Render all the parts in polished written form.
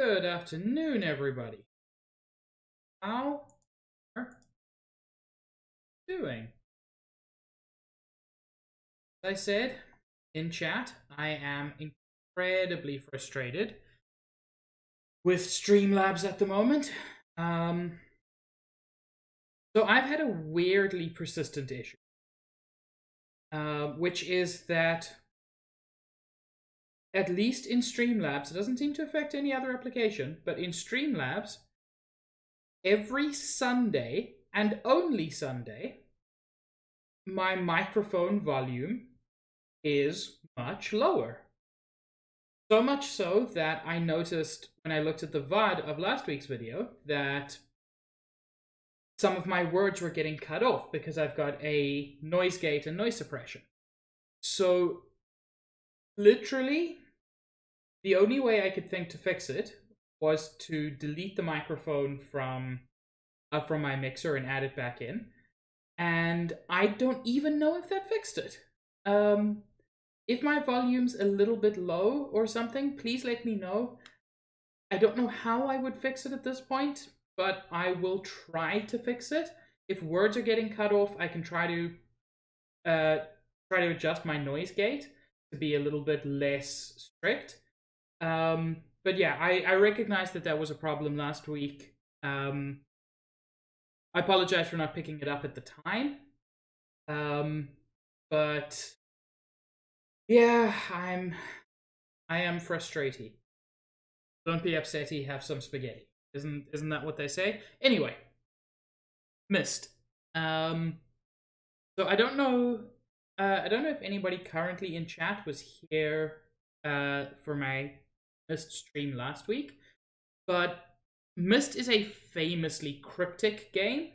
Good afternoon, everybody. How are you doing? As I said in chat, I am incredibly frustrated with Streamlabs at the moment. So I've had a weirdly persistent issue, which is that at least in Streamlabs, it doesn't seem to affect any other application, but in Streamlabs, every Sunday, and only Sunday, my microphone volume is much lower. So much so that I noticed when I looked at the VOD of last week's video that some of my words were getting cut off because I've got a noise gate and noise suppression. So literally, the only way I could think to fix it was to delete the microphone from my mixer and add it back in. And I don't even know if that fixed it. If my volume's a little bit low or something, please let me know. I don't know how I would fix it at this point, but I will try to fix it. If words are getting cut off, I can try to adjust my noise gate to be a little bit less strict. But yeah, I recognized that was a problem last week. I apologize for not picking it up at the time. But yeah, I am frustrated. Don't be upsetty, have some spaghetti. Isn't that what they say? Anyway, Myst. So I don't know if anybody currently in chat was here for my Myst stream last week, but Myst is a famously cryptic game.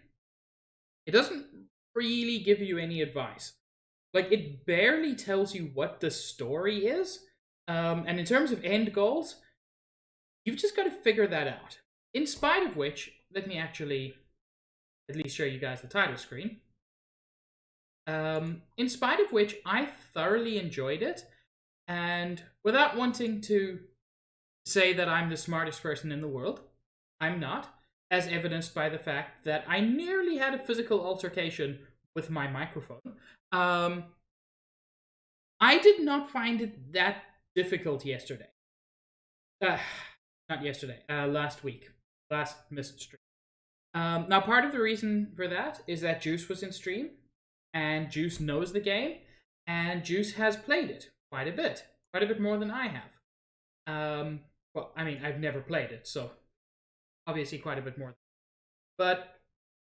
It doesn't really give you any advice. Like, it barely tells you what the story is. And in terms of end goals, you've just got to figure that out. In spite of which, let me actually at least show you guys the title screen. In spite of which, I thoroughly enjoyed it. And without wanting to say that I'm the smartest person in the world, I'm not, as evidenced by the fact that I nearly had a physical altercation with my microphone. I did not find it that difficult yesterday. Not yesterday, last week. Last Myst stream. Now, part of the reason for that is that Juice was in stream, and Juice knows the game, and Juice has played it quite a bit more than I have. Well, I mean, I've never played it, so obviously quite a bit more. But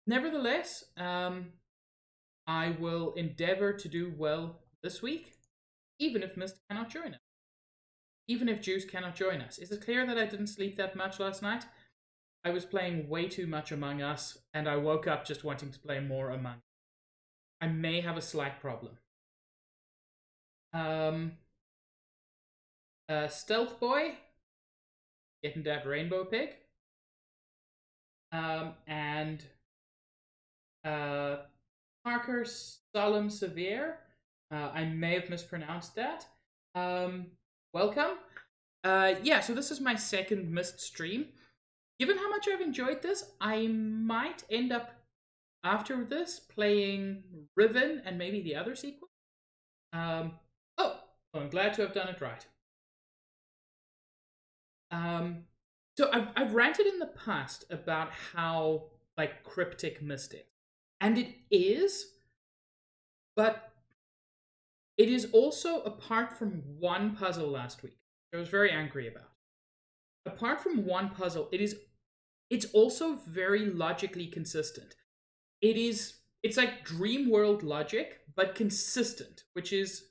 nevertheless, I will endeavor to do well this week, even if Myst cannot join us. Even if Juice cannot join us. Is it clear that I didn't sleep that much last night? I was playing way too much Among Us, and I woke up just wanting to play more Among Us. I may have a slight problem. Stealth Boy, getting that rainbow pig. And Parker Solemn Severe. I may have mispronounced that. Welcome. Yeah, so this is my second Myst stream. Given how much I've enjoyed this, I might end up after this playing Riven and maybe the other sequel. Oh, I'm glad to have done it right. So I've ranted in the past about how like cryptic Myst is, and it is, but it is also, apart from one puzzle last week, I was very angry about. Apart from one puzzle, it's also very logically consistent. It's like dream world logic, but consistent, which is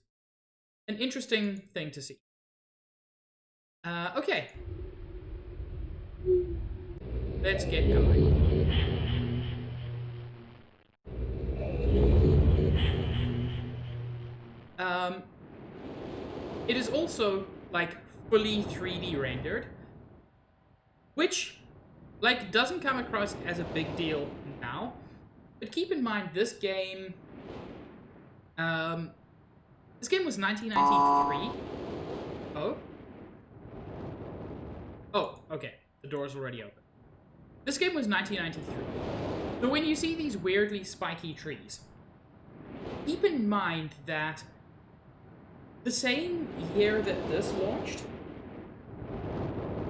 an interesting thing to see. Okay. Let's get going. It is also like fully 3D rendered, which like doesn't come across as a big deal now, but keep in mind this game was 1993. Oh, okay. The door's already open. This game was 1993. So when you see these weirdly spiky trees, keep in mind that the same year that this launched,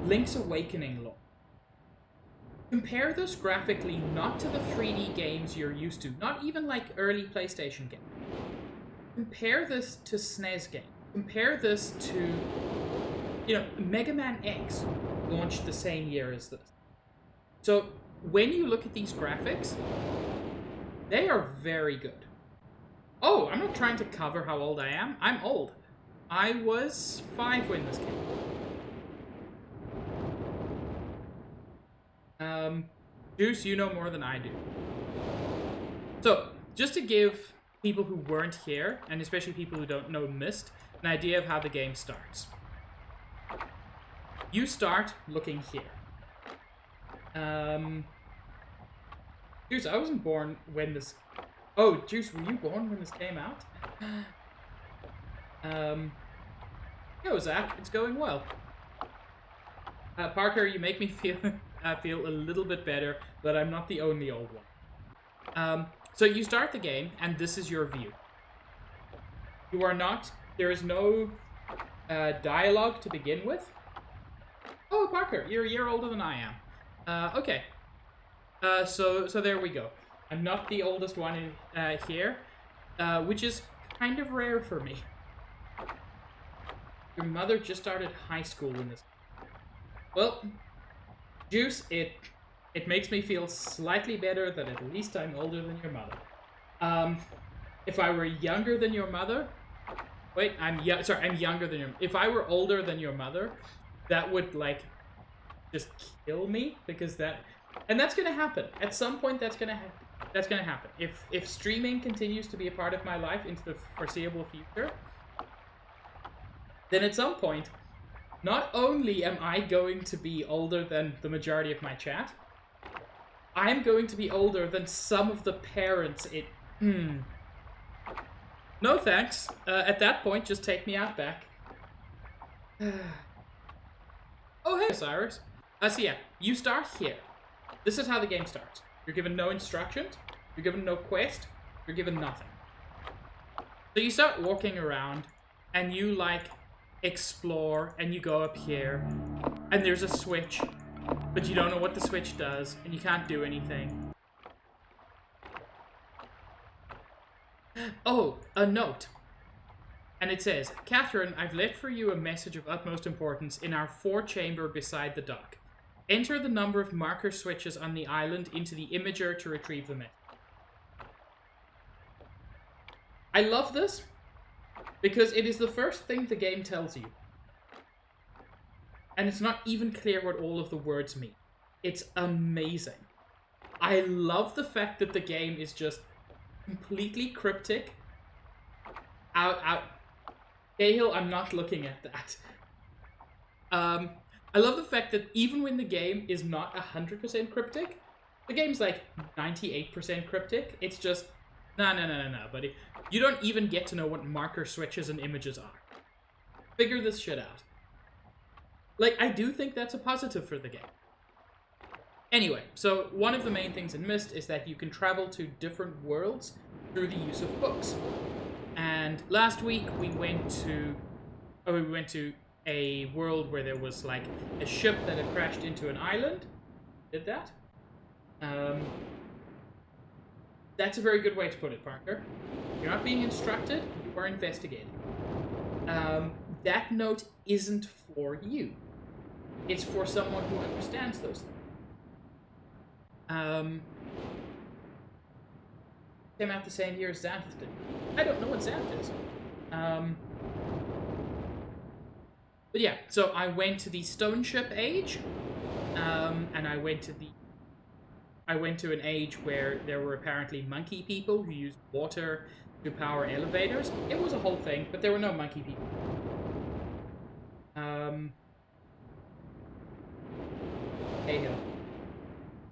Link's Awakening launched. Compare this graphically not to the 3D games you're used to, not even like early PlayStation games. Compare this to SNES games. Compare this to, Mega Man X launched the same year as this. So when you look at these graphics, they are very good. Oh, I'm not trying to cover how old I am. I'm old. I was 5 when this came out. Juice, you know more than I do. So, just to give people who weren't here, and especially people who don't know Myst, an idea of how the game starts. You start looking here. Juice, I wasn't born when this... Oh, Juice, were you born when this came out? Yo, Zach, it's going well. Parker, you make me feel feel a little bit better that I'm not the only old one. So you start the game, and this is your view. You are not... There is no dialogue to begin with. Oh, Parker, you're a year older than I am. Okay. So there we go. I'm not the oldest one in, here, which is kind of rare for me. Your mother just started high school in this. Well, Juice, it makes me feel slightly better that at least I'm older than your mother. If I were younger than your mother... Wait, I'm younger than your... If I were older than your mother, that would, like, just kill me, because that... And that's gonna happen. At some point, that's gonna happen. If streaming continues to be a part of my life into the foreseeable future, then at some point, not only am I going to be older than the majority of my chat, I'm going to be older than some of the parents No thanks. At that point, just take me out back. Oh, hey, Cyrus. So yeah, you start here. This is how the game starts. You're given no instructions. You're given no quest. You're given nothing. So you start walking around, and you, like, explore, and you go up here, and there's a switch, but you don't know what the switch does, and you can't do anything. Oh, a note. And it says, Catherine, I've left for you a message of utmost importance in our 4-chamber beside the dock. Enter the number of marker switches on the island into the imager to retrieve the message. I love this because it is the first thing the game tells you. And it's not even clear what all of the words mean. It's amazing. I love the fact that the game is just completely cryptic. Cahill, I'm not looking at that. I love the fact that even when the game is not 100% cryptic, the game's like 98% cryptic. It's just, no, buddy. You don't even get to know what marker switches and images are. Figure this shit out. Like, I do think that's a positive for the game. Anyway, so one of the main things in Myst is that you can travel to different worlds through the use of books. And last week we went to a world where there was like a ship that had crashed into an island. Did that? That's a very good way to put it, Parker. You're not being instructed, you are investigating. That note isn't for you. It's for someone who understands those things. Came out the same year as Xanth did. I don't know what Xanth is. But yeah, so I went to the stone ship age, and I went to an age where there were apparently monkey people who used water to power elevators. It was a whole thing, but there were no monkey people. Hey,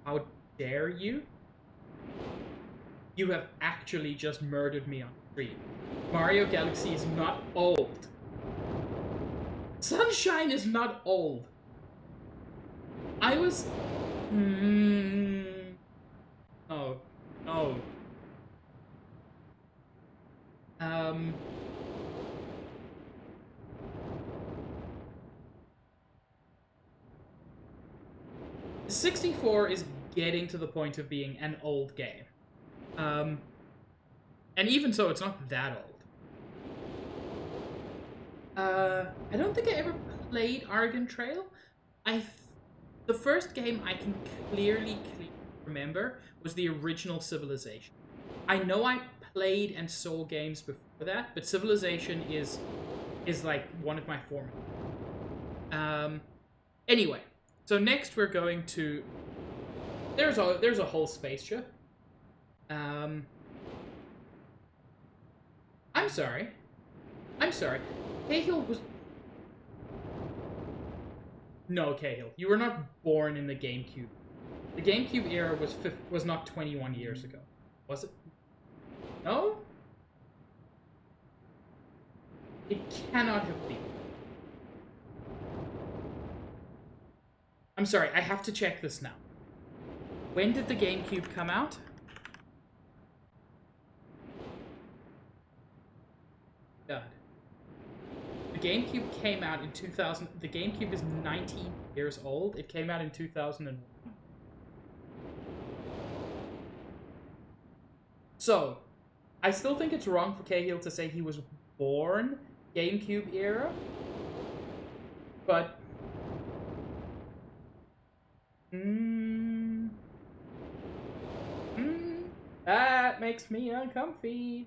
how dare you? You have actually just murdered me on stream. Mario Galaxy is not old. Sunshine is not old. I was... Oh. Oh. Um... 64 is getting to the point of being an old game. And even so, it's not that old. I don't think I ever played Oregon Trail. The first game I can clearly remember was the original Civilization. I know I played and saw games before that, but Civilization is like one of my formative. Anyway, so next we're going to... There's a whole spaceship. I'm sorry. Cahill was... No, Cahill. You were not born in the GameCube. The GameCube era was not 21 years ago. Was it? No? It cannot have been. I'm sorry, I have to check this now. When did the GameCube come out? God. The GameCube came out in 2000. The GameCube is 19 years old. It came out in 2001. So, I still think it's wrong for Cahill to say he was born GameCube era. But... that makes me uncomfy.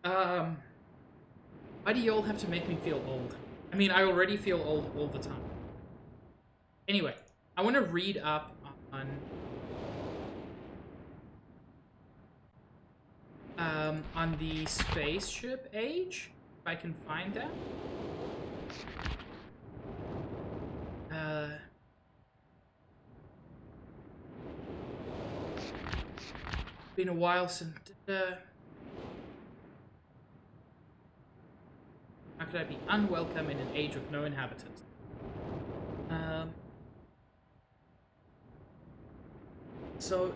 Why do you all have to make me feel old? I mean, I already feel old all the time. Anyway, I want to read up on the spaceship age, if I can find that. Been a while since... How could I be unwelcome in an age with no inhabitants? So,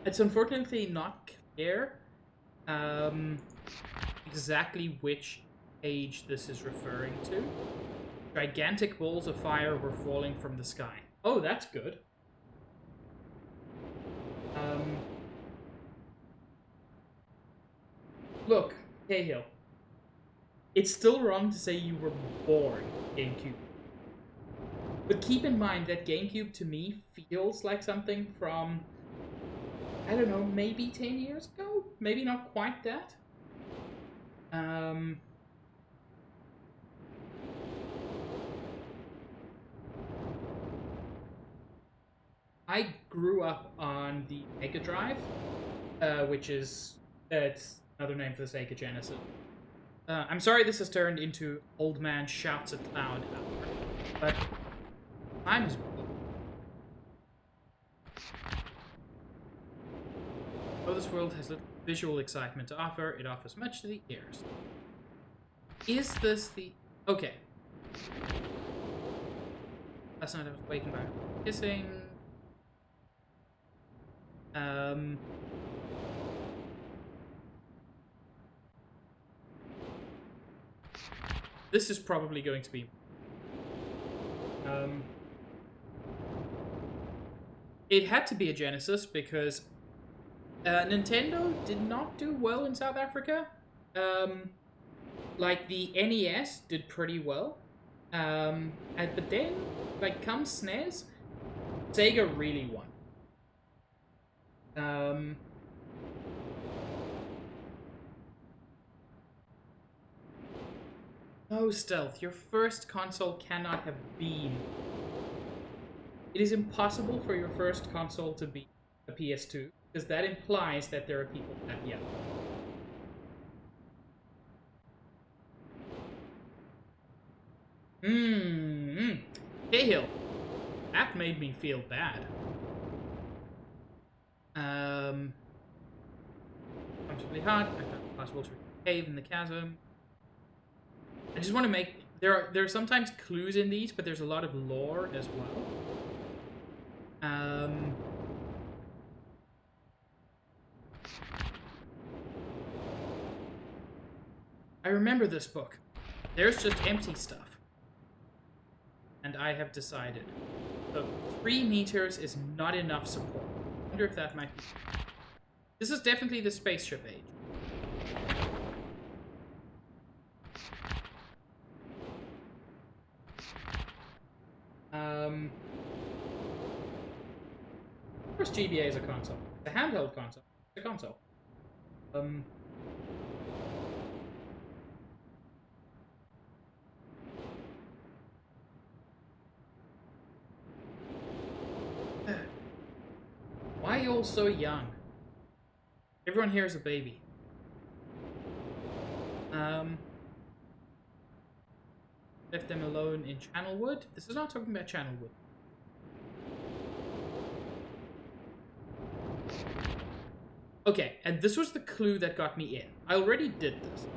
it's unfortunately not clear exactly which age this is referring to. Gigantic balls of fire were falling from the sky. Oh, that's good. Look, Cahill. It's still wrong to say you were born GameCube. But keep in mind that GameCube to me feels like something from, I don't know, maybe 10 years ago? Maybe not quite that. I grew up on the Mega Drive, which is... it's another name for the Sega Genesis. I'm sorry this has turned into Old Man Shouts at Cloud Hour, but time is... Though this world has little visual excitement to offer, it offers much to the ears. Is this the... Okay. Last night I was waking by kissing. This is probably going to be... it had to be a Genesis because Nintendo did not do well in South Africa. Like, the NES did pretty well. But then, like, come SNES, Sega really won. No, Stealth, your first console cannot have been... It is impossible for your first console to be a PS2, because that implies that there are people that young. Cahill, that made me feel bad. Comfortably hard. I found it possible to cave in the chasm. I just want to make there are sometimes clues in these, but there's a lot of lore as well. I remember this book. There's just empty stuff. And I have decided. So 3 meters is not enough support. I wonder if that might be... This is definitely the spaceship age. Of course GBA is a console. It's a handheld console. It's a console. Why are you all so young? Everyone here is a baby. Left them alone in Channelwood. This is not talking about Channelwood. Okay, and this was the clue that got me in. I already did this.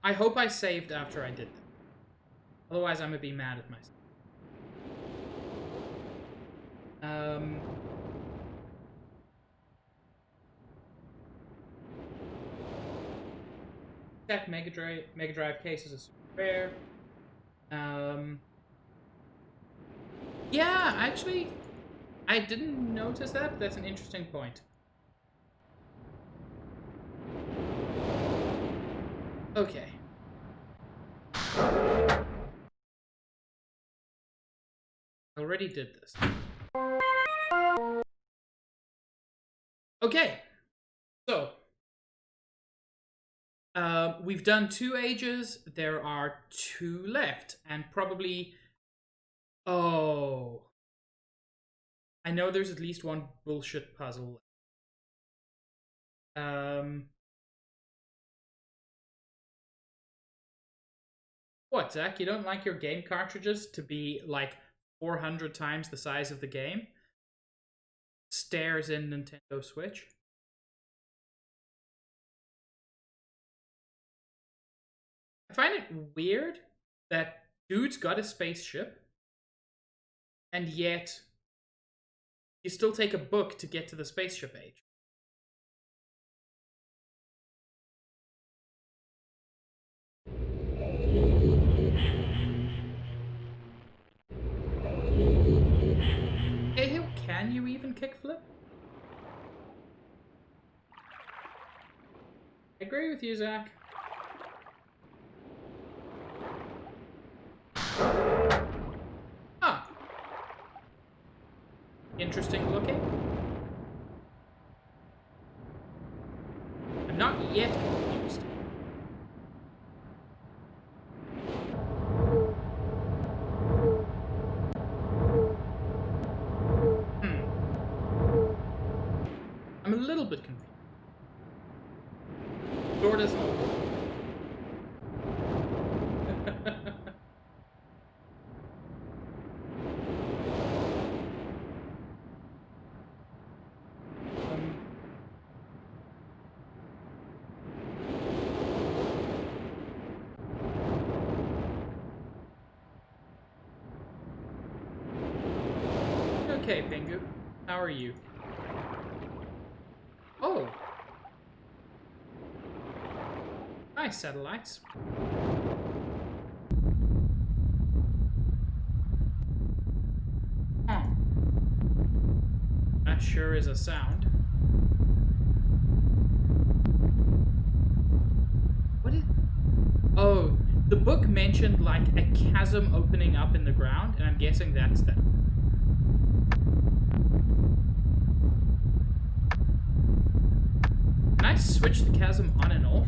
I hope I saved after I did that. Otherwise, I'm gonna be mad at myself. That Mega Drive cases is rare. Yeah, actually, I didn't notice that, but that's an interesting point. Okay. I already did this. Okay. So, we've done 2 ages. There are 2 left, and probably... Oh. I know there's at least 1 bullshit puzzle. What, Zach? You don't like your game cartridges to be like 400 times the size of the game? Stares in Nintendo Switch. I find it weird that dude's got a spaceship, and yet you still take a book to get to the spaceship age. Hey, can you even kickflip? I agree with you, Zach. Huh. Interesting looking. I'm not yet confused. I'm a little bit confused. Door doesn't open. Okay, Pingu. How are you? Oh! Nice satellites. Huh. That sure is a sound. What is... Oh, the book mentioned like a chasm opening up in the ground, and I'm guessing that's that. Can I switch the chasm on and off?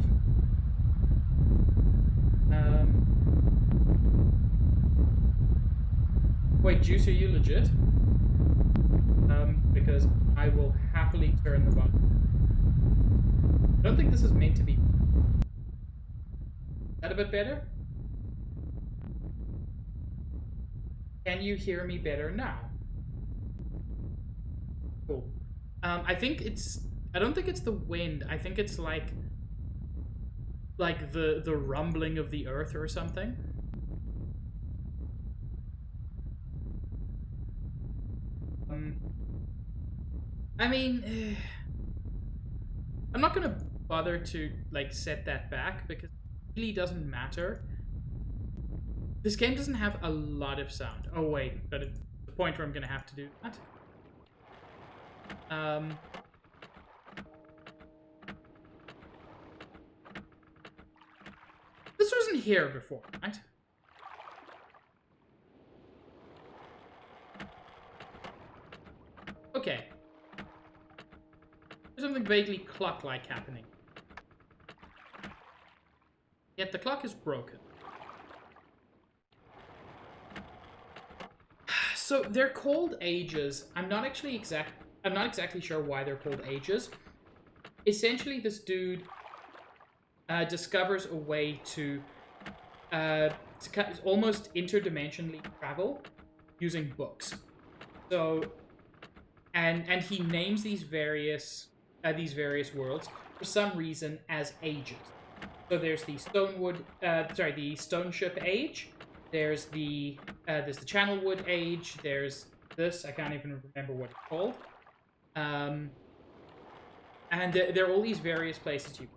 Wait, Juice, are you legit? Because I will happily turn the button. I don't think this is meant to be. Is that a bit better? Can you hear me better now? Cool. I think it's... I don't think it's the wind. I think it's like... like the rumbling of the earth or something. I mean, I'm not gonna bother to like set that back because it really doesn't matter. This game doesn't have a lot of sound. Oh wait, but it's the point where I'm gonna have to do that. This wasn't here before, right? Okay. There's something vaguely clock-like happening. Yet the clock is broken. So they're called ages. I'm not exactly sure why they're called ages. Essentially, this dude discovers a way to almost interdimensionally travel using books. So, and he names these various worlds for some reason as ages. So there's the the Stone Ship Age. There's the Channelwood Age. There's this. I can't even remember what it's called. And there are all these various places you.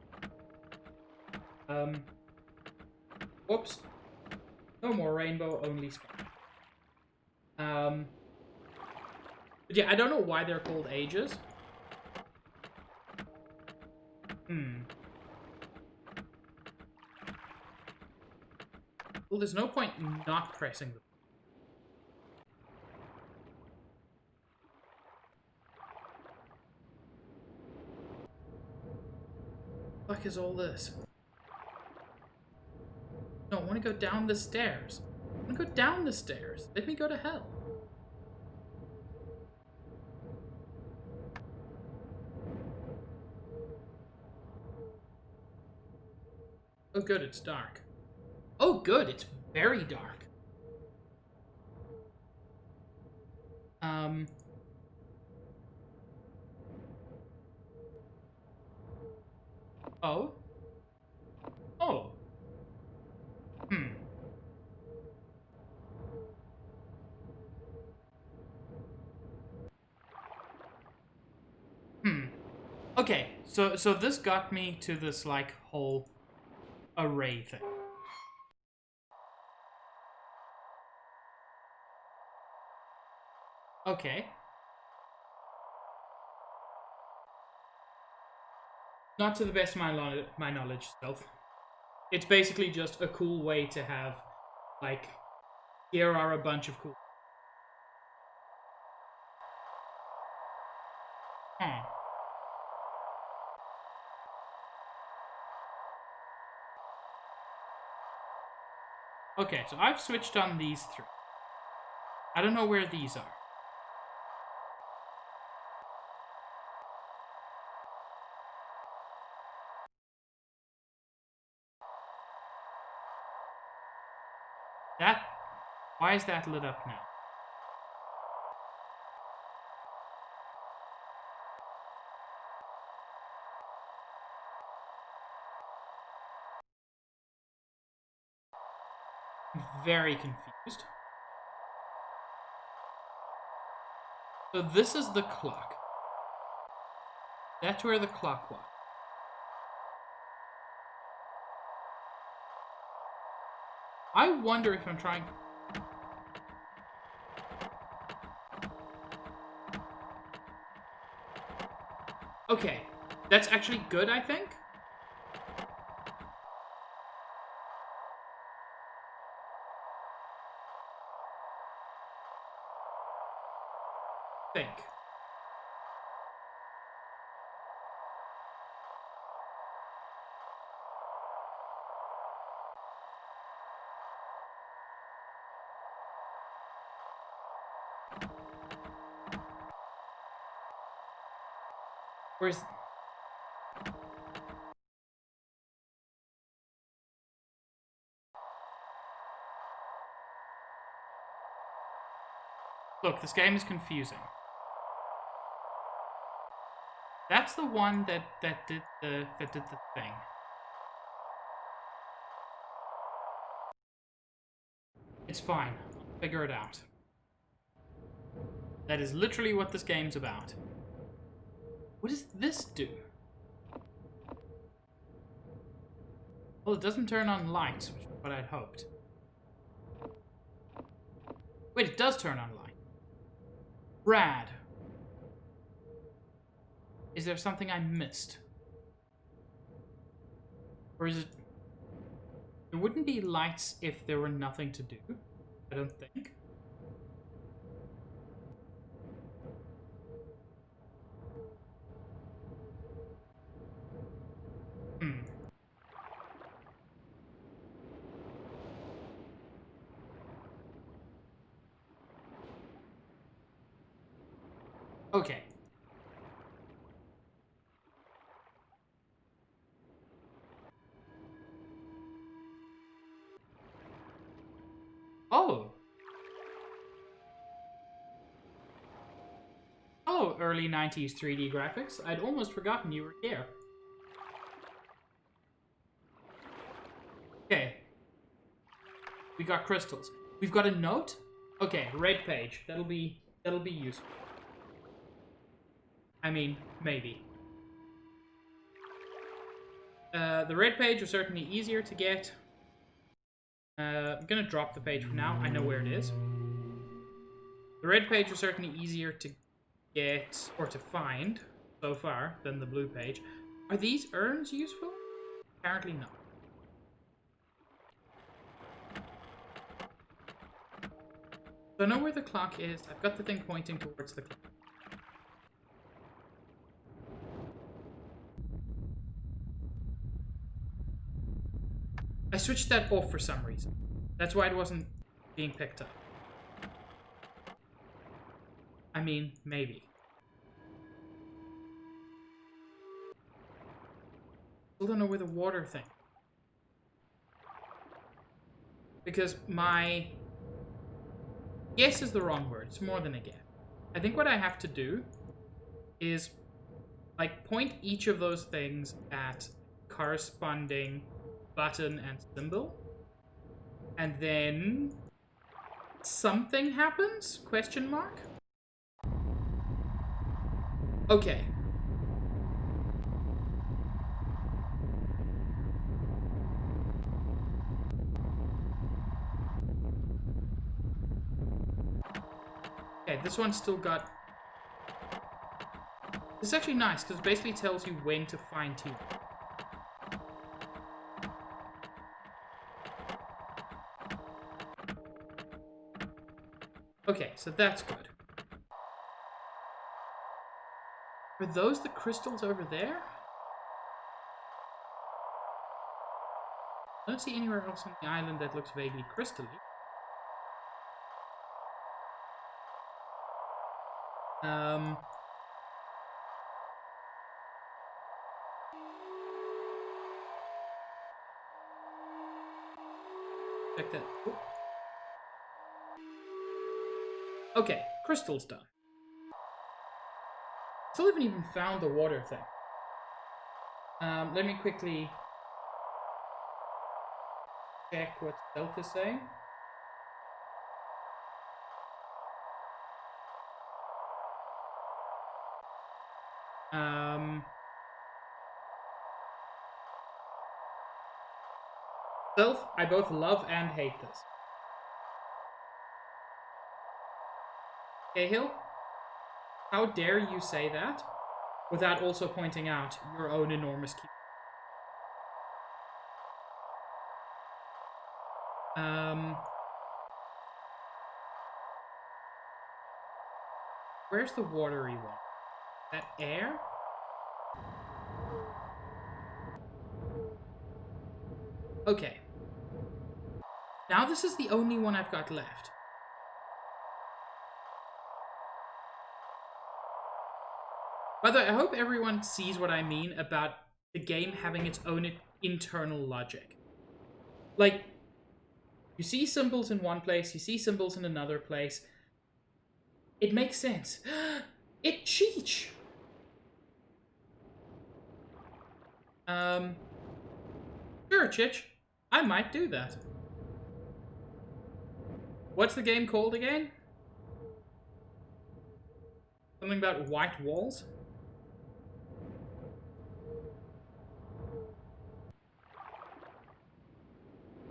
Whoops. No more rainbow, only spark. But yeah, I don't know why they're called ages. Well, there's no point not pressing them. What the fuck is all this? No, I want to go down the stairs. I want to go down the stairs. Let me go to hell. Oh, good, it's dark. Oh, good, it's very dark. Oh? Oh. Okay, so this got me to this, like, whole array thing. Okay. Not to the best of my knowledge, Stealth. It's basically just a cool way to have, like, here are a bunch of cool... Huh. Okay, so I've switched on these three. I don't know where these are. Why is that lit up now? Very confused. So this is the clock. That's where the clock was. I wonder if I'm trying... Okay, that's actually good, I think. Where's... Look, this game is confusing. That's the one that did the thing. It's fine. I'll figure it out. That is literally what this game's about. What does this do? Well, it doesn't turn on lights, which is what I'd hoped. Wait, it does turn on light. Rad. Is there something I missed? Or is it... There wouldn't be lights if there were nothing to do. I don't think. Okay. Oh. Oh, early 90s 3D graphics. I'd almost forgotten you were here. Okay. We got crystals. We've got a note? Okay, red page. That'll be useful. I mean, maybe. The red page was certainly easier to get. I'm gonna drop the page for now. I know where it is. The red page was certainly easier to get, or to find, so far, than the blue page. Are these urns useful? Apparently not. So I know where the clock is. I've got the thing pointing towards the clock. I switched that off for some reason. That's why it wasn't being picked up. I mean, maybe. Still don't know where the water thing. Because my guess is the wrong word. It's more than a guess. I think what I have to do is like point each of those things at corresponding button and symbol, and then something happens? Question mark? Okay. Okay, this one's still got... This is actually nice, because it basically tells you when to fine-tune. Okay, so that's good. Are those the crystals over there? I don't see anywhere else on the island that looks vaguely crystally. Check that. Oh. Okay, crystal's done. Still haven't even found the water thing. Let me quickly check what stealth is saying. Stealth, I both love and hate this. Cahill, how dare you say that without also pointing out your own enormous key? Where's the watery one? That air? Okay. Now this is the only one I've got left. By the way, I hope everyone sees what I mean about the game having its own internal logic. Like, you see symbols in one place, you see symbols in another place. It makes sense. It cheats! Sure, Chich. I might do that. What's the game called again? Something about white walls?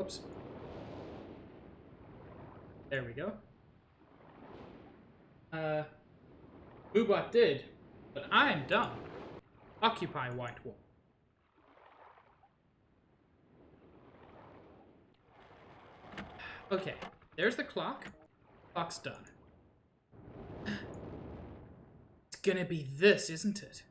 Oops. There we go. Boobot did, but I'm done. Occupy white wall. Okay, there's the clock. Clock's done. It's gonna be this, isn't it?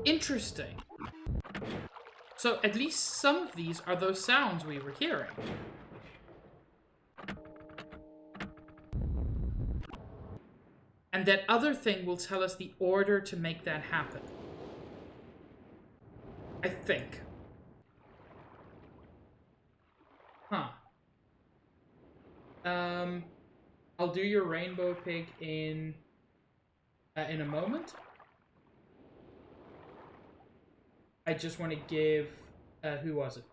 Interesting. So at least some of these are those sounds we were hearing. And that other thing will tell us the order to make that happen. I think. Huh. I'll do your rainbow pig in a moment. I just want to give who was it?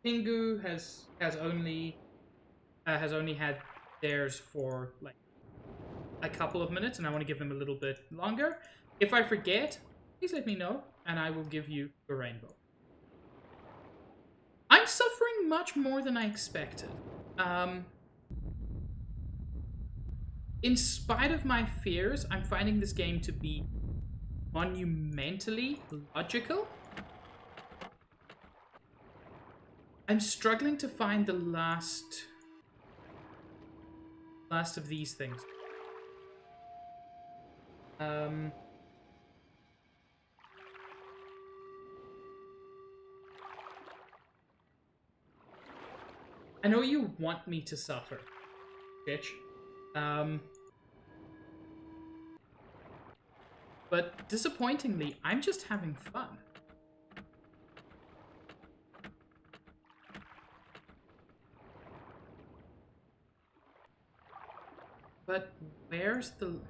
Pingu has only had theirs for like a couple of minutes, and I want to give them a little bit longer. If I forget, please let me know, and I will give you the rainbow. I'm suffering much more than I expected. In spite of my fears, I'm finding this game to be monumentally logical. I'm struggling to find the last of these things. I know you want me to suffer, bitch. But disappointingly, I'm just having fun. But where's the...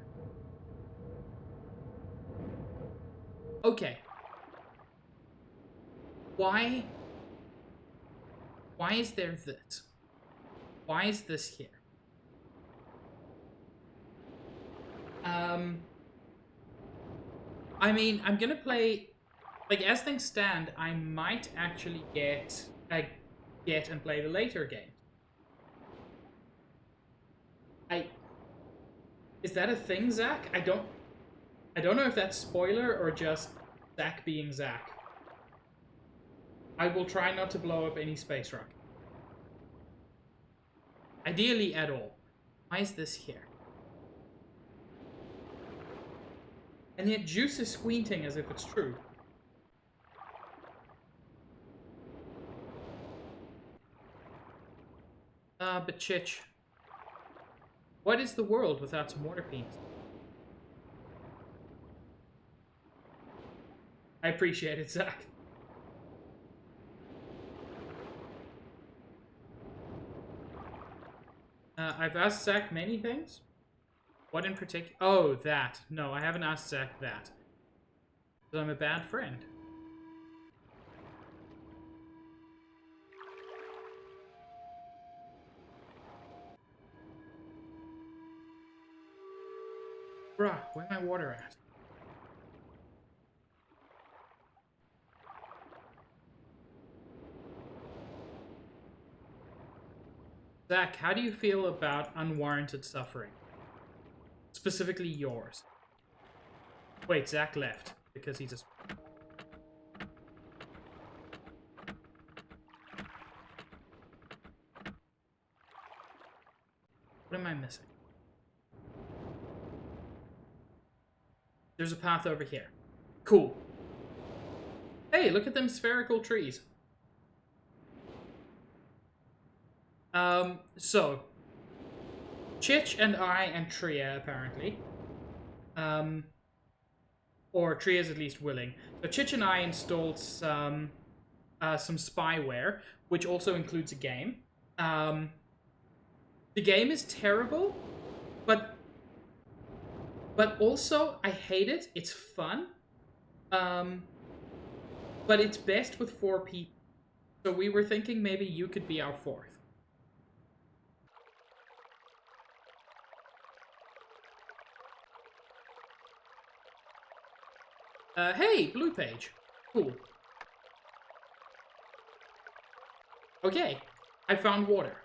Okay. Why is there this? Why is this here? I mean, I'm gonna play... Like, as things stand, I might actually get and play the later games. Is that a thing, Zach? I don't know if that's spoiler or just Zach being Zach. I will try not to blow up any space rocket. Ideally at all. Why is this here? And yet Juice is squinting as if it's true. But Chich. What is the world without some water penis? I appreciate it, Zach. I've asked Zach many things. What in particular? Oh, that. No, I haven't asked Zach that. Because I'm a bad friend. Bruh, where's my water at? Zach, how do you feel about unwarranted suffering? Specifically yours. Wait, Zach left because he just... What am I missing? There's a path over here. Cool. Hey, look at them spherical trees. So Chich and I and Tria apparently, or Tria's at least willing. So Chich and I installed some spyware, which also includes a game. The game is terrible, But also I hate it. It's fun. But it's best with 4 people. So we were thinking maybe you could be our 4th. Hey, blue page. Cool. Okay, I found water.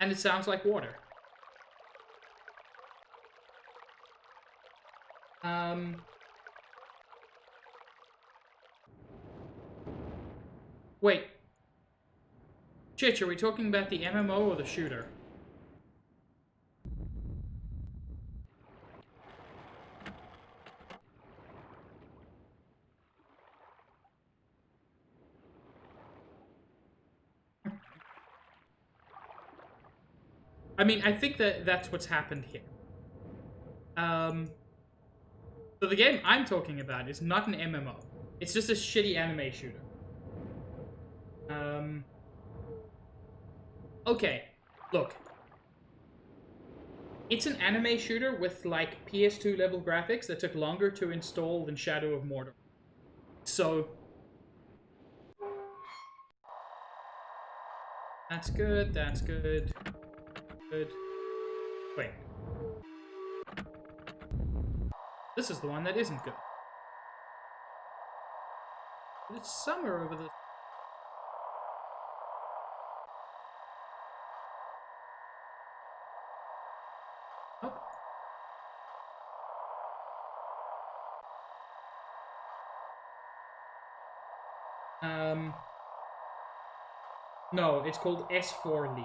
And it sounds like water. Wait. Chich, are we talking about the MMO or the shooter? I mean, I think that's what's happened here. So the game I'm talking about is not an MMO. It's just a shitty anime shooter. Okay, look. It's an anime shooter with, like, PS2 level graphics that took longer to install than Shadow of Mordor. So... That's good, that's good. Good. Wait. This is the one that isn't good. But it's summer over the... Nope. No, it's called S4 League.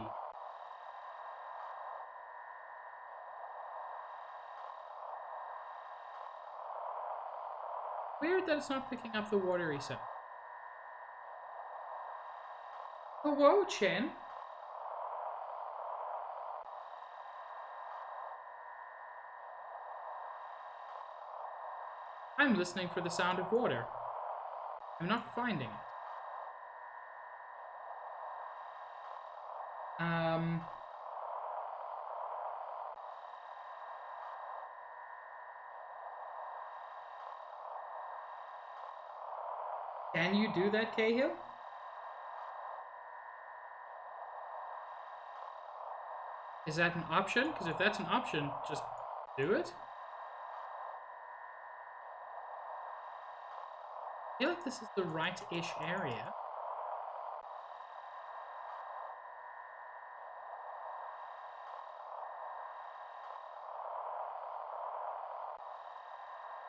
Weird that it's not picking up the watery sound. Oh, whoa, Chen. I'm listening for the sound of water. I'm not finding it. Can you do that, Cahill? Is that an option? Because if that's an option, just do it. I feel like this is the right-ish area.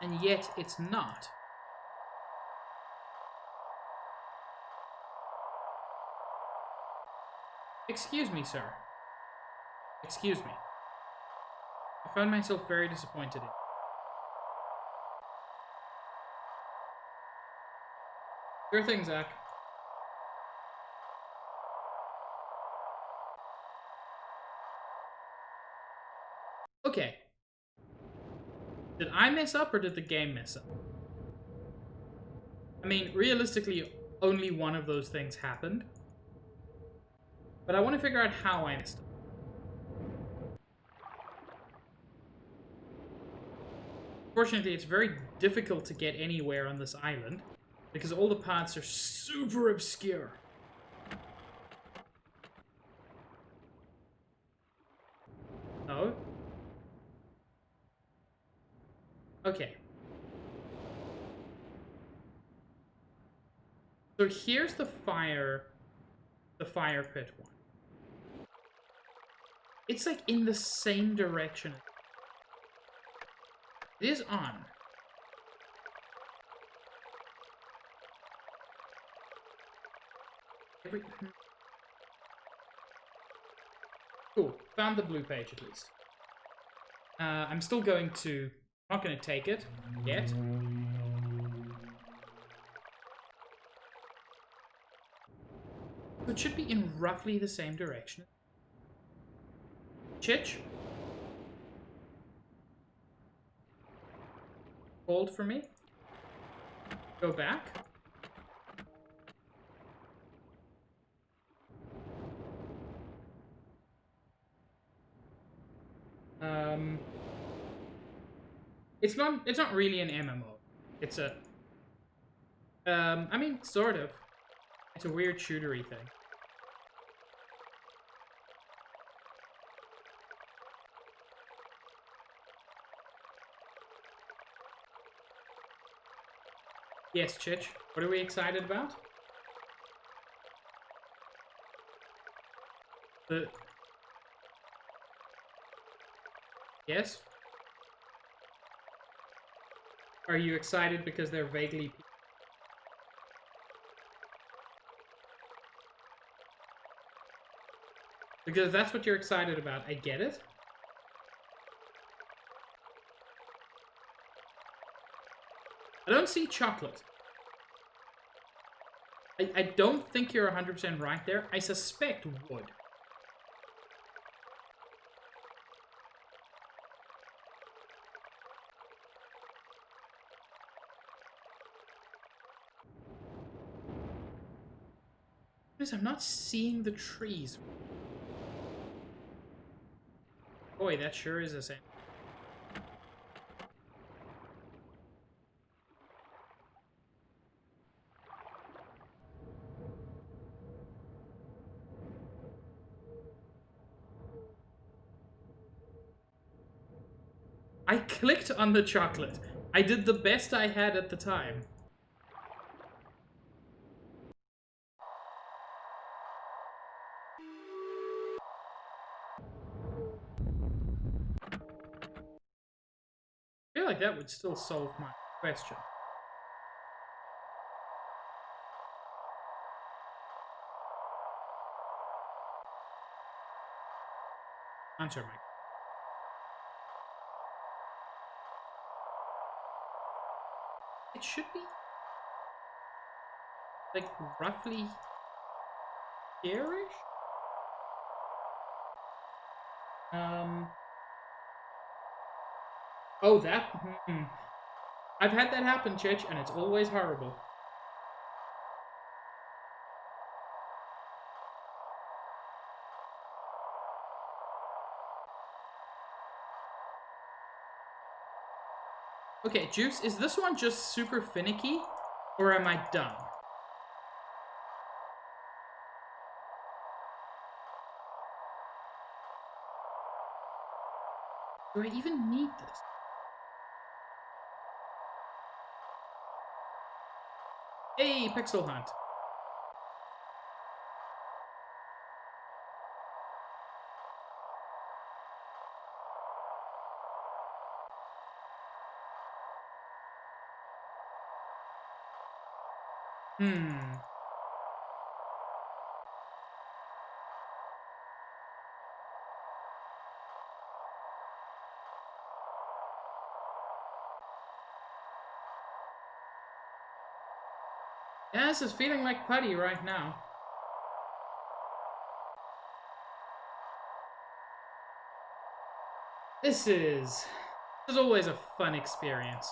And yet, it's not. Excuse me, sir. Excuse me. I found myself very disappointed in. Sure thing, Zach. Okay. Did I mess up or did the game mess up? I mean, realistically, only one of those things happened. But I want to figure out how I messed up. Fortunately, it's very difficult to get anywhere on this island because all the paths are super obscure. Oh? Okay. So here's the fire pit one. It's like in the same direction. It is on. Cool. Found the blue page at least. I'm still going to... not going to take it yet. So it should be in roughly the same direction. Chich? Hold for me. Go back. Um, it's not really an MMO. It's a I mean, sort of. It's a weird shootery thing. Yes, Chich. What are we excited about? The Yes? Are you excited because they're vaguely... Because if that's what you're excited about, I get it. I don't see chocolate. I don't think you're 100% right there. I suspect wood. Because I'm not seeing the trees. Boy, that sure is the same. I clicked on the chocolate. I did the best I had at the time. I feel like that would still solve my question. Answer my... It should be like roughly here-ish? Oh, that... I've had that happen, Chich, and it's always horrible. Okay, Juice, is this one just super finicky? Or am I dumb? Do I even need this? Hey, Pixel Hunt. Yeah, this is feeling like putty right now. This is always a fun experience.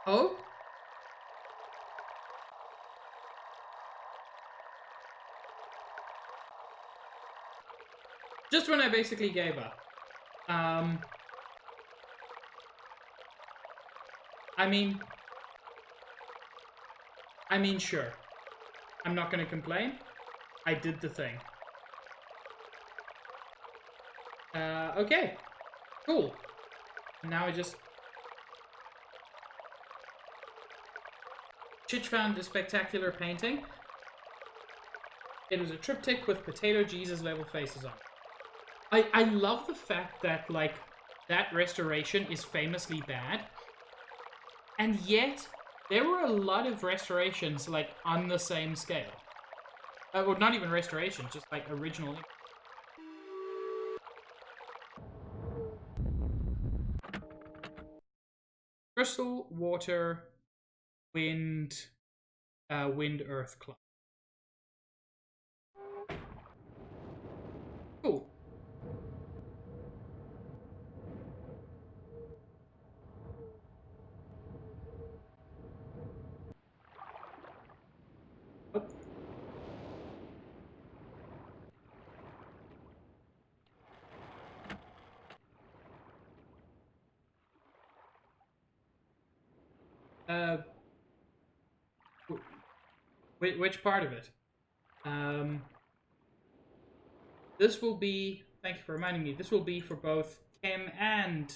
Oh? Just when I basically gave up. I mean, sure. I'm not gonna complain. I did the thing. Okay. Cool. Now I just... Chich found a spectacular painting. It was a triptych with Potato Jesus level faces on it. I love the fact that, like, that restoration is famously bad. And yet, there were a lot of restorations, like, on the same scale. Well, not even restorations, just, like, original. Crystal, water, wind, wind, earth, cloud. Cool. Uh, which part of it? This will be, thank you for reminding me, this will be for both Chem and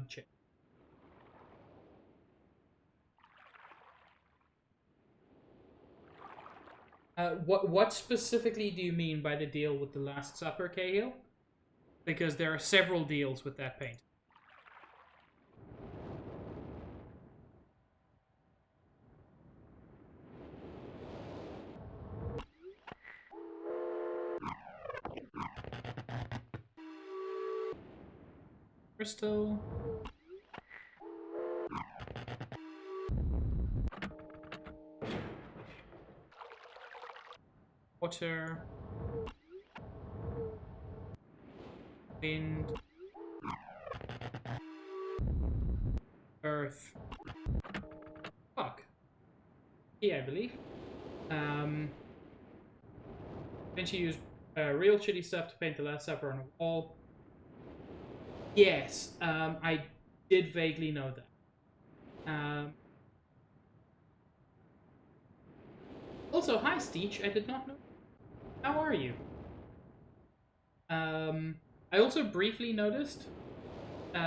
Chip. What specifically do you mean by the deal with the Last Supper, Cahill? Because there are several deals with that paint. Crystal. Water. Wind. Earth. Fuck. Yeah, I believe. Then she used real shitty stuff to paint the Last Supper on a wall. Yes, I did vaguely know that. Also, hi, Steech. I did not know. How are you? I also briefly noticed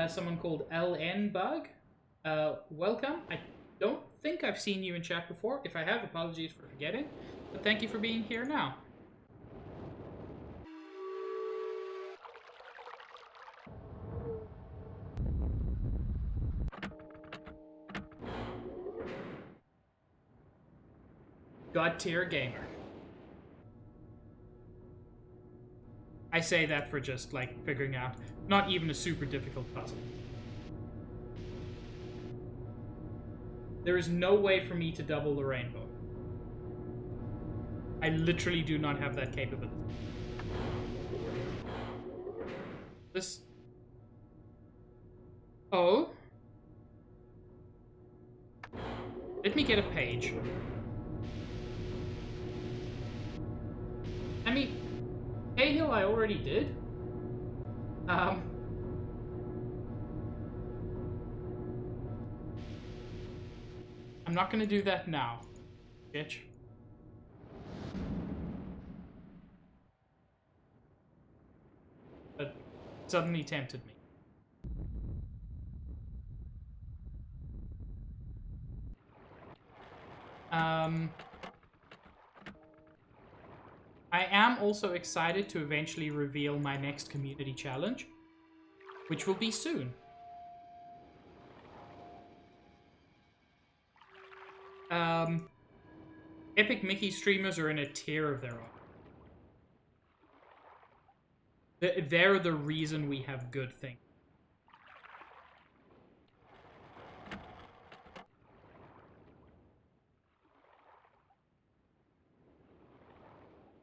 someone called LN Bug. Welcome. I don't think I've seen you in chat before. If I have, apologies for forgetting. But thank you for being here now. God tier gamer. I say that for just, like, figuring out not even a super difficult puzzle. There is no way for me to double the rainbow. I literally do not have that capability. This... Oh? Let me get a page. I mean, Cahill I already did. I'm not gonna do that now, bitch. But suddenly tempted me. I am also excited to eventually reveal my next community challenge, which will be soon. Epic Mickey streamers are in a tier of their own. They're the reason we have good things.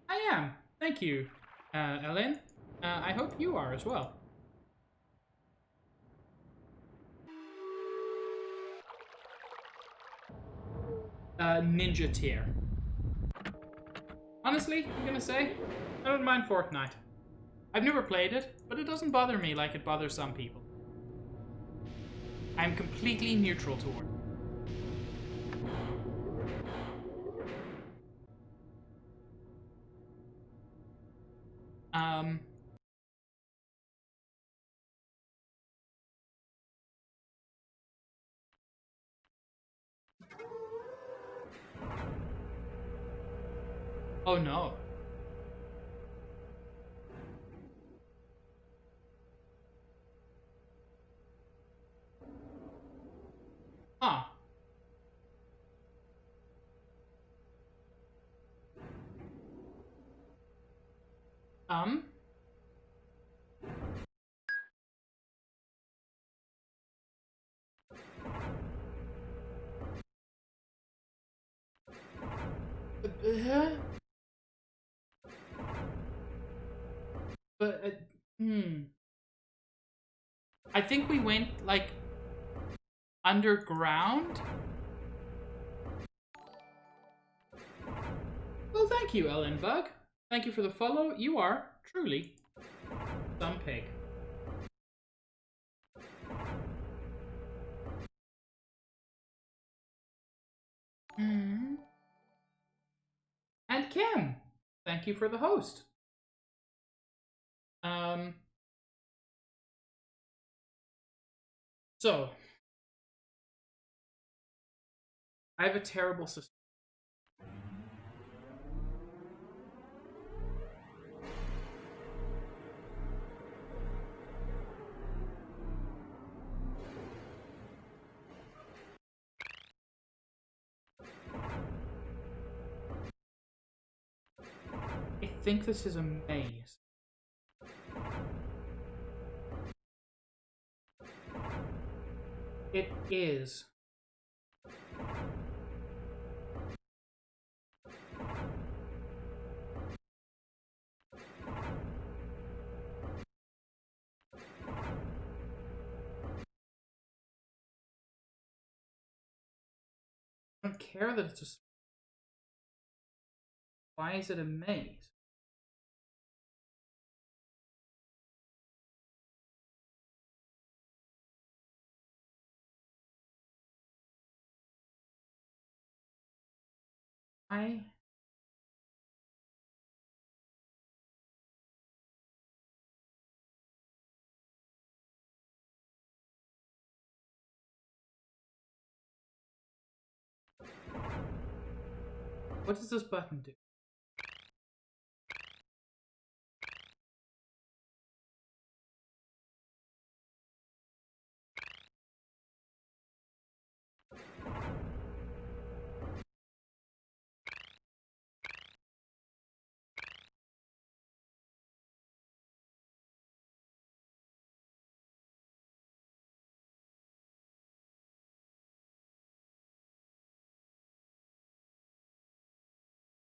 I am. Thank you, Ellen. I hope you are as well. Ninja tier. Honestly, I'm gonna say, I don't mind Fortnite. I've never played it, but it doesn't bother me like it bothers some people. I'm completely neutral toward it. Oh no. Huh. But, I think we went, like, underground? Well, thank you, Ellen Bug. Thank you for the follow. You are, truly, some pig. Mm. And Kim, thank you for the host. So I have a terrible system. I think this is a maze. It is. I don't care that it's a. Why is it a maze? I. What does this button do?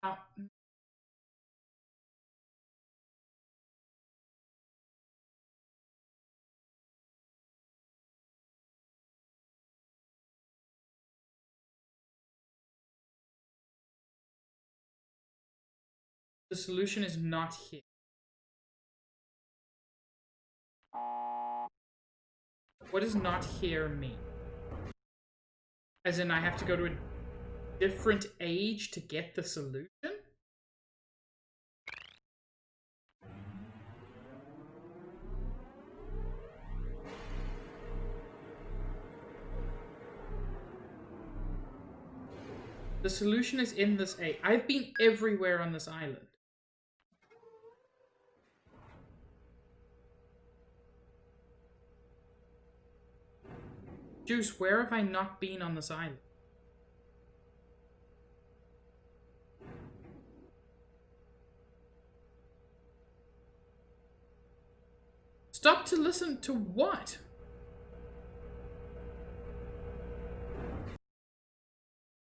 Uh, the solution is not here. What does not here mean? As in, I have to go to a different age to get the solution? The solution is in this age. I've been everywhere on this island. Juice, where have I not been on this island? Stop to listen to what?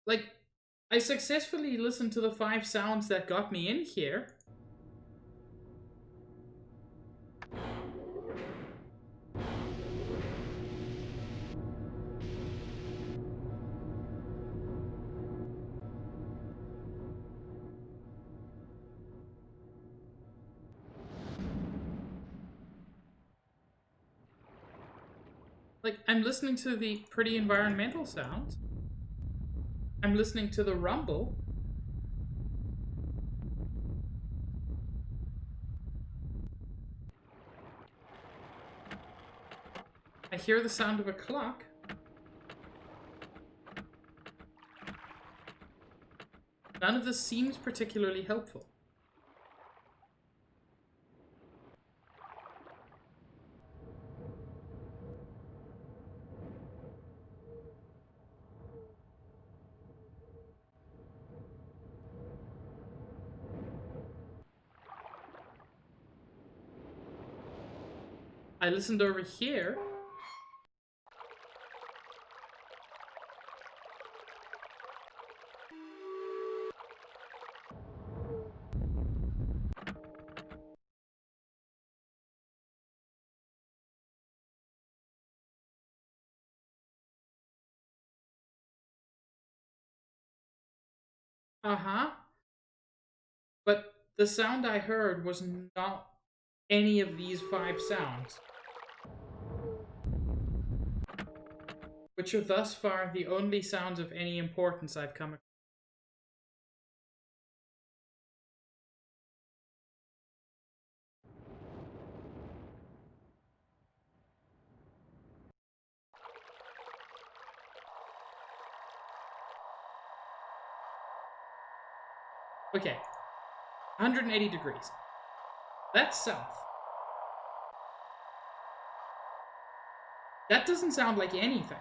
Like, I successfully listened to the 5 sounds that got me in here. Like, I'm listening to the pretty environmental sounds. I'm listening to the rumble. I hear the sound of a clock. None of this seems particularly helpful. I listened over here. Uh-huh. But the sound I heard was not any of these 5 sounds, which are thus far the only sounds of any importance I've come across. Okay. 180 degrees. That's south. That doesn't sound like anything.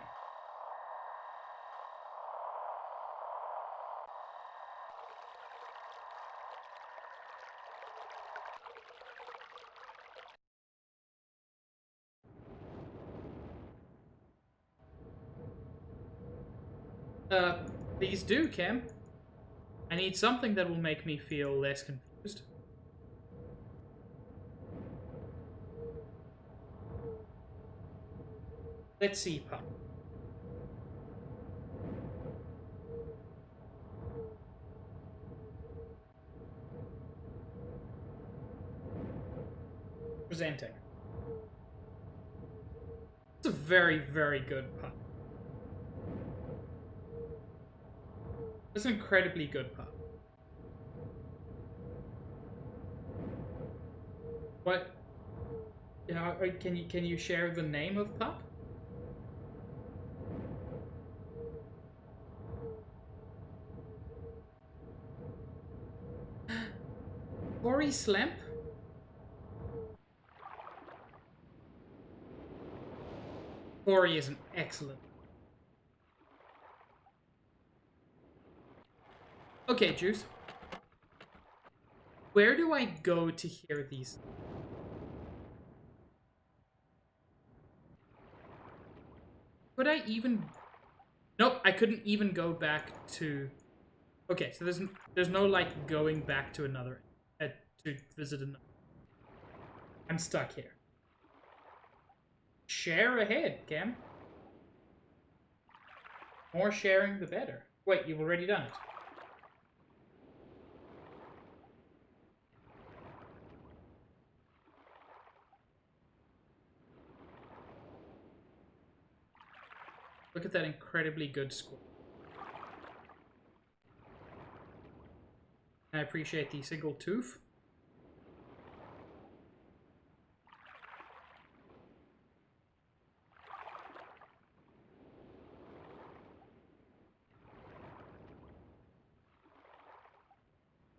Please do, Cam. I need something that will make me feel less confused. Let's see, pup. Presenting. It's a very, very good pup. It's an incredibly good pup. What? Can you share the name of pup? Corey Slemp? Corey is an excellent. Okay, Juice. Where do I go to hear these? Could I even... Nope, I couldn't even go back to... Okay, so there's no, like, going back to another... to visit another... I'm stuck here. Share ahead, Cam. More sharing, the better. Wait, you've already done it. Look at that incredibly good score. I appreciate the single tooth.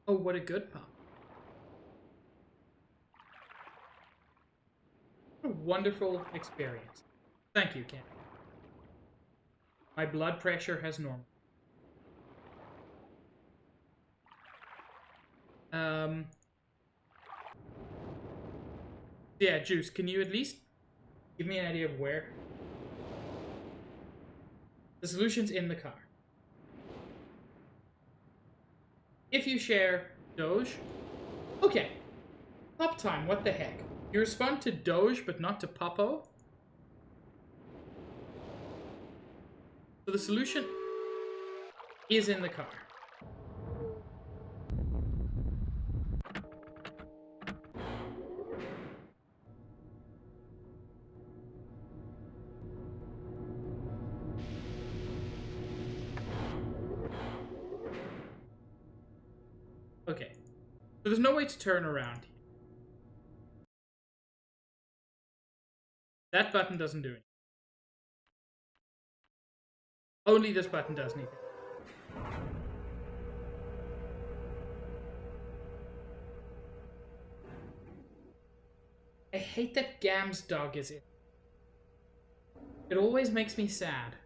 Oh, what a good pup. What a wonderful experience. Thank you, Ken. My blood pressure has normal. Yeah, Juice, can you at least give me an idea of where? The solution's in the car. If you share Doge... Okay. Pop time, what the heck? You respond to Doge, but not to Popo? So the solution is in the car. Okay. So there's no way to turn around here. That button doesn't do anything. Only this button does anything. I hate that Gam's dog is in. It always makes me sad.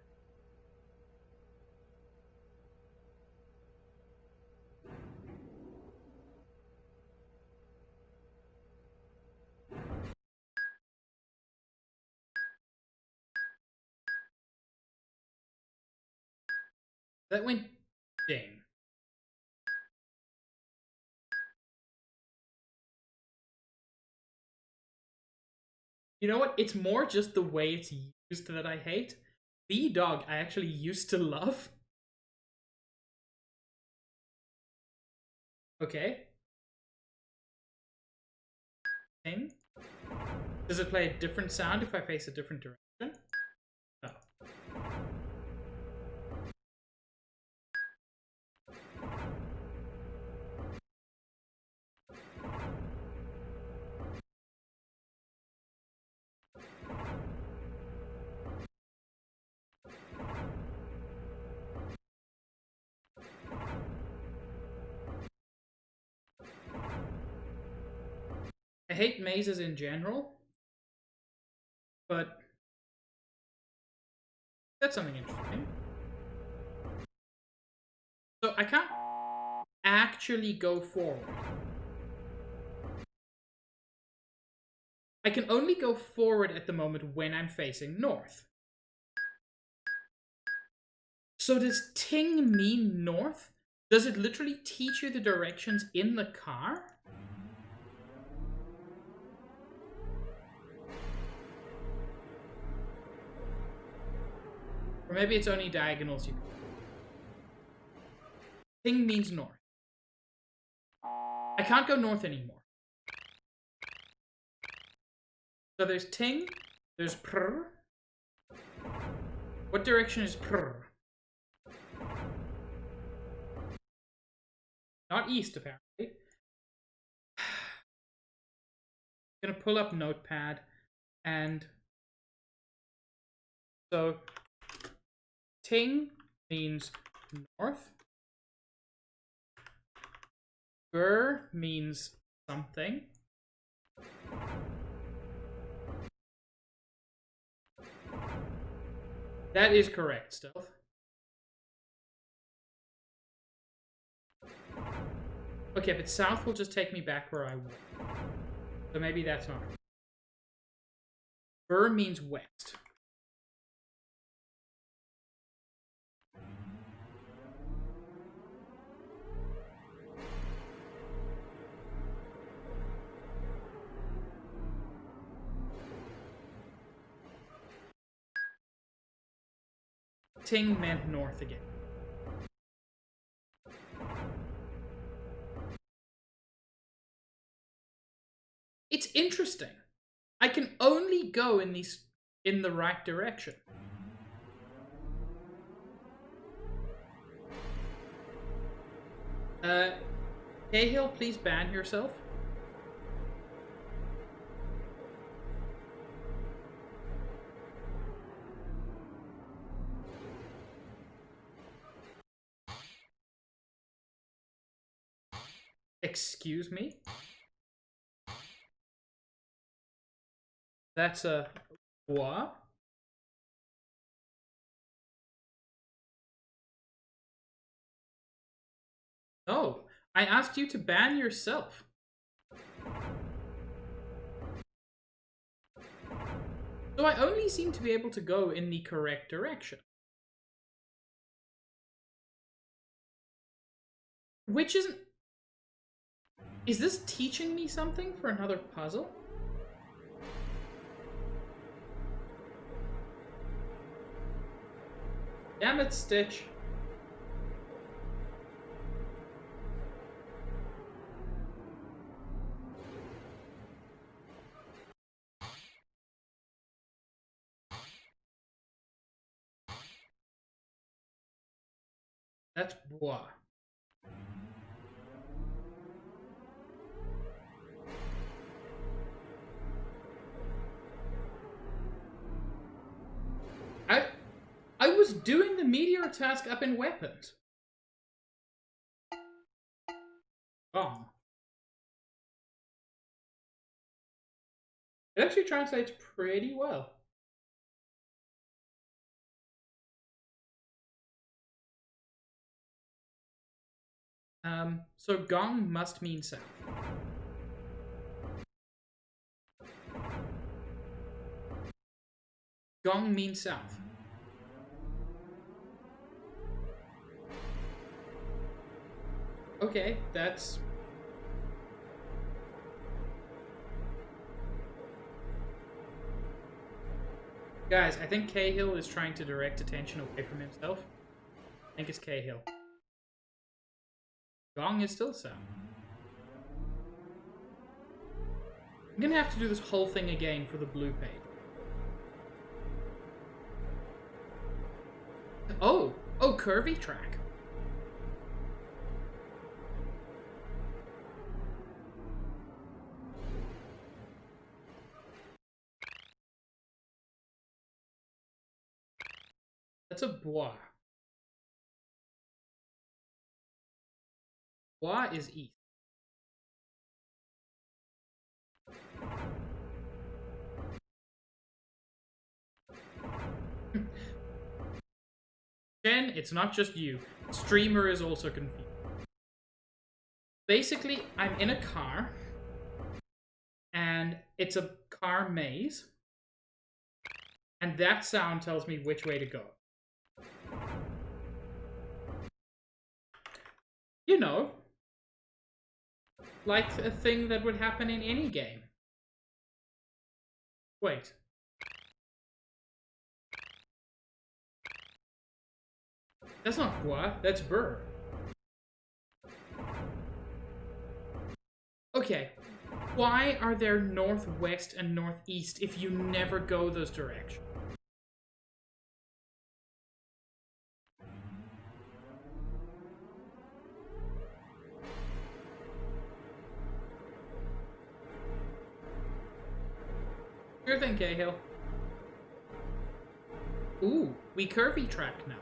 That went ding. You know what? It's more just the way it's used that I hate. The dog I actually used to love. Okay. Thing. Does it play a different sound if I face a different direction? No. I hate mazes in general, but that's something interesting. So I can't actually go forward. I can only go forward at the moment when I'm facing north. So does ting mean north? Does it literally teach you the directions in the car? Or maybe it's only diagonals you can. Ting means north. I can't go north anymore. So there's ting, there's prr. What direction is prr? Not east, apparently. I'm gonna pull up Notepad, and so ting means north. Gur means something. That is correct, Stealth. Okay, but south will just take me back where I was. So maybe that's not. Gur means west. Ting meant north again. It's interesting. I can only go in the right direction. Cahill, please ban yourself. Excuse me? That's a what? No, I asked you to ban yourself. So I only seem to be able to go in the correct direction. Which isn't... Is this teaching me something for another puzzle? Damn it, Stitch. That's bois. I was doing the meteor task up in weapons. Oh. It actually translates pretty well. So gong must mean south. Gong means south. Okay, that's... Guys, I think Cahill is trying to direct attention away from himself. I think it's Cahill. Gong is still south. I'm gonna have to do this whole thing again for the blue page. Oh! Oh, curvy track. That's a bois. Bois is east. Jen, it's not just you. Streamer is also confused. Basically, I'm in a car, and it's a car maze, and that sound tells me which way to go. You know, like a thing that would happen in any game. Wait. That's not bois, that's burr. Okay, why are there northwest and northeast if you never go those directions? Sure thing, Cahill. Ooh, we curvy track now.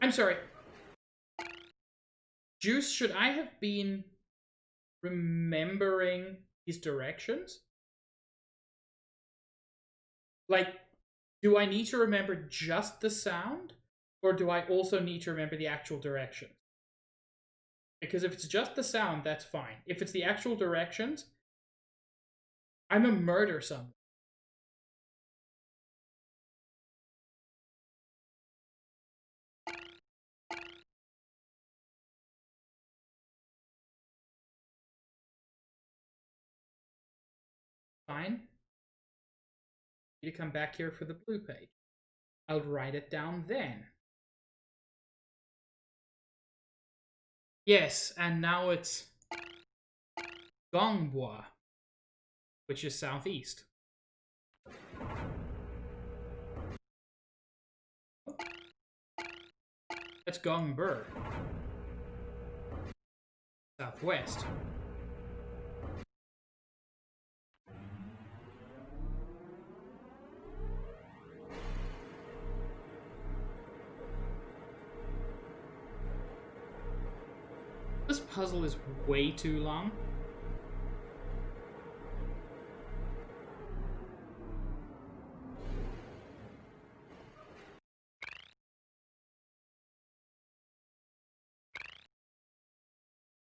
I'm sorry. Juice, should I have been remembering these directions? Like, do I need to remember just the sound? Or do I also need to remember the actual direction? Because if it's just the sound, that's fine. If it's the actual directions, I'm a murder someone. Fine. You need to come back here for the blue page. I'll write it down then. Yes, and now it's Gongbois, which is southeast. That's Gongbur, southwest. This puzzle is way too long.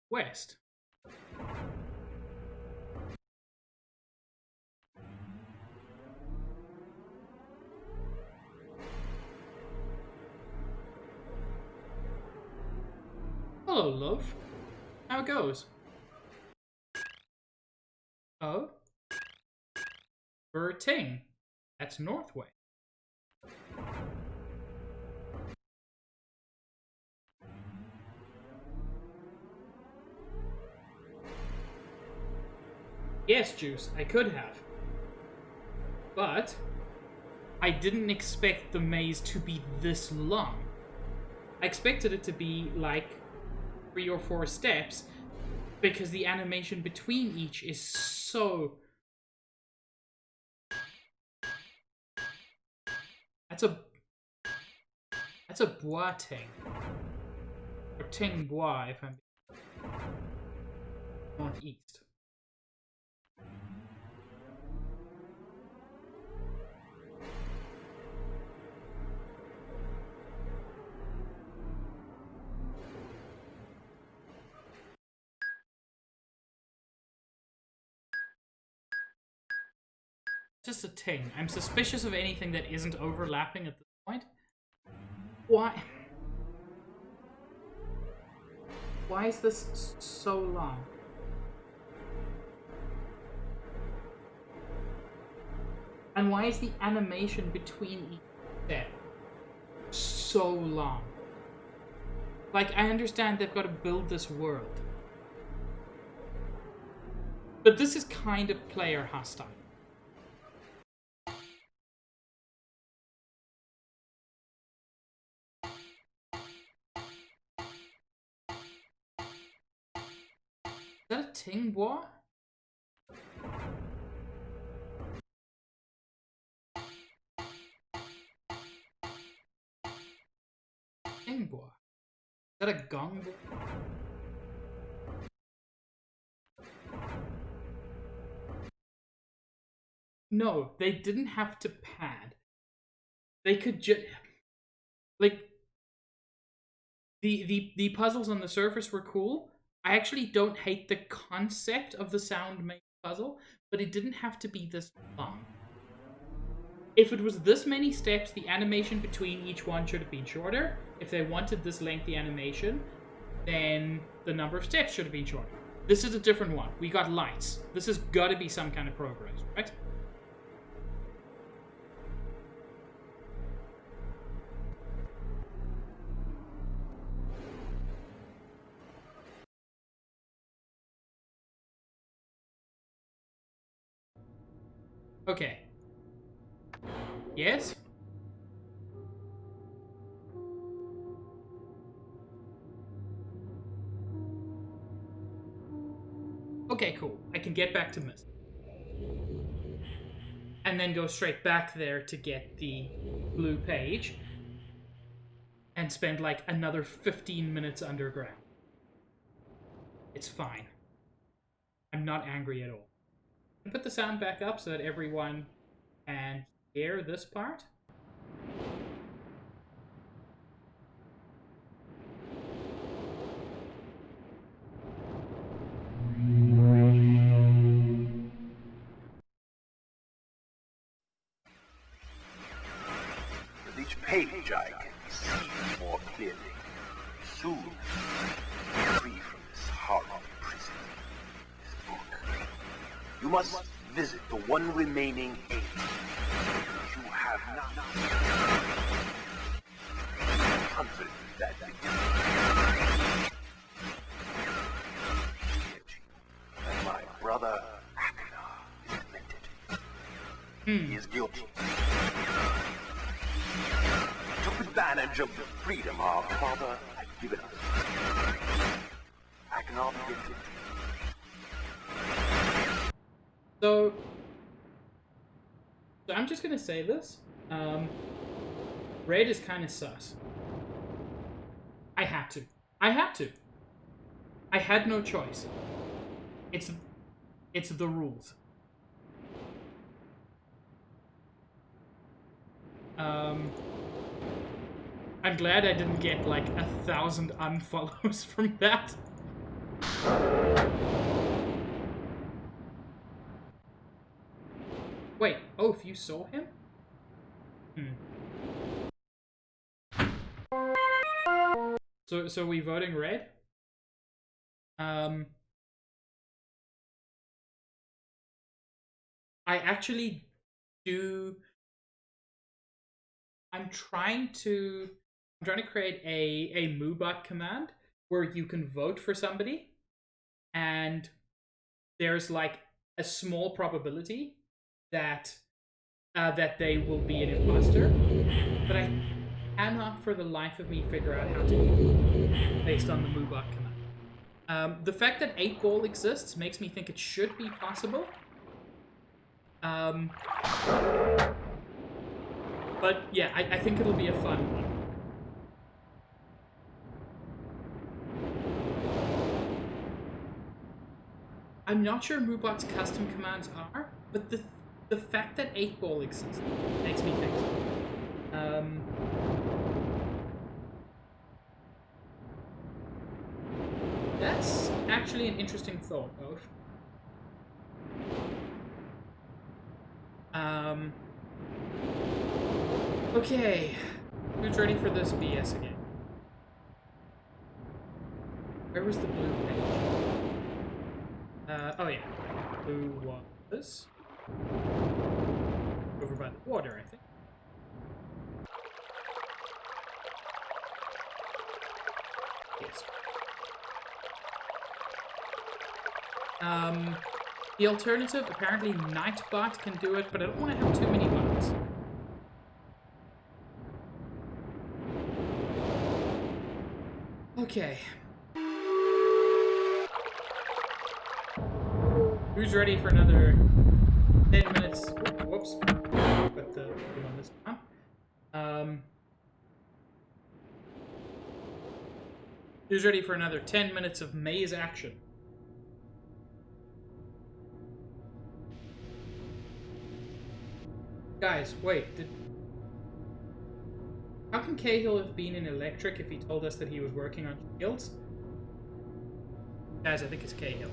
West. Hello, love. How it goes? Oh? Berting. That's Northway. Yes, Juice, I could have. But I didn't expect the maze to be this long. I expected it to be like 3 or 4 steps because the animation between each is so... That's a bois ting. Or ting bois if I'm northeast. Just a ting. I'm suspicious of anything that isn't overlapping at this point. Why? Why is this so long? And why is the animation between each step so long? Like, I understand they've got to build this world. But this is kind of player hostile. Is that a ting bois? Ting bois. Is that a gong bois? No, they didn't have to pad. They could just like the puzzles on the surface were cool. I actually don't hate the concept of the sound made puzzle, but it didn't have to be this long. If it was this many steps, the animation between each one should have been shorter. If they wanted this lengthy animation, then the number of steps should have been shorter. This is a different one. We got lights. This has got to be some kind of progress, right? Okay. Yes? Okay, cool. I can get back to Myst. And then go straight back there to get the blue page. And spend like another 15 minutes underground. It's fine. I'm not angry at all. Put the sound back up so that everyone can hear this part. With each page I can see more clearly. Soon, free from this horrible prison. This book. You must visit the one remaining age. You have not. Confident that my brother Akna is demented. He is guilty. Took advantage of the freedom our father had given us. Akna begins it. So I'm just gonna say this. Red is kind of sus. I had to. I had no choice. It's the rules. I'm glad I didn't get like 1,000 unfollows from that. Wait, oh, if you saw him? So we voting red? I actually do. I'm trying to create a moobot command where you can vote for somebody, and there's like a small probability that that they will be an imposter, but I cannot for the life of me figure out how to do it based on the moobot command. The fact that 8-ball exists makes me think it should be possible. But yeah, I think it'll be a fun one. I'm not sure moobot's custom commands are, but the fact that 8-ball exists makes me think so. That's actually an interesting thought, Oath. Okay, who's ready for this BS again? Where was the blue page? Oh yeah, blue was over by the water, I think. Yes. The alternative, apparently Nightbot can do it, but I don't want to have too many bots. Okay. Who's ready for another 10 minutes? Whoops. Put the thing on this one. Who's ready for another 10 minutes of maze action? Guys, wait. How can Cahill have been in electric if he told us that he was working on shields? Guys, I think it's Cahill.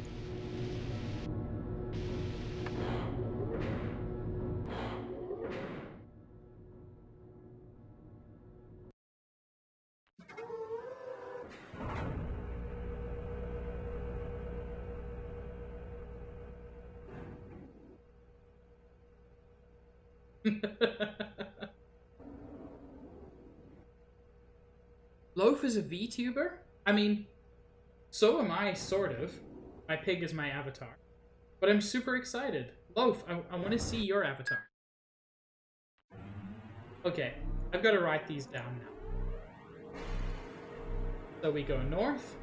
Loaf is a VTuber? I mean, so am I, sort of. My pig is my avatar. But I'm super excited. Loaf, I want to see your avatar. Okay, I've got to write these down now. So we go north.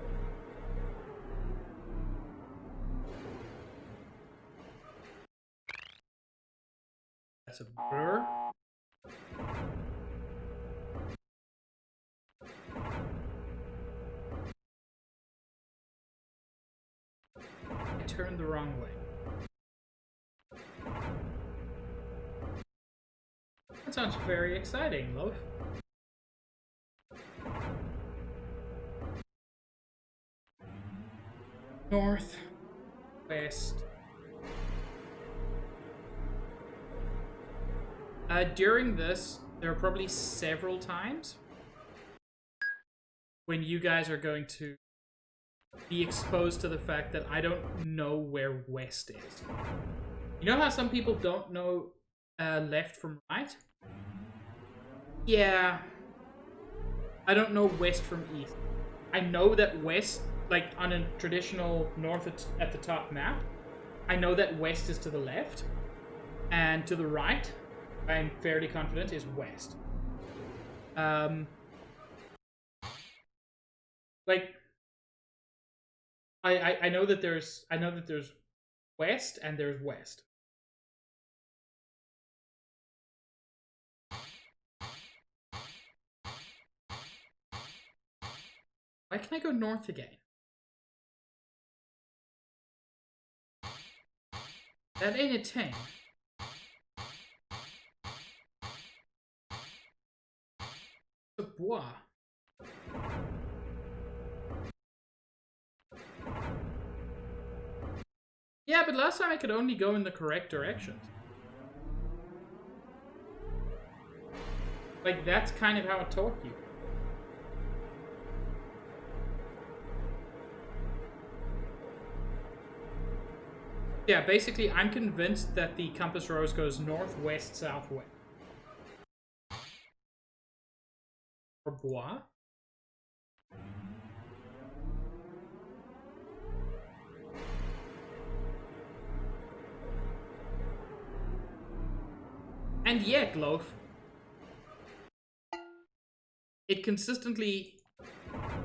That's a burr. I turned the wrong way. That sounds very exciting, Loaf. North, west. During this, there are probably several times when you guys are going to be exposed to the fact that I don't know where west is. You know how some people don't know left from right? Yeah. I don't know west from east. I know that west, like on a traditional north at the top map, I know that west is to the left, and to the right, I'm fairly confident, is west. Like, I know that there's west and there's west. Why can I go north again? That ain't a 10. The bois. Yeah, but last time I could only go in the correct directions. Like, that's kind of how it taught you. Yeah, basically, I'm convinced that the compass rose goes northwest, southwest. Or bois? And yet, Loaf, it consistently,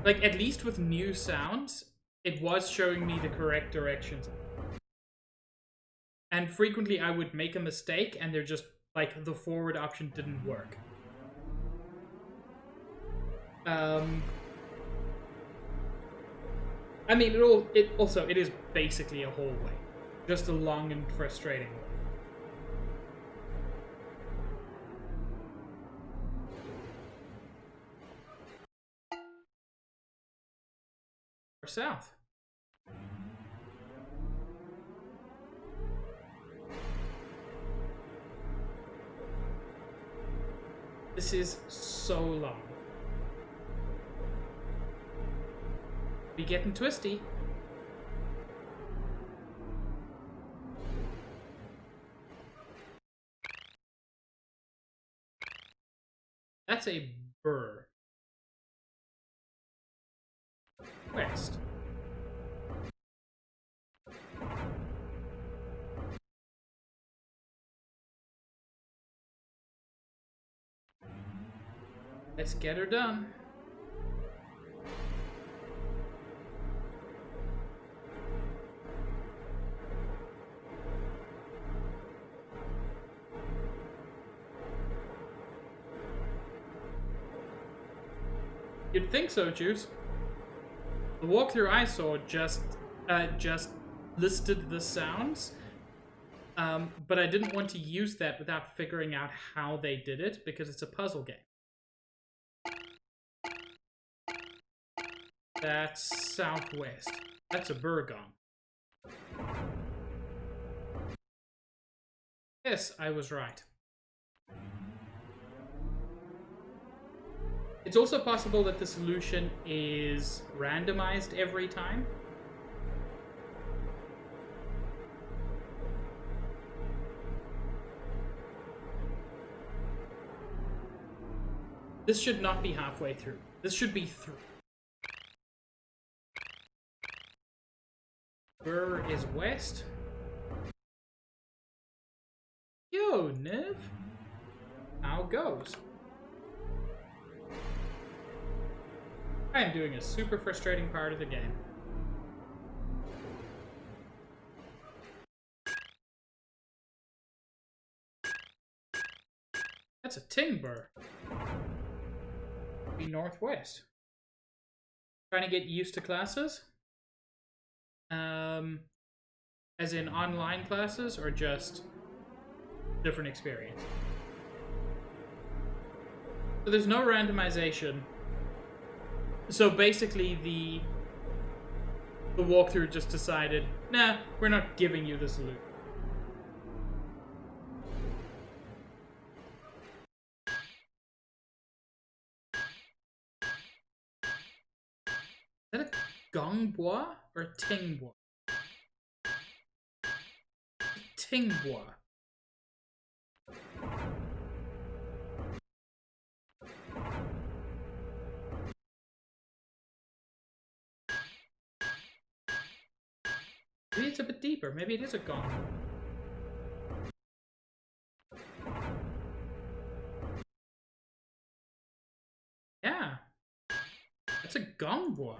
like, at least with new sounds, it was showing me the correct directions. And frequently I would make a mistake and they're just, like, the forward option didn't work. I mean, it is basically a hallway. Just a long and frustrating one. Or south. This is so long. Be getting twisty. That's a burr. West. Let's get her done. You'd think so, Juice. The walkthrough I saw just listed the sounds, But I didn't want to use that without figuring out how they did it, because it's a puzzle game. That's southwest. That's a Burgong. Yes, I was right. It's also possible that the solution is randomized every time. This should not be halfway through. This should be through. Where is west? Yo, Niv. How goes? I am doing a super frustrating part of the game. That's a timber. Be northwest. Trying to get used to classes? As in online classes or just different experience? So there's no randomization. So basically the walkthrough just decided, nah, we're not giving you the solution. Is that a Gongbois or Tingbois? Tingbois. Maybe it's a bit deeper. Maybe it is a Gong. Yeah. That's a Gongbois.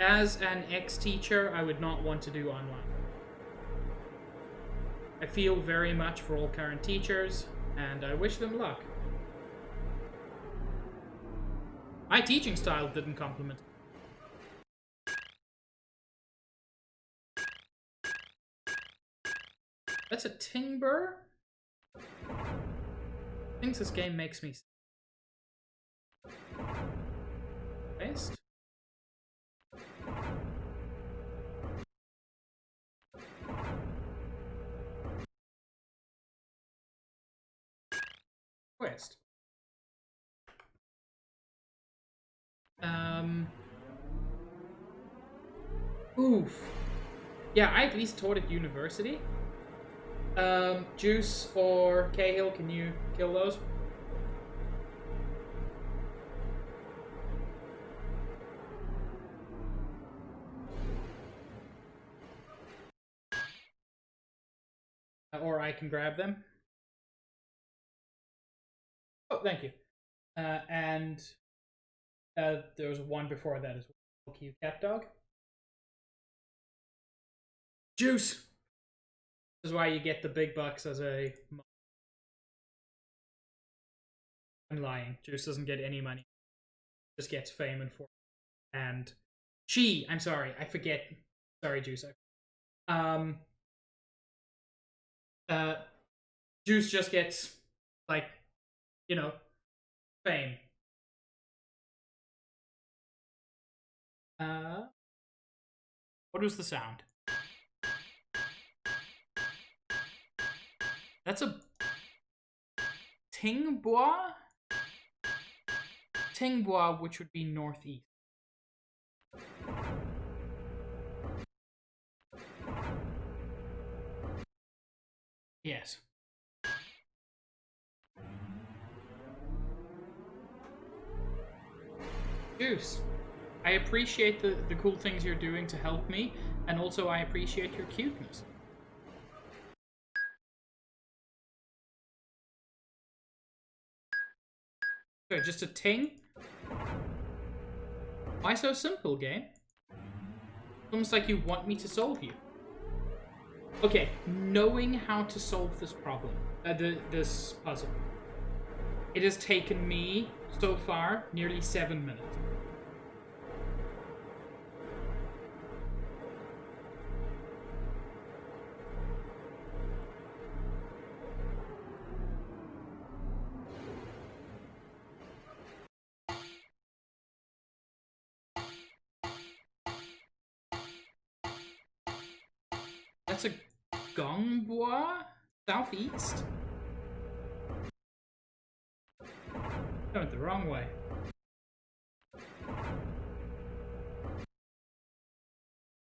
As an ex-teacher, I would not want to do online. I feel very much for all current teachers, and I wish them luck. My teaching style didn't complement. That's a timber? Thinks this game makes me west. West. Oof. Yeah, I at least taught at university. Juice or Cahill, can you kill those? Or I can grab them. Oh, thank you. And there was one before that as well. Cute cat dog. Juice! This is why you get the big bucks as a... I'm lying. Juice doesn't get any money. Just gets fame and fortune. And I'm sorry, I forget. Sorry, Juice. Juice just gets, like, you know, fame. What was the sound? That's a Tingbois? Tingbois, which would be northeast. Yes. Juice. I appreciate the cool things you're doing to help me, and also I appreciate your cuteness. So, just a ting? Why so simple, game? It's almost like you want me to solve you. Okay, knowing how to solve this problem, this puzzle, it has taken me, so far, nearly 7 minutes. That's a Gongbois? Southeast? I went the wrong way.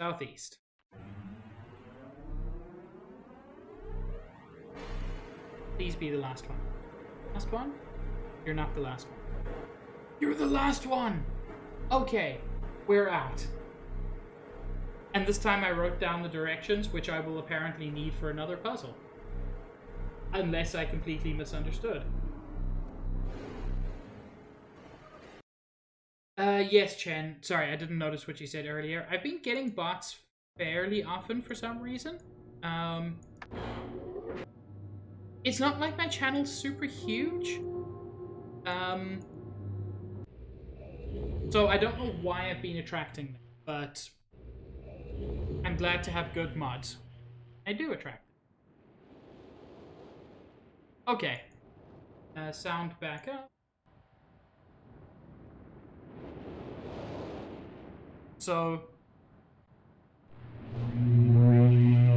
Southeast. Please be the last one. Last one? You're not the last one. You're the last one! Okay, we're out. And this time I wrote down the directions, which I will apparently need for another puzzle. Unless I completely misunderstood. Yes, Chen. Sorry, I didn't notice what you said earlier. I've been getting bots fairly often for some reason. It's not like my channel's super huge. So I don't know why I've been attracting them, but I'm glad to have good mods. I do attract them. Okay. Sound back up. So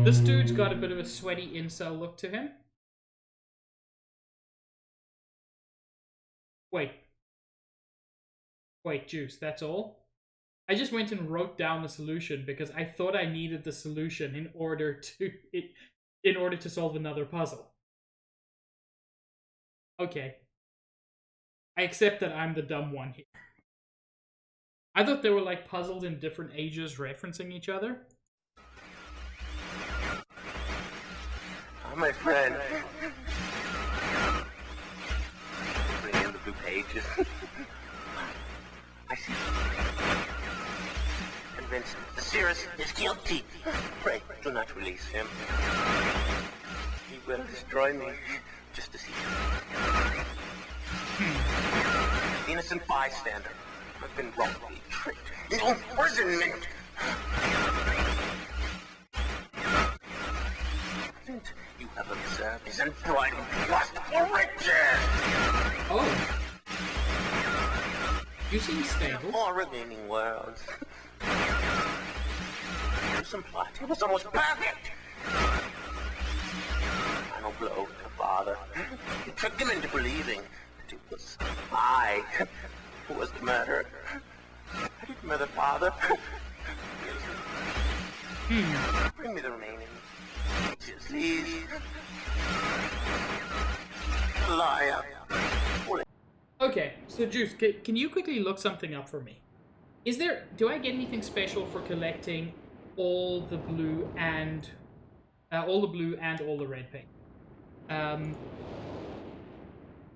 this dude's got a bit of a sweaty incel look to him. Wait, Juice, that's all? I just went and wrote down the solution because I thought I needed the solution in order to solve another puzzle. Okay. I accept that I'm the dumb one here. I thought they were like puzzles in different ages referencing each other. Oh, my friend. Bring in the blue pages. I see. Convinced the Cirrus is guilty. Pray, do not release him. He will destroy me just to see him. Innocent bystander. I've been wrongly tricked into imprisonment. You have observed his unbridled lust for riches. Oh. You seem stable. More remaining worlds. Some plot. It was almost perfect. Final blow to father. You tricked him into believing that it was I who was the murderer. I didn't murder father. Bring me the remaining. Just leave. Liar. Okay, so Juice, can you quickly look something up for me? Do I get anything special for collecting all the blue and all the red paint?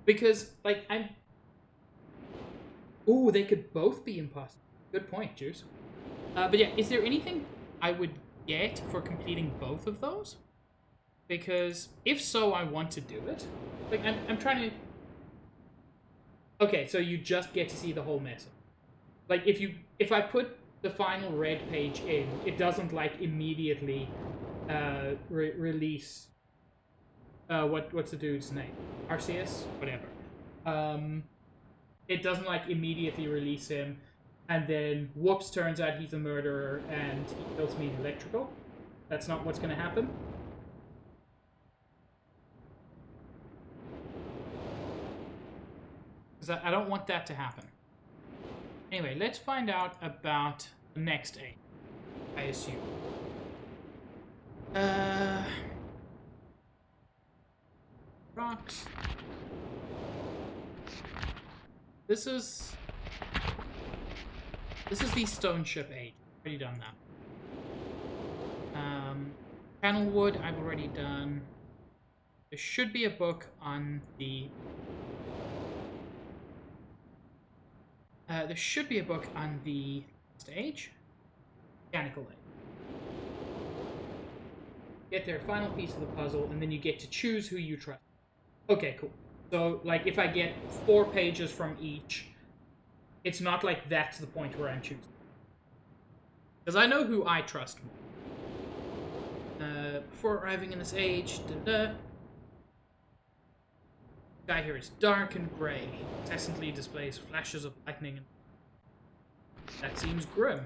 Because like ooh, they could both be impossible. Good point, Juice. But yeah, is there anything I would get for completing both of those? Because if so, I want to do it. Like I'm trying to. Okay, so you just get to see the whole mess. Like if I put the final red page in, it doesn't like immediately release what's the dude's name? Arceus? Whatever. It doesn't like immediately release him and then whoops, turns out he's a murderer and he kills me in electrical. That's not what's gonna happen. I don't want that to happen. Anyway, let's find out about the next A, I assume. Rocks. This is the stone ship age. Already done that. Panel wood, I've already done. There should be a book on the stage. Mechanical leg. Get their final piece of the puzzle, and then you get to choose who you trust. Okay, cool. So, like, if I get 4 pages from each, it's not like that's the point where I'm choosing. Because I know who I trust more. Before arriving in this age, guy here is dark and grey. Incessantly displays flashes of lightning. That seems grim.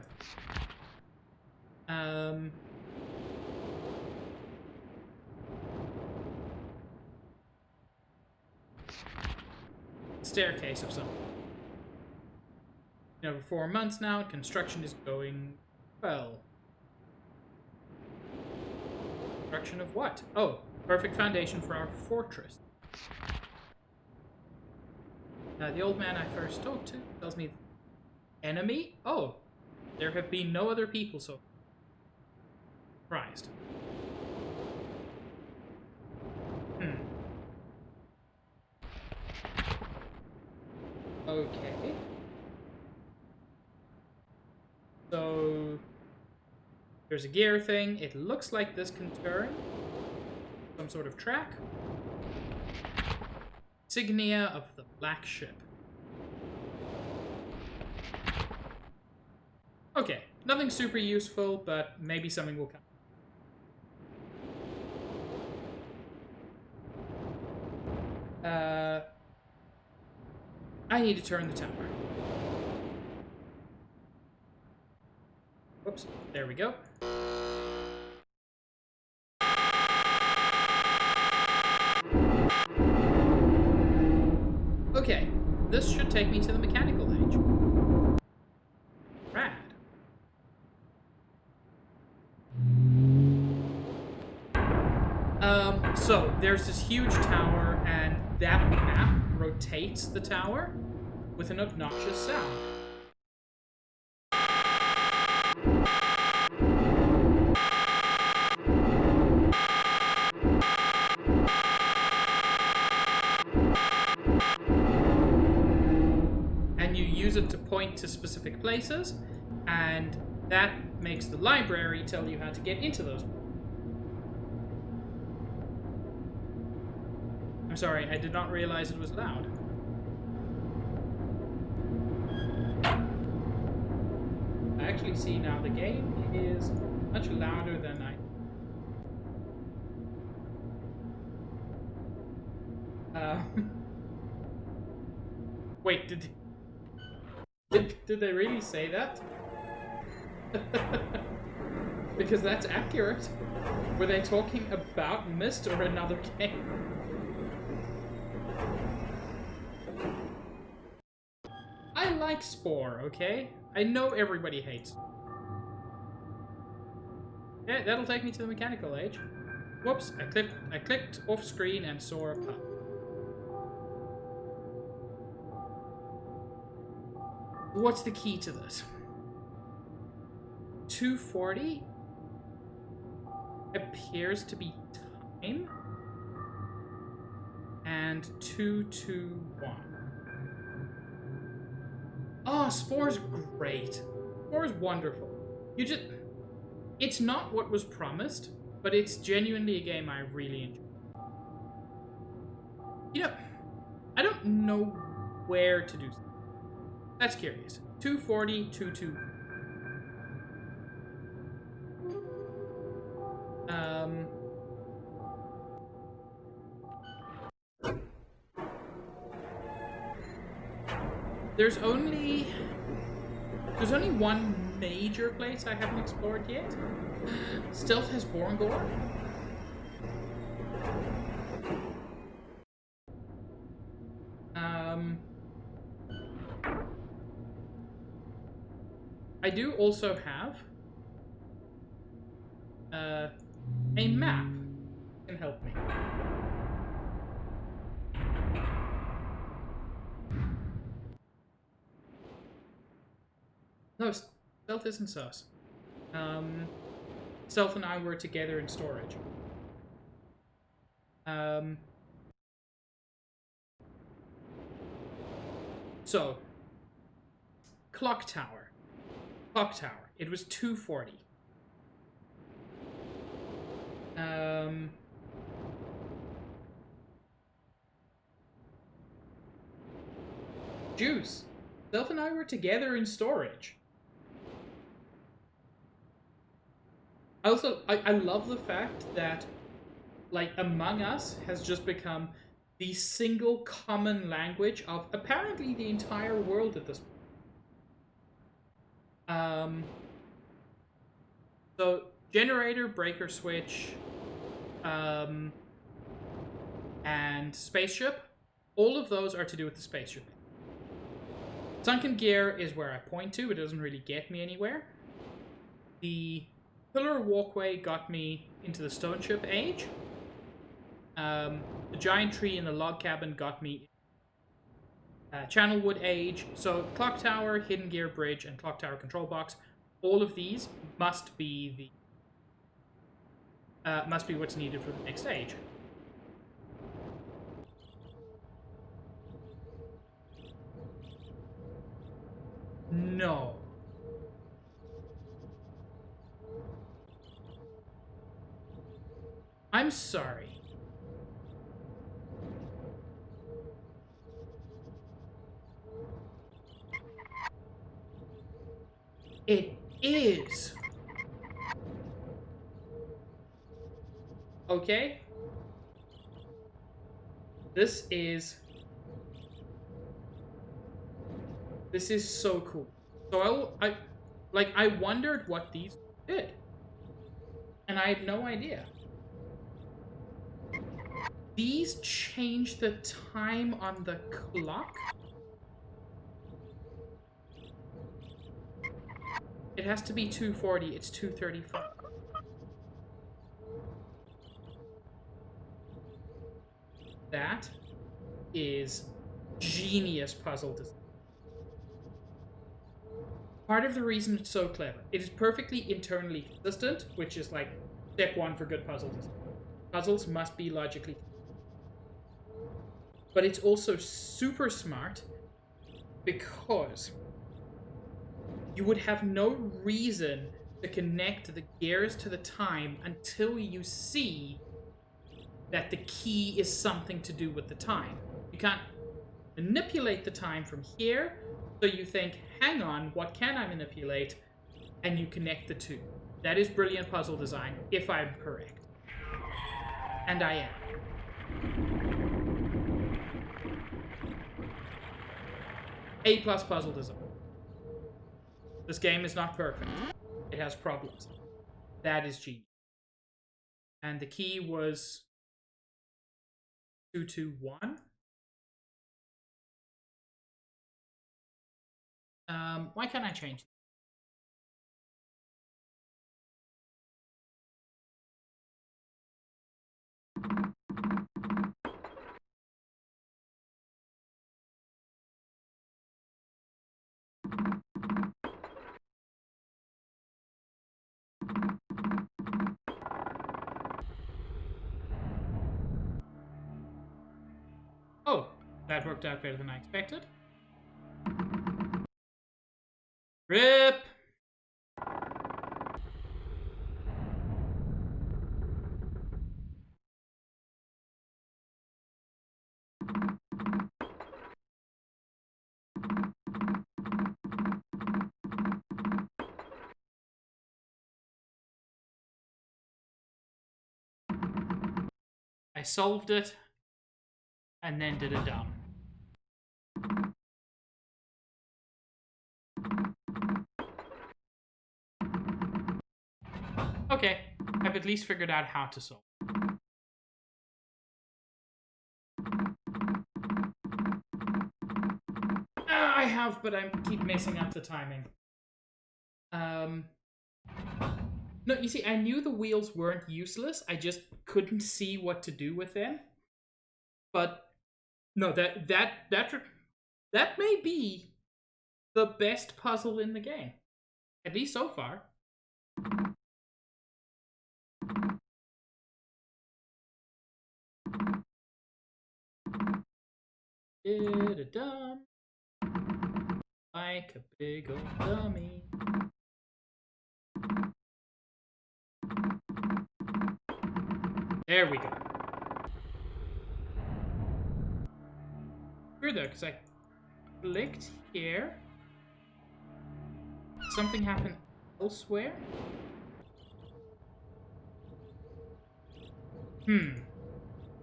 staircase of some. Over 4 months now, construction is going well. Construction of what? Oh, perfect foundation for our fortress. The old man I first talked to tells me, enemy? Oh, there have been no other people, so surprised. Okay. So there's a gear thing. It looks like this can turn. Some sort of track. Insignia of the Black Ship. Okay, nothing super useful, but maybe something will come. I need to turn the tower. Whoops, there we go. Okay, this should take me to the mechanical age. Rad. So there's this huge tower, and that map rotates the tower with an obnoxious sound. And you use it to point to specific places, and that makes the library tell you how to get into those. I'm sorry, I did not realize it was loud. I actually see now the game is much louder than I... Wait, did they really say that? Because that's accurate. Were they talking about Myst or another game? I like Spore, okay? I know everybody hates it. Yeah, that'll take me to the mechanical age. Whoops, I clicked off screen and saw a pub. What's the key to this? 240 appears to be time, and 221. Oh, Spore's great. Spore's wonderful. It's not what was promised, but it's genuinely a game I really enjoy. You know, I don't know where to do something. That's curious. 240, 221. There's only one major place I haven't explored yet. Stealth has Borngor. I do also have a map that can help me. No, Stealth isn't sus. Stealth and I were together in storage. So, Clock Tower. It was 240. Juice. Stealth and I were together in storage. Also, I love the fact that, like, Among Us has just become the single common language of apparently the entire world at this point. So, generator, breaker switch, and spaceship All of those are to do with the spaceship. Sunken gear is where I point to. It doesn't really get me anywhere. The pillar walkway got me into the stone ship age. The giant tree in the log cabin got me Channelwood age. So clock tower, hidden gear bridge, and clock tower control box. All of these must be what's needed for the next stage. No. I'm sorry. It is. Okay. This is so cool. So I wondered what these did. And I had no idea. These change the time on the clock? It has to be 2:40. It's 2:35. That is genius puzzle design. Part of the reason it's so clever, it is perfectly internally consistent, which is like step one for good puzzle design. Puzzles must be logically consistent. But it's also super smart because you would have no reason to connect the gears to the time until you see that the key is something to do with the time. You can't manipulate the time from here, so you think, hang on, what can I manipulate? And you connect the two. That is brilliant puzzle design, if I'm correct. And I am. A+ puzzle design. This game is not perfect. It has problems. That is genius. And the key was 221. Why can't I change? Oh, that worked out better than I expected. RIP! I solved it, and then did a dumb. Okay, I've at least figured out how to solve. I have, but I keep messing up the timing. No, you see, I knew the wheels weren't useless. I just couldn't see what to do with them. But no, that may be the best puzzle in the game, at least so far. Did a dumb like a big old dummy. There we go. Weird though, because I clicked here. Something happened elsewhere.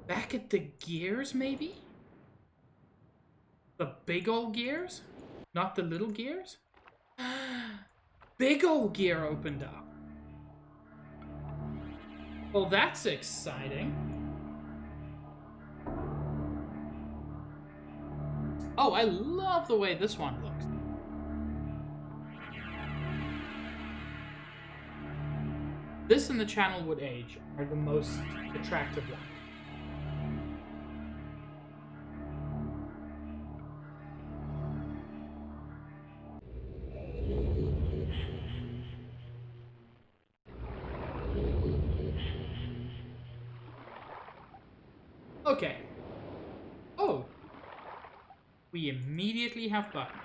Back at the gears, maybe? The big ol' gears? Not the little gears? Big ol' gear opened up. Well, that's exciting. Oh, I love the way this one looks. This and the Channelwood Age are the most attractive ones. Okay. Oh. We immediately have buttons.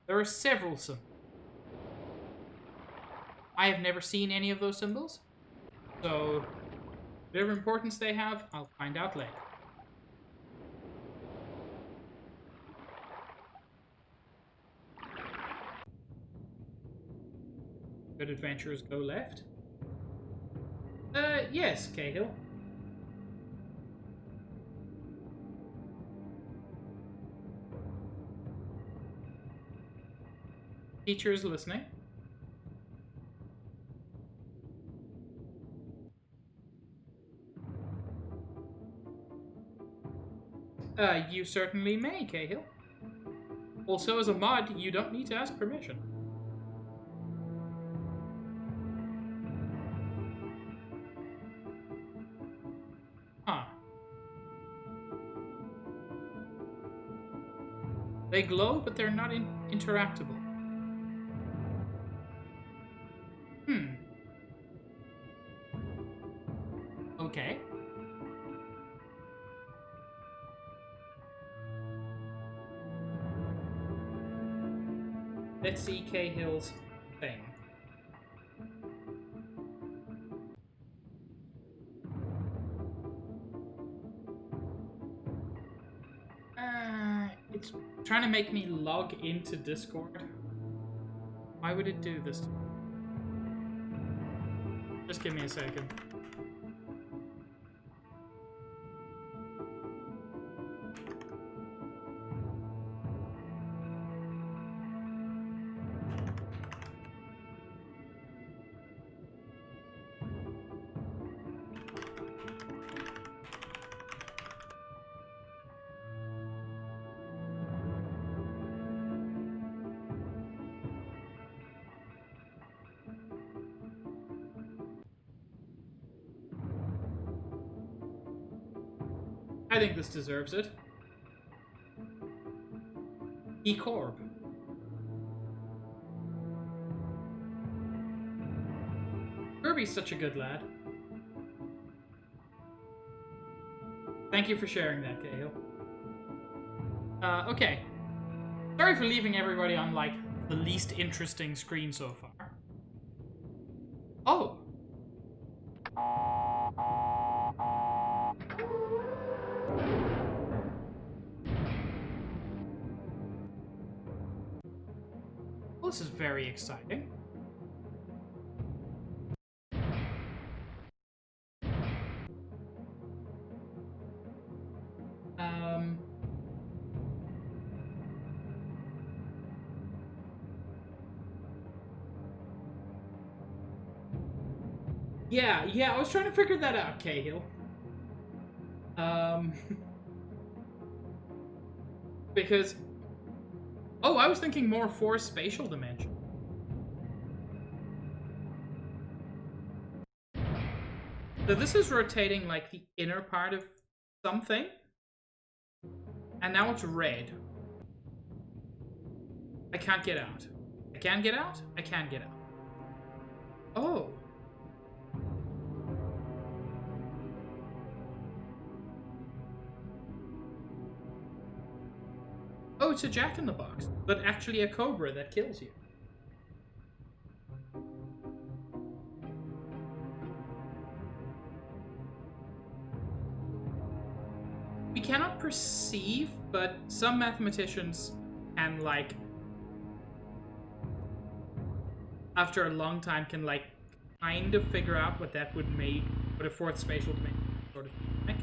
There are several symbols. I have never seen any of those symbols. So, whatever importance they have, I'll find out later. Good adventurers go left? Yes, Cahill. Teacher is listening. You certainly may, Cahill. Also, as a mod, you don't need to ask permission. Huh. They glow, but they're not interactable. Okay. Let's see Cahill's thing. It's trying to make me log into Discord. Why would it do this? Just give me a second. I think this deserves it. E-Corb. Kirby's such a good lad. Thank you for sharing that, Cahill. Okay. Sorry for leaving everybody on, like, the least interesting screen so far. Oh! Well, this is very exciting. Yeah, I was trying to figure that out, Cahill. Because... Oh, I was thinking more for spatial dimension. So this is rotating, like, the inner part of something. And now it's red. I can't get out. I can get out? I can't get out. Oh. Oh, it's a Jack-in-the-Box, but actually a cobra that kills you. We cannot perceive, but some mathematicians can, like, after a long time, can, like, kind of figure out what that would make, what a fourth spatial dimension sort of like.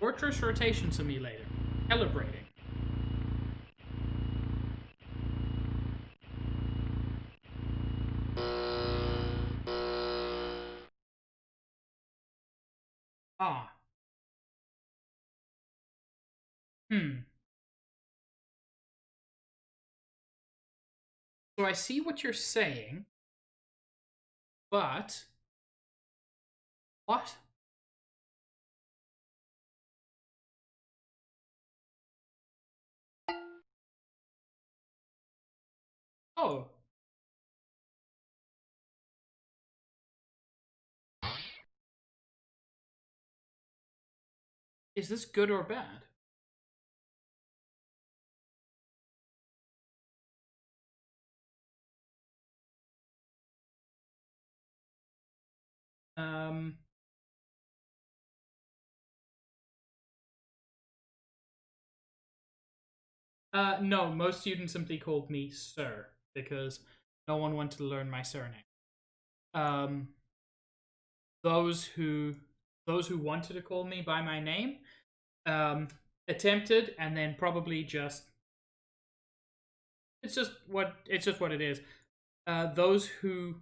Fortress Rotation Simulator. Calibrating. Hmm. So I see what you're saying, but what? Oh, is this good or bad? Um, no, most students simply called me Sir because no one wanted to learn my surname. Um, those who those who wanted to call me by my name um, attempted, and then probably just it's just what it is. Those who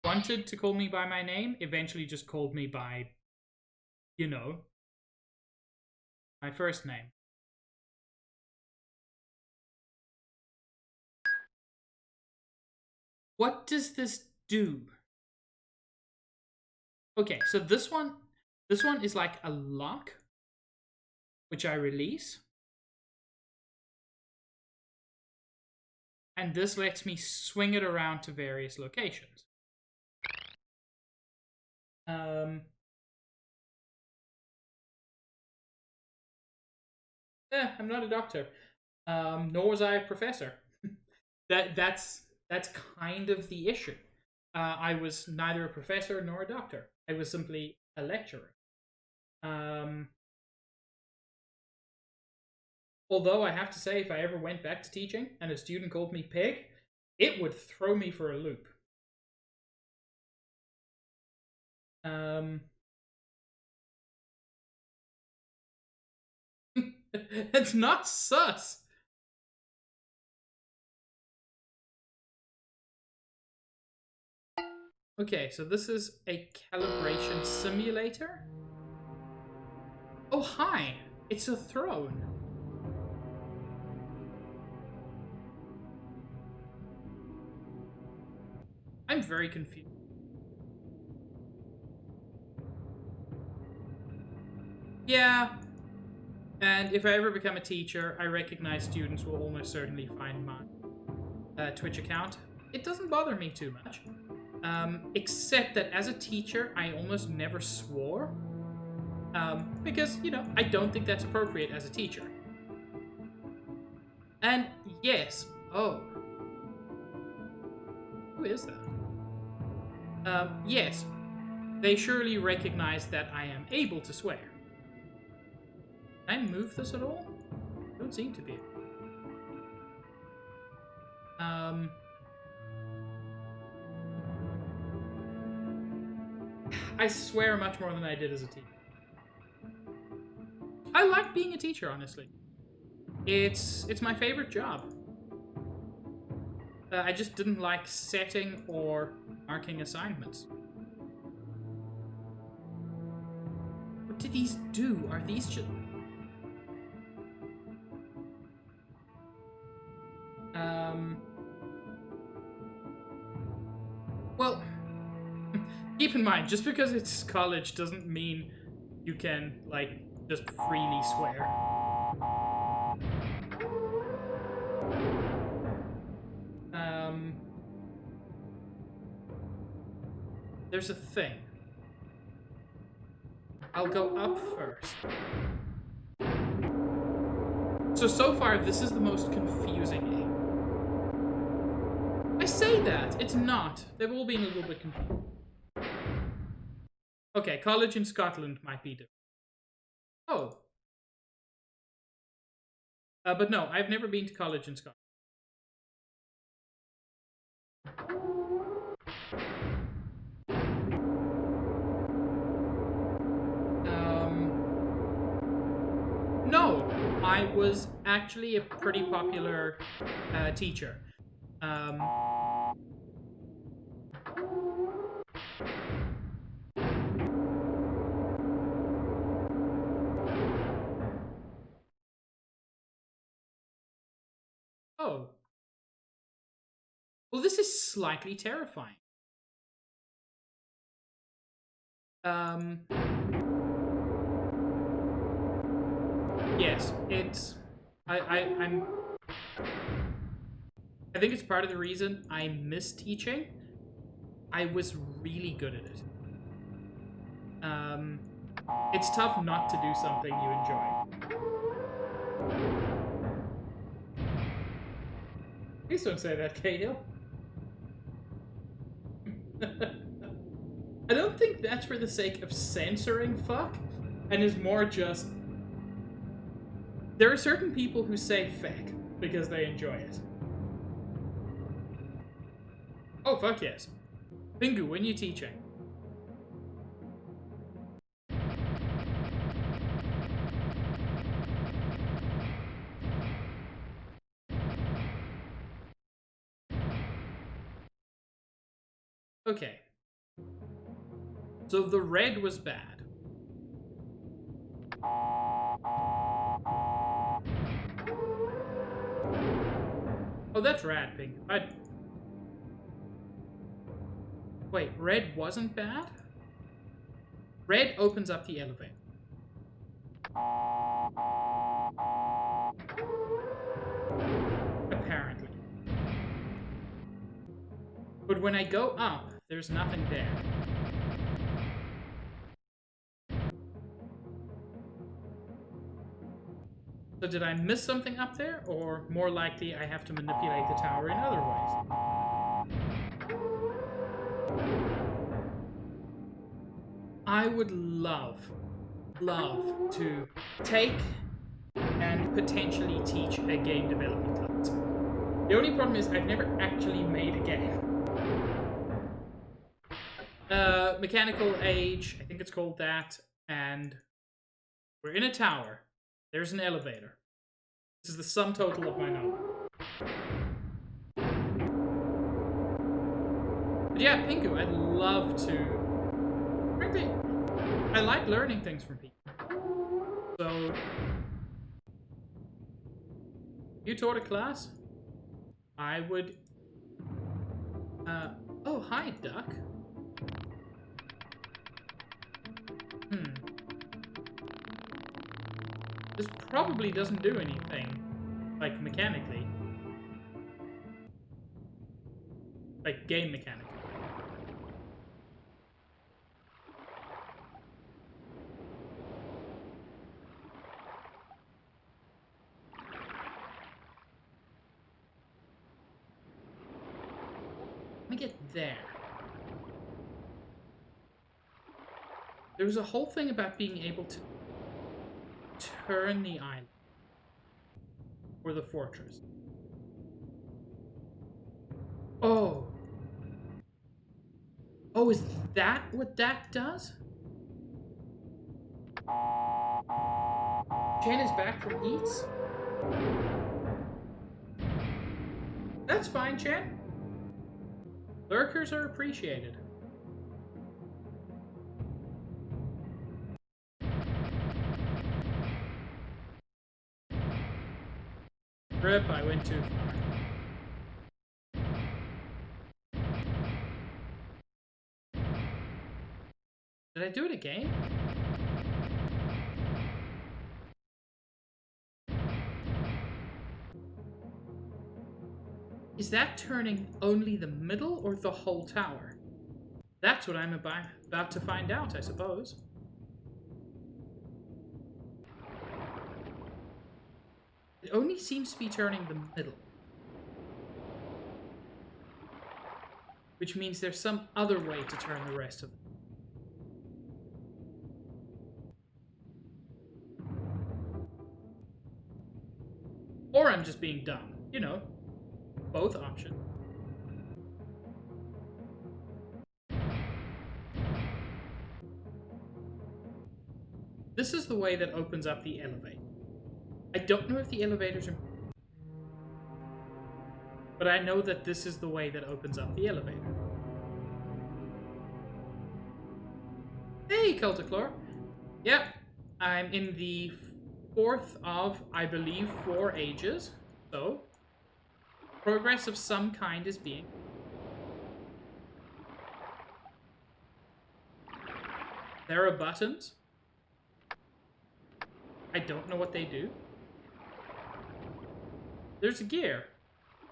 wanted to call me by my name eventually just called me by you know my first name. What does this do? Okay, so this one is like a lock, which I release, and this lets me swing it around to various locations. Um, I'm not a doctor, nor was I a professor. That's kind of the issue. I was neither a professor nor a doctor. I was simply a lecturer. Um, Although I have to say, if I ever went back to teaching and a student called me pig, it would throw me for a loop. Um, it's not sus. Okay, so this is a calibration simulator. Oh, hi. It's a throne. I'm very confused. Yeah, and if I ever become a teacher, I recognize students will almost certainly find my Twitch account. It doesn't bother me too much. Except that as a teacher, I almost never swore. Because, I don't think that's appropriate as a teacher. And yes, oh, who is that? Yes, they surely recognize that I am able to swear. Can I move this at all? Don't seem to be. I swear much more than I did as a teacher. I like being a teacher, honestly. It's my favorite job. I just didn't like setting or marking assignments. What do these do? Are these just... Well, keep in mind, just because it's college doesn't mean you can, like, just freely swear. There's a thing. I'll go up first. So far, this is the most confusing game. I say that. It's not. They've all been a little bit confused. Okay, college in Scotland might be different. Oh. But no, I've never been to college in Scotland. No, I was actually a pretty popular teacher. Although this is slightly terrifying. Yes, it's... I think it's part of the reason I miss teaching. I was really good at it. It's tough not to do something you enjoy. Please don't say that, Cahill. I don't think that's for the sake of censoring fuck, and is more just... There are certain people who say feck because they enjoy it. Oh, fuck yes. Pingu, when you teaching? Okay. So the red was bad. Oh, that's rad, Pink. Wait, red wasn't bad? Red opens up the elevator. Apparently. But when I go up, there's nothing there. So did I miss something up there? Or more likely, I have to manipulate the tower in other ways? I would love to take and potentially teach a game development class. The only problem is I've never actually made a game. Mechanical Age, I think it's called that, and we're in a tower. There's an elevator. This is the sum total of my knowledge. But yeah, Pingu, I'd love to... Frankly, I like learning things from people. So... You taught a class? I would... Oh, hi, Duck. This probably doesn't do anything, like, mechanically. Like, game mechanically. Let me get there. There was a whole thing about being able to turn the island or the fortress. Oh. Oh, is that what that does? Chen is back from Eats? That's fine, Chen. Lurkers are appreciated. Rip, I went too far. Did I do it again? Is that turning only the middle or the whole tower? That's what I'm about to find out, I suppose. It only seems to be turning the middle. Which means there's some other way to turn the rest of it. Or I'm just being dumb. You know, both options. This is the way that opens up the elevator. I don't know if the elevators are... But I know that this is the way that opens up the elevator. Hey, Culticlore. Yep, I'm in the 4th of, I believe, 4 ages. So, progress of some kind is being... There are buttons. I don't know what they do. There's a gear.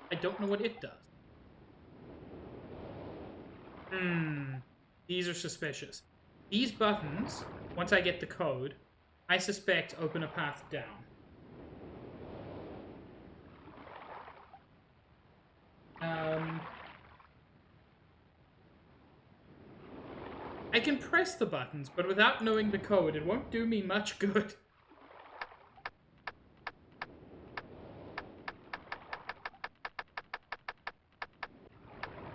I don't know what it does. These are suspicious. These buttons, once I get the code, I suspect open a path down. I can press the buttons, but without knowing the code, it won't do me much good.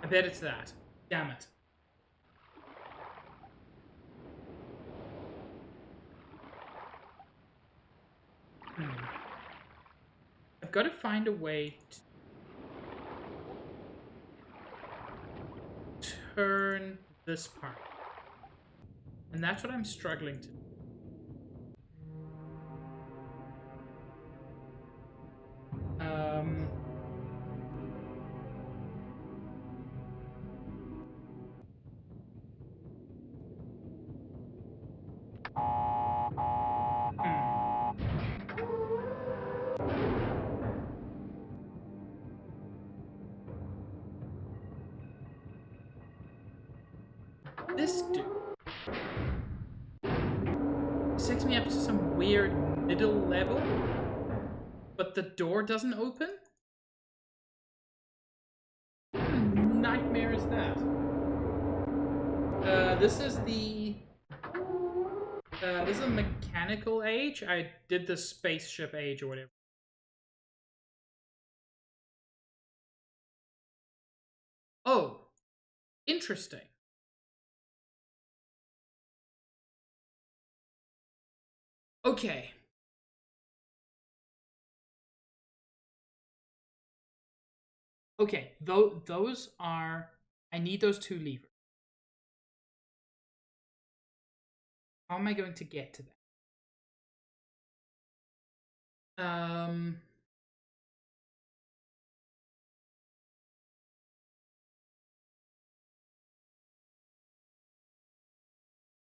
I bet it's that. Damn it. I've got to find a way to turn this part. And that's what I'm struggling to do. This dude. This takes me up to some weird middle level, but the door doesn't open? What nightmare is that? This is the... this is a mechanical age. I did the spaceship age or whatever. Oh, interesting. Okay. Okay, those are... I need those two levers. How am I going to get to them?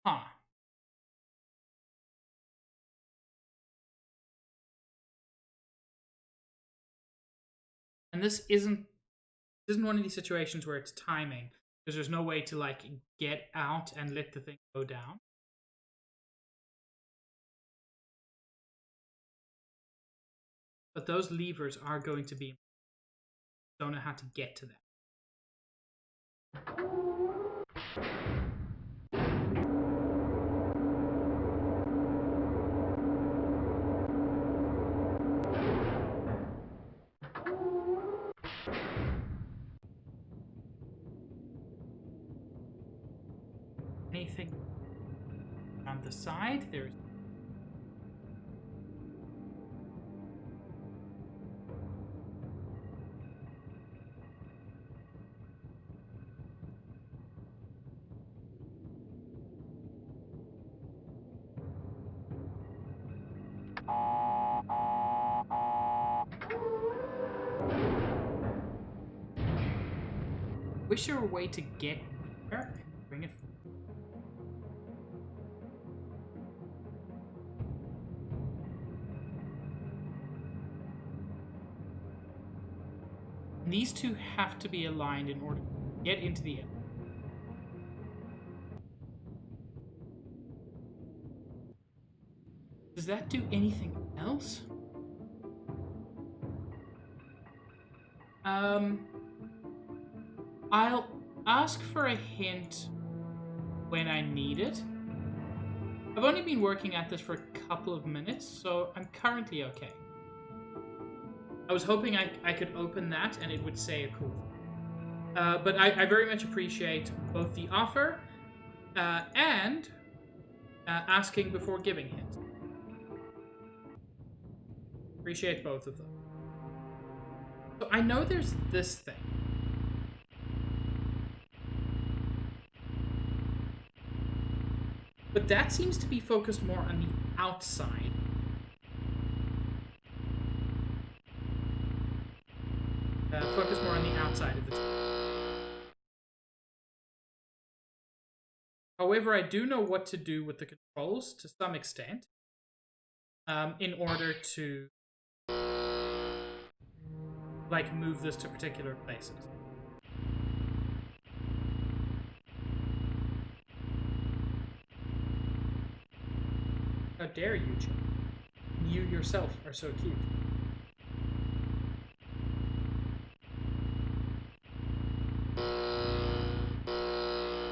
Huh. And this isn't one of these situations where it's timing, because there's no way to, like, get out and let the thing go down. But those levers are going to be... Don't know how to get to them. Anything on the side? There's... Wish there were a way to get there and bring it. And these two have to be aligned in order to get into the end. Does that do anything else? I'll ask for a hint when I need it. I've only been working at this for a couple of minutes, so I'm currently okay. I was hoping I could open that and it would say a cool thing. But I very much appreciate both the offer and asking before giving hints. Appreciate both of them. So I know there's this thing. But that seems to be focused more on the outside. Focus more on the outside of the team. However, I do know what to do with the controls to some extent, in order to like move this to particular places. How dare you, Chip? You yourself are so cute.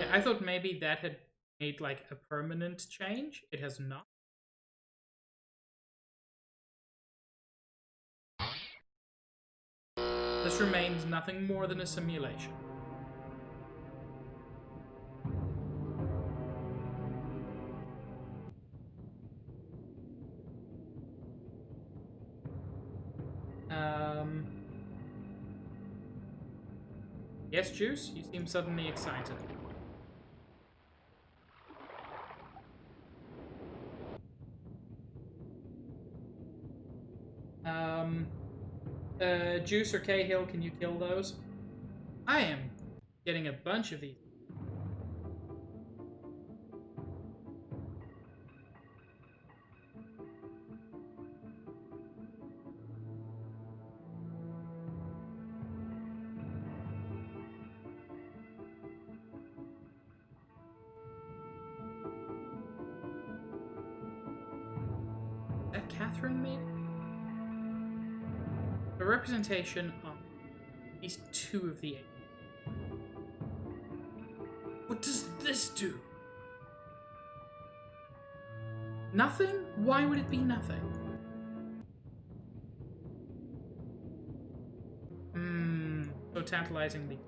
Yeah, I thought maybe that had made like a permanent change. It has not. This remains nothing more than a simulation. Yes, Juice? You seem suddenly excited. Juice or Cahill, can you kill those? I am getting a bunch of these. Is that Catherine, maybe? A representation of at least 2 of the 8. What does this do? Nothing? Why would it be nothing? So tantalizingly.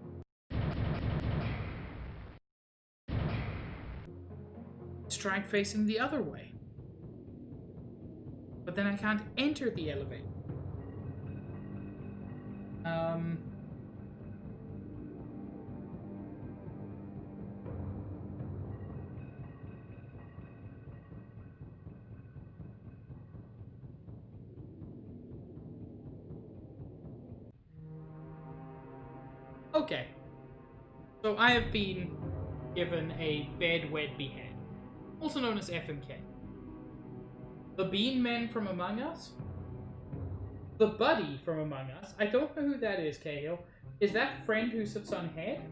Strike facing the other way. But then I can't enter the elevator. Okay. So I have been given a bedwet behead, also known as FMK. The Bean Men from Among Us? The Buddy from Among Us? I don't know who that is, Cahill. Is that friend who sits on head?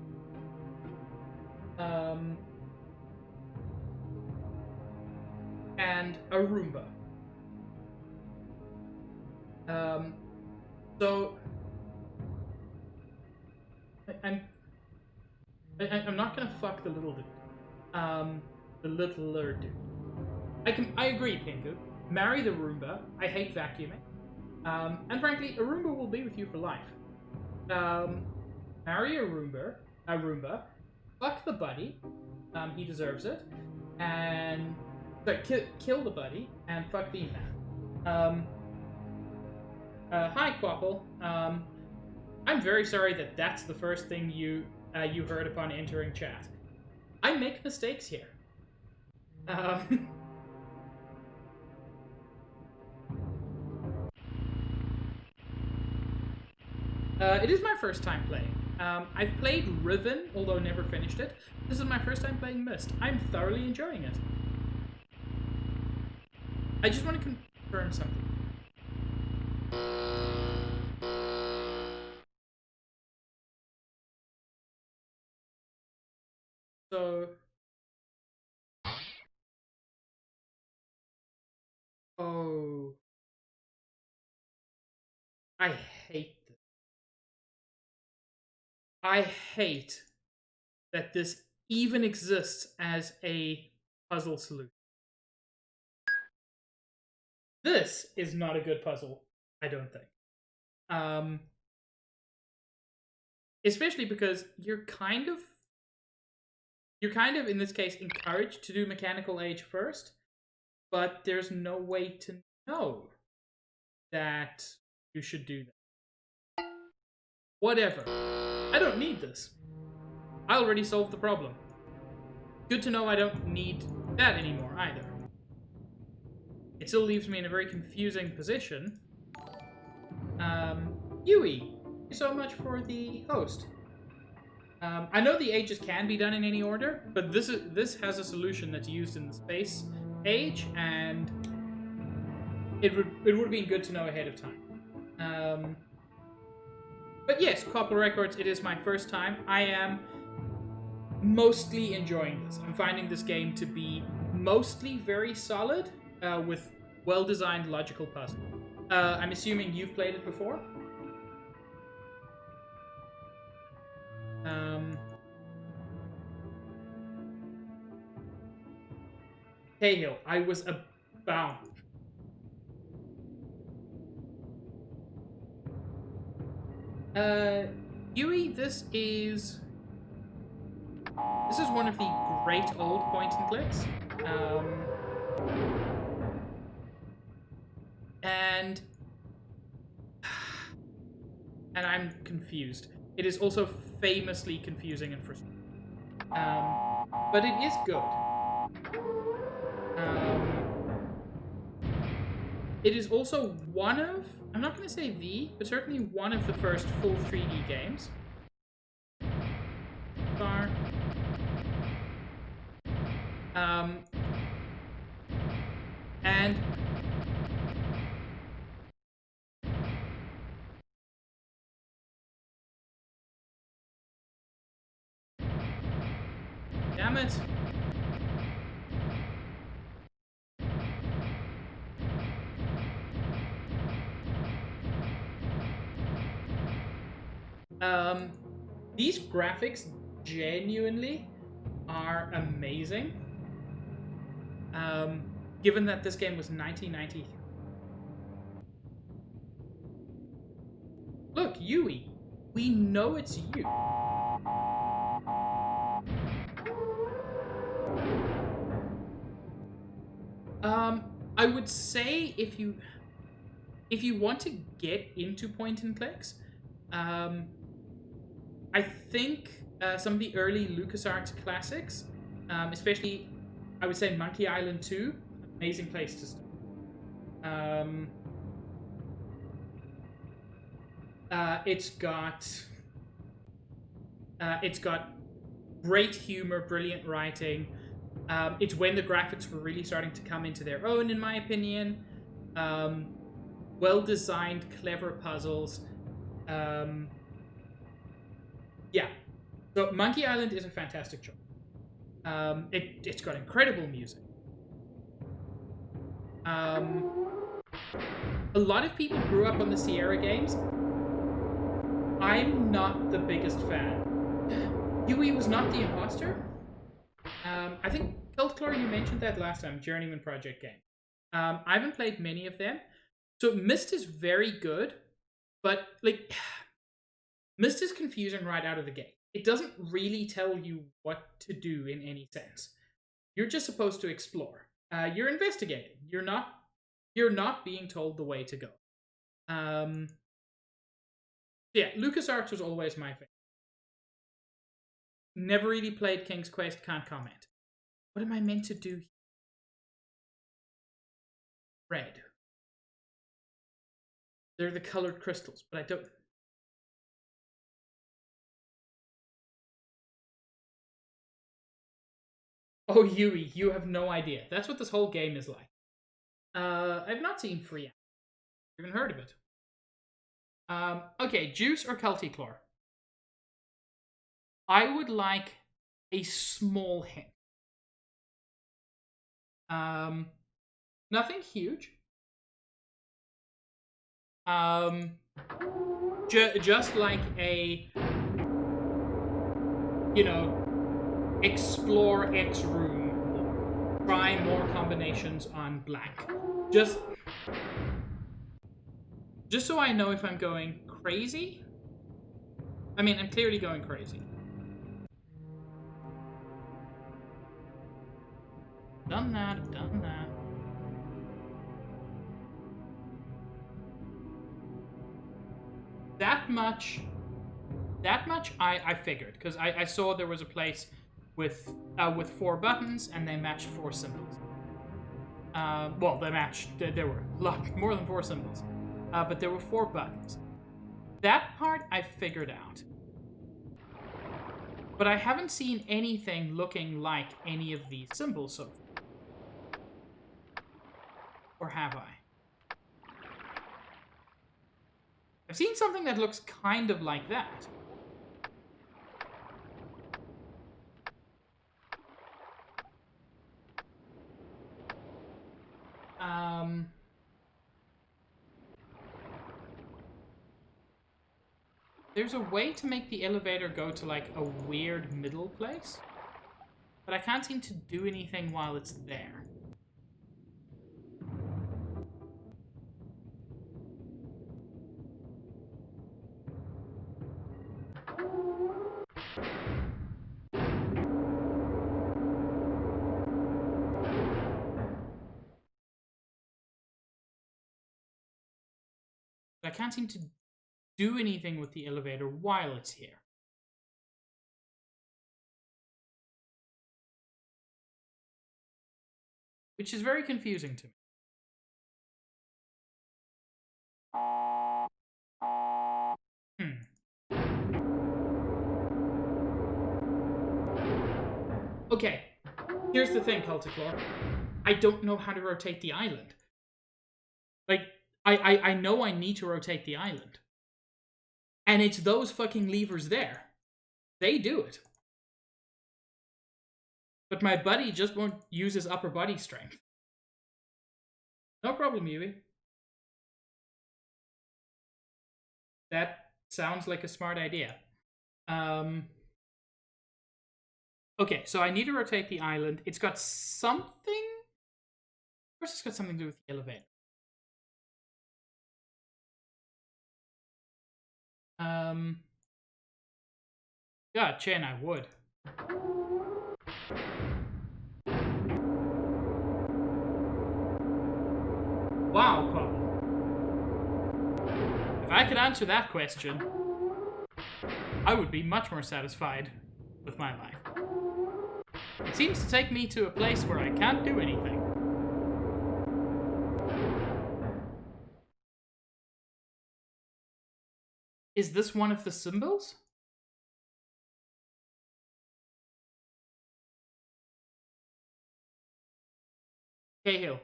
And a Roomba. So I'm not gonna fuck the little dude. The littler dude. I agree, Pinku. Marry the Roomba. I hate vacuuming. And frankly, a Roomba will be with you for life. Marry a Roomba. Fuck the buddy. He deserves it. And kill the buddy and fuck the man. Hi, Quapple. I'm very sorry that that's the first thing you heard upon entering chat. I make mistakes here. It is my first time playing. I've played Riven, although never finished it. This is my first time playing Myst. I'm thoroughly enjoying it. I just want to confirm something. So... Oh... I hate this. I hate that this even exists as a puzzle solution. This is not a good puzzle, I don't think. Especially because you're kind of, in this case, encouraged to do mechanical age first, but there's no way to know that you should do that. Whatever. I don't need this. I already solved the problem. Good to know I don't need that anymore either. It still leaves me in a very confusing position. Yui, thank you so much for the host. I know the ages can be done in any order, but this has a solution that's used in the space age, and it would have been good to know ahead of time. But yes, Copper Records, it is my first time. I am mostly enjoying this. I'm finding this game to be mostly very solid, with well-designed logical puzzles. I'm assuming you've played it before? Cahill, I was about... Yui, this is one of the great old point and clicks. And I'm confused. It is also famously confusing and frustrating. But it is good. It is also one of, I'm not going to say the, but certainly one of the first full 3D games. And damn it. These graphics genuinely are amazing. Given that this game was 1993. Look, Yui. We know it's you. I would say if you want to get into point and clicks, I think some of the early LucasArts classics, especially, I would say Monkey Island 2, amazing place to start. It's got great humor, brilliant writing. It's when the graphics were really starting to come into their own, in my opinion. Well-designed, clever puzzles. Yeah. So Monkey Island is a fantastic choice. It's got incredible music. A lot of people grew up on the Sierra games. I'm not the biggest fan. Yui was not the imposter. I think Cultclore, you mentioned that last time, Journeyman Project game. I haven't played many of them. So Myst is very good, but like Myst is confusing right out of the gate. It doesn't really tell you what to do in any sense. You're just supposed to explore. You're investigating. You're not being told the way to go. Yeah, LucasArts was always my favorite. Never really played King's Quest, can't comment. What am I meant to do here? Red. They're the colored crystals, but I don't... Oh, Yui, you have no idea. That's what this whole game is like. I've not seen Free. Even heard of it. Okay, Juice or Culticlore? I would like a small hint. Nothing huge. Just like a, explore X room, try more combinations on black. Just so I know if I'm going crazy. I mean, I'm clearly going crazy. Done that, done that. That much I figured, because I saw there was a place with 4 buttons and they matched 4 symbols. Well, there were a lot more than 4 symbols, but there were 4 buttons. That part I figured out. But I haven't seen anything looking like any of these symbols so far. Or have I? I've seen something that looks kind of like that. There's a way to make the elevator go to, like, a weird middle place. But I can't seem to do anything while it's there. I can't seem to do anything with the elevator while it's here. Which is very confusing to me. Okay, here's the thing, Culticlore. I don't know how to rotate the island. Like, I know I need to rotate the island. And it's those fucking levers there. They do it. But my buddy just won't use his upper body strength. No problem, Yui. That sounds like a smart idea. Okay, so I need to rotate the island. It's got something... Of course it's got something to do with the elevator. God, Chen, I would. Wow, Colin. If I could answer that question, I would be much more satisfied with my life. It seems to take me to a place where I can't do anything. Is this one of the symbols? Cahill,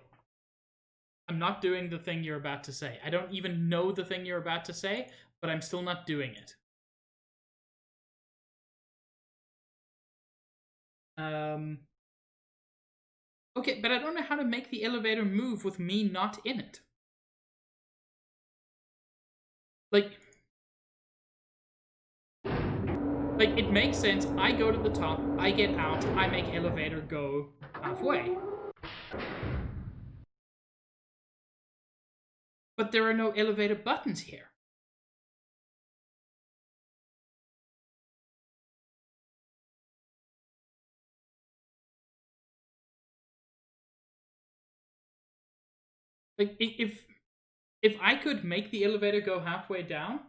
I'm not doing the thing you're about to say. I don't even know the thing you're about to say, but I'm still not doing it. Okay, but I don't know how to make the elevator move with me not in it. Like, it makes sense. I go to the top, I get out, I make elevator go halfway. But there are no elevator buttons here. Like, if I could make the elevator go halfway down,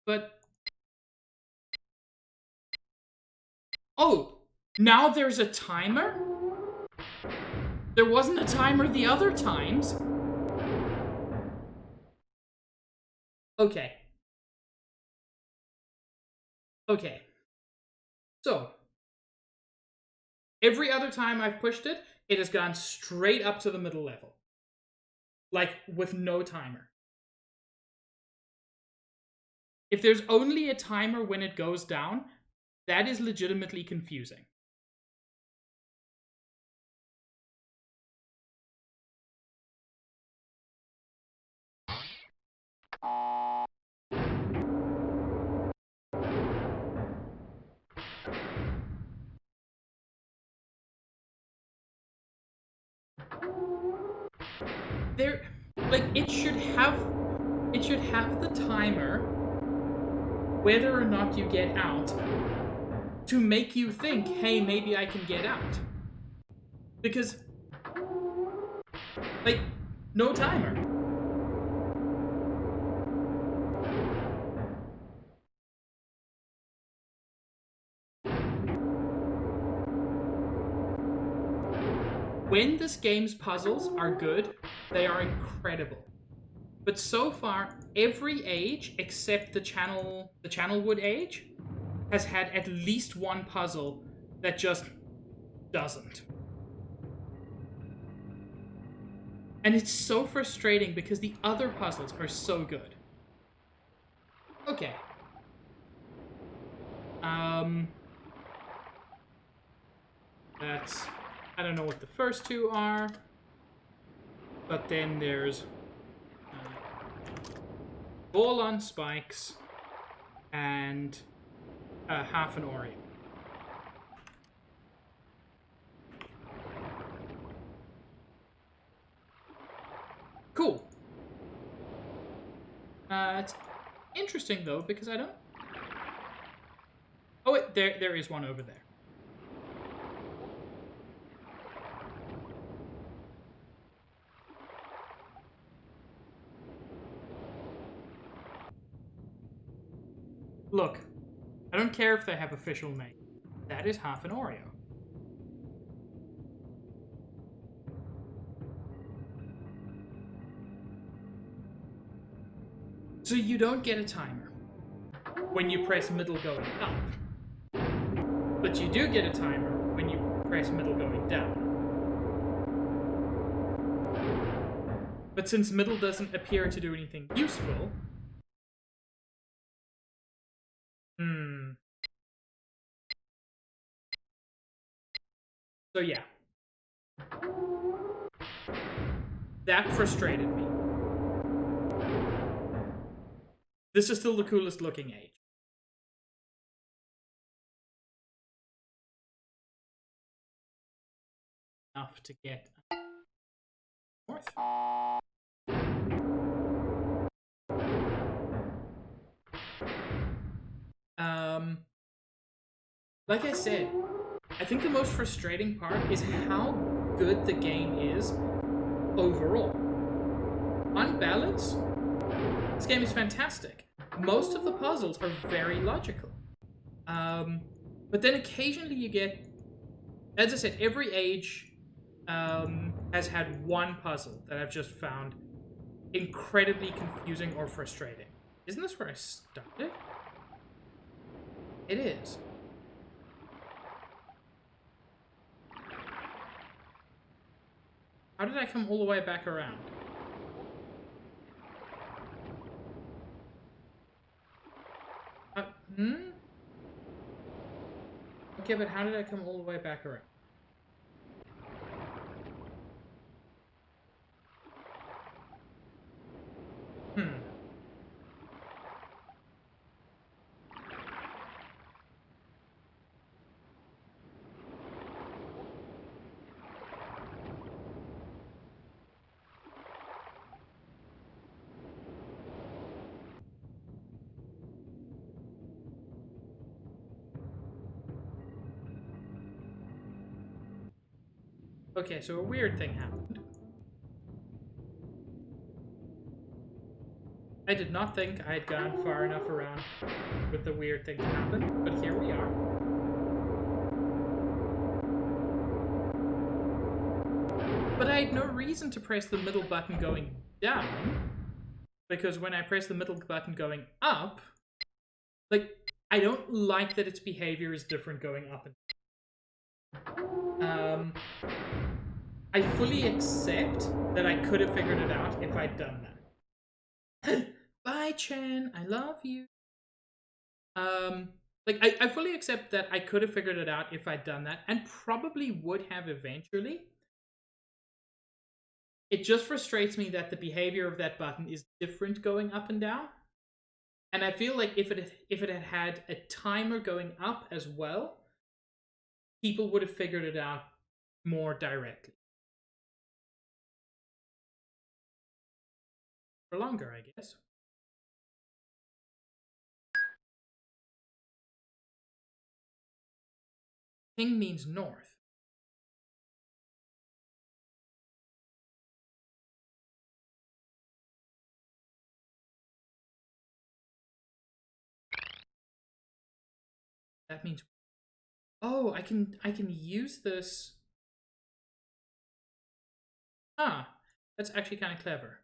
but... Oh, now there's a timer? There wasn't a timer the other times. Okay. Okay. So, every other time I've pushed it, it has gone straight up to the middle level. Like, with no timer. If there's only a timer when it goes down, that is legitimately confusing. It should have the timer, whether or not you get out, to make you think, hey, maybe I can get out. Because, like, no timer. When this game's puzzles are good, they are incredible. But so far, every age except the Channelwood age has had at least one puzzle that just doesn't. And it's so frustrating because the other puzzles are so good. Okay. That's... I don't know what the first two are. But then there's... ball on spikes and half an Oreo. Cool. It's interesting though because I don't. Oh wait, there is one over there. Look, I don't care if they have official name. That is half an Oreo. So you don't get a timer when you press middle going up. But you do get a timer when you press middle going down. But since middle doesn't appear to do anything useful... So yeah. That frustrated me. This is still the coolest looking age. Enough to get north. Like I said, I think the most frustrating part is how good the game is overall. On balance, this game is fantastic. Most of the puzzles are very logical. But then occasionally you get, as I said, every age has had one puzzle that I've just found incredibly confusing or frustrating. Isn't this where I started? It is. How did I come all the way back around? Okay, but how did I come all the way back around? Okay, so a weird thing happened. I did not think I had gone far enough around with the weird thing to happen, but here we are. But I had no reason to press the middle button going down, because when I press the middle button going up, like, I don't like that its behavior is different going up and down. I fully accept that I could have figured it out if I'd done that. Bye, Chen. I love you. Like, I fully accept that I could have figured it out if I'd done that, and probably would have eventually. It just frustrates me that the behavior of that button is different going up and down. And I feel like if it had had a timer going up as well, people would have figured it out more directly. For longer, I guess. Ping means north. That means... Oh, I can use this. Ah, that's actually kind of clever.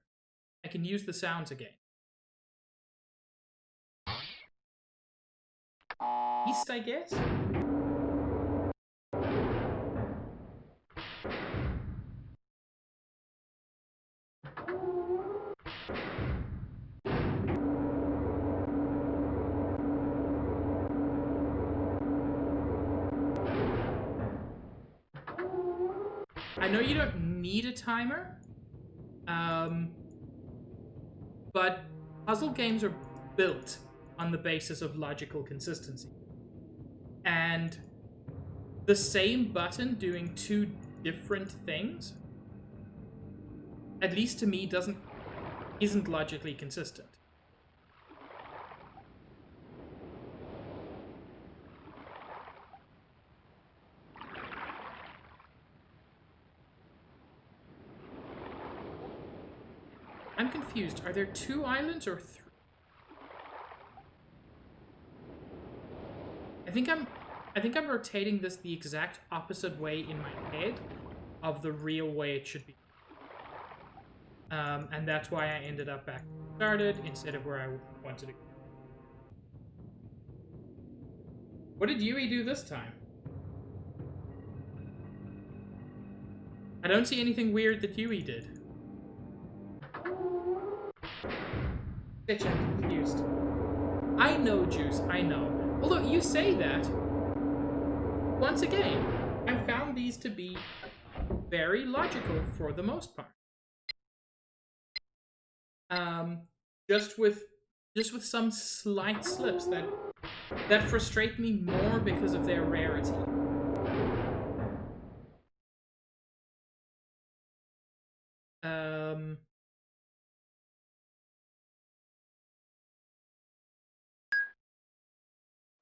I can use the sounds again. East, I guess? I know you don't need a timer, but puzzle games are built on the basis of logical consistency. And the same button doing two different things, at least to me, isn't logically consistent. I'm confused. Are there 2 islands or 3? I think I'm rotating this the exact opposite way in my head of the real way it should be. And that's why I ended up back where I started instead of where I wanted to go. What did Yui do this time? I don't see anything weird that Yui did. Bitch, I'm confused. I know, Juice, I know. Although you say that, once again, I found these to be very logical for the most part. Just with some slight slips that frustrate me more because of their rarity.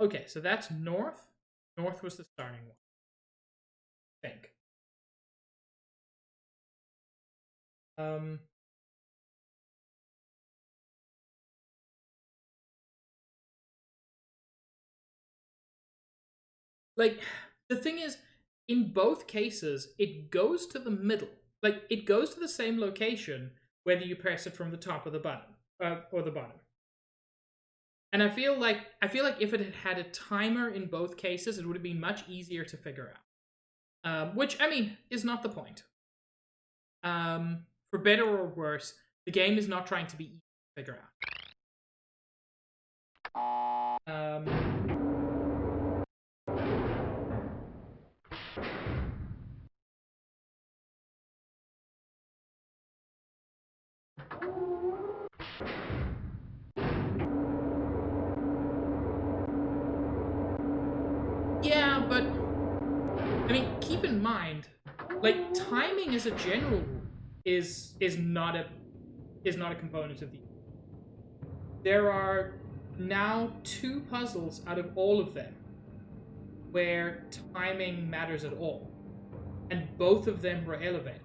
Okay, so that's north. North was the starting one, I think. Like, the thing is, in both cases, it goes to the middle. Like, it goes to the same location, whether you press it from the top of the button, or the bottom. And I feel like if it had had a timer in both cases, it would have been much easier to figure out. Which, I mean, is not the point. For better or worse, the game is not trying to be easy to figure out. Yeah, but I mean, keep in mind, like, timing as a general rule is not a component of the. There are now 2 puzzles out of all of them where timing matters at all, and both of them were elevated.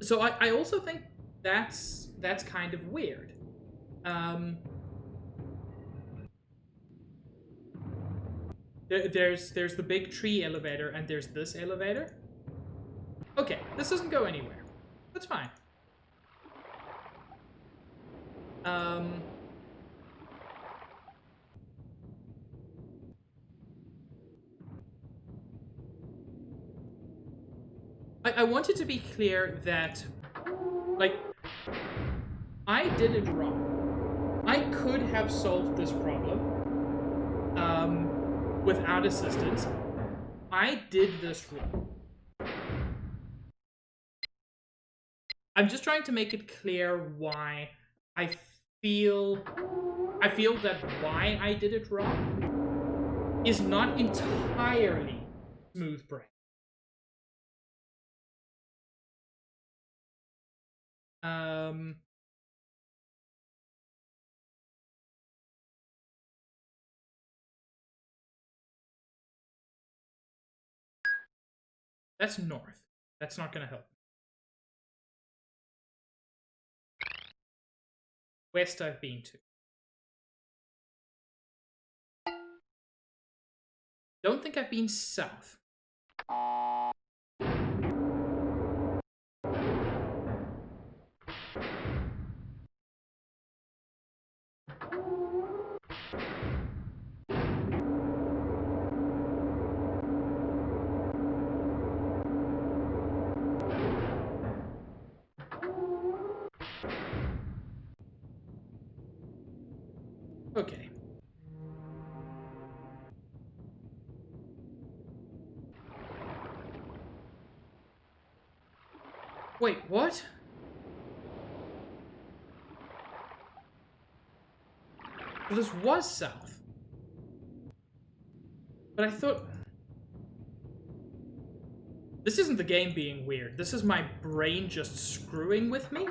So I also think that's kind of weird. There's the big tree elevator, and there's this elevator. Okay, this doesn't go anywhere. That's fine. I wanted to be clear that, like, I did it wrong. I could have solved this problem without assistance. I did this wrong. I'm just trying to make it clear why I feel that why I did it wrong is not entirely smooth brain. That's north. That's not gonna help. West I've been to. Don't think I've been south. Okay. Wait, what? Well, this was south. But I thought... This isn't the game being weird. This is my brain just screwing with me.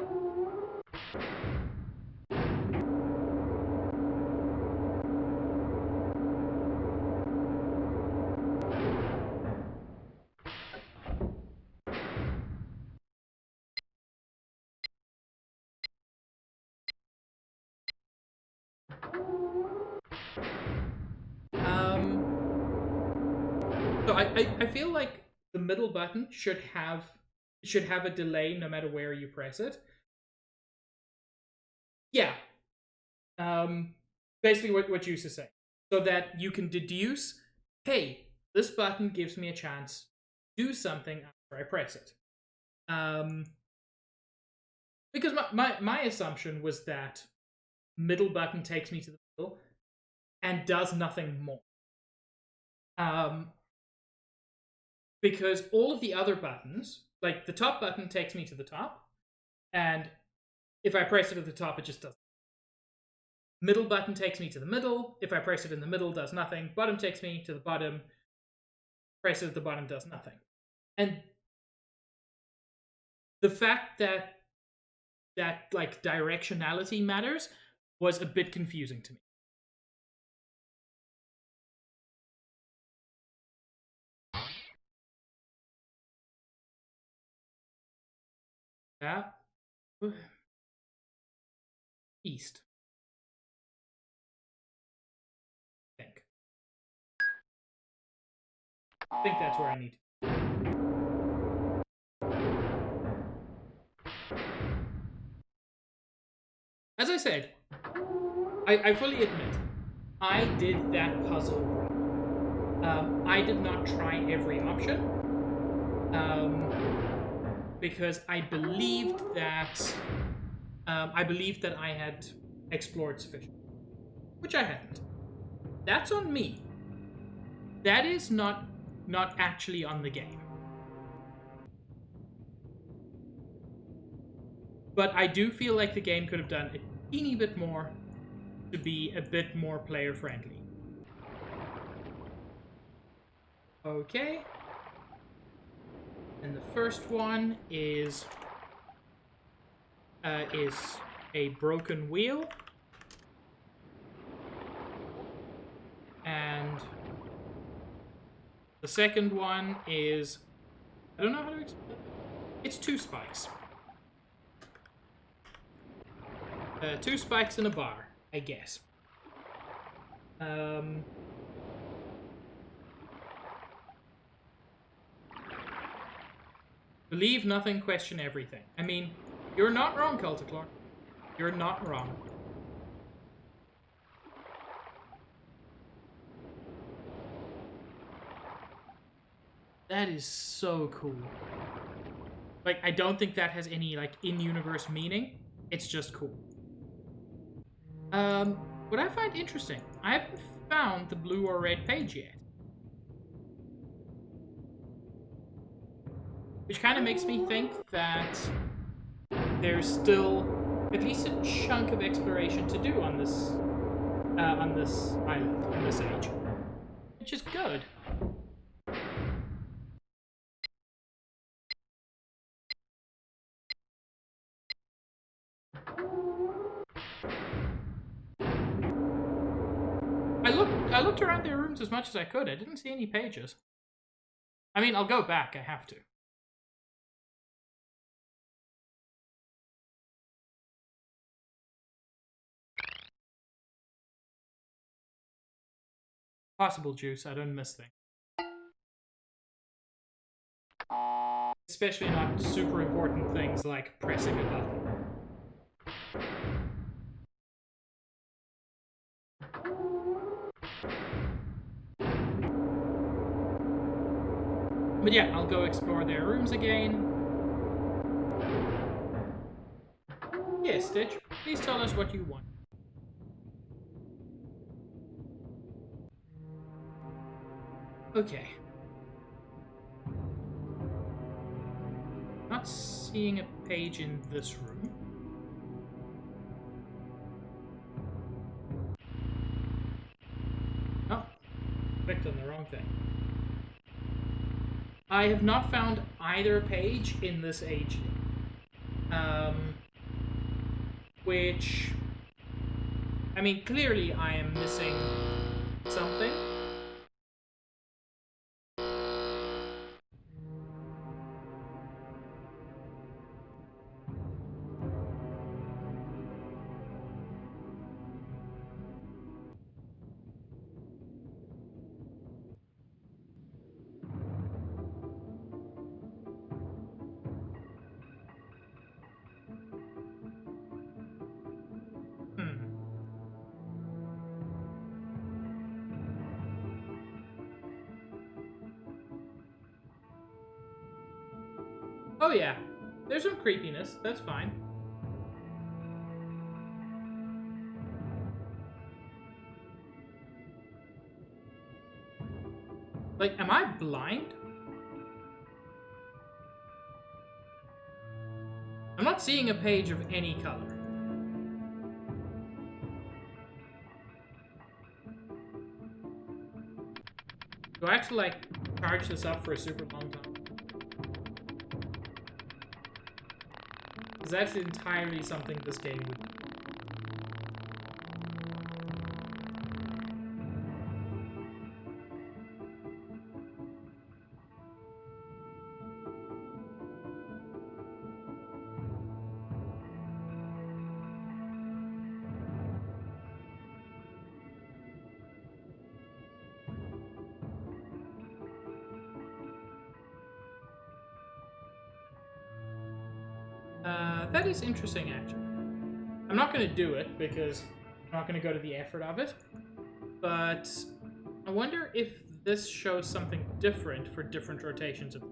So I feel like the middle button should have a delay no matter where you press it. Yeah. Basically what you is saying. So that you can deduce, hey, this button gives me a chance to do something after I press it. Because my assumption was that middle button takes me to the middle and does nothing more. Because all of the other buttons, like the top button takes me to the top, and if I press it at the top, it just doesn't. Middle button takes me to the middle. If I press it in the middle, does nothing. Bottom takes me to the bottom. Press it at the bottom, does nothing. And the fact that like directionality matters was a bit confusing to me. Yeah. East. I think that's where I need to. As I said, I fully admit, I did that puzzle wrong. I did not try every option. Because I believed that I had explored sufficiently, which I hadn't. That's on me. That is not actually on the game. But I do feel like the game could have done a teeny bit more to be a bit more player friendly. Okay. And the first one is a broken wheel. And the second one is, I don't know how to explain it. It's 2 spikes. 2 spikes in a bar, I guess. Believe nothing, question everything. I mean, you're not wrong, Culticlor. You're not wrong. That is so cool. Like, I don't think that has any, like, in-universe meaning. It's just cool. What I find interesting, I haven't found the blue or red page yet. Which kind of makes me think that there's still at least a chunk of exploration to do on this island, in this age. Which is good. I looked around their rooms as much as I could. I didn't see any pages. I mean, I'll go back. I have to. Possible juice. I don't miss things. Especially not super important things like pressing a button. But yeah, I'll go explore their rooms again. Yes, Stitch, please tell us what you want. Okay. Not seeing a page in this room. Oh, clicked on the wrong thing. I have not found either page in this age. Which, I mean, clearly I am missing something. Oh yeah, there's some creepiness, that's fine. Like, am I blind? I'm not seeing a page of any color. Do I have to, like, charge this up for a super long time? Because that's entirely something this game would do. That is interesting, actually. I'm not going to do it, because I'm not going to go to the effort of it. But I wonder if this shows something different for different rotations of...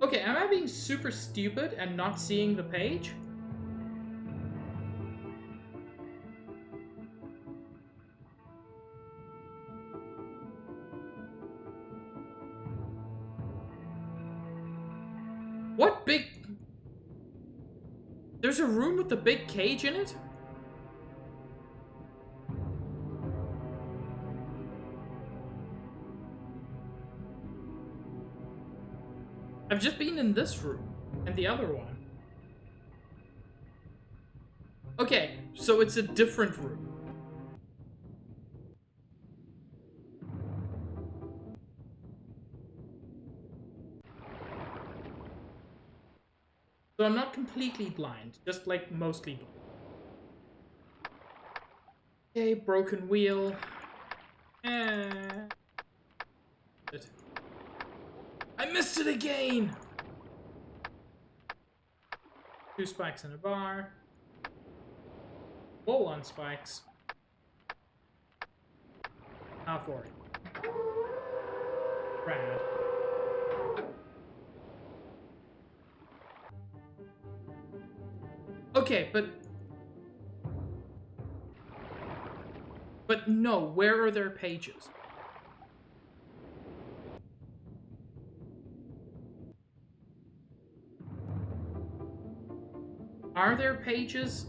Okay, am I being super stupid and not seeing the page? What big... There's a room with a big cage in it? I've just been in this room, and the other one. Okay, so it's a different room. So I'm not completely blind, just like mostly blind. Okay, broken wheel. I missed it again! 2 spikes in a bar. Wall on spikes. Now for it. Rad. Okay, but no, where are their pages? Are there pages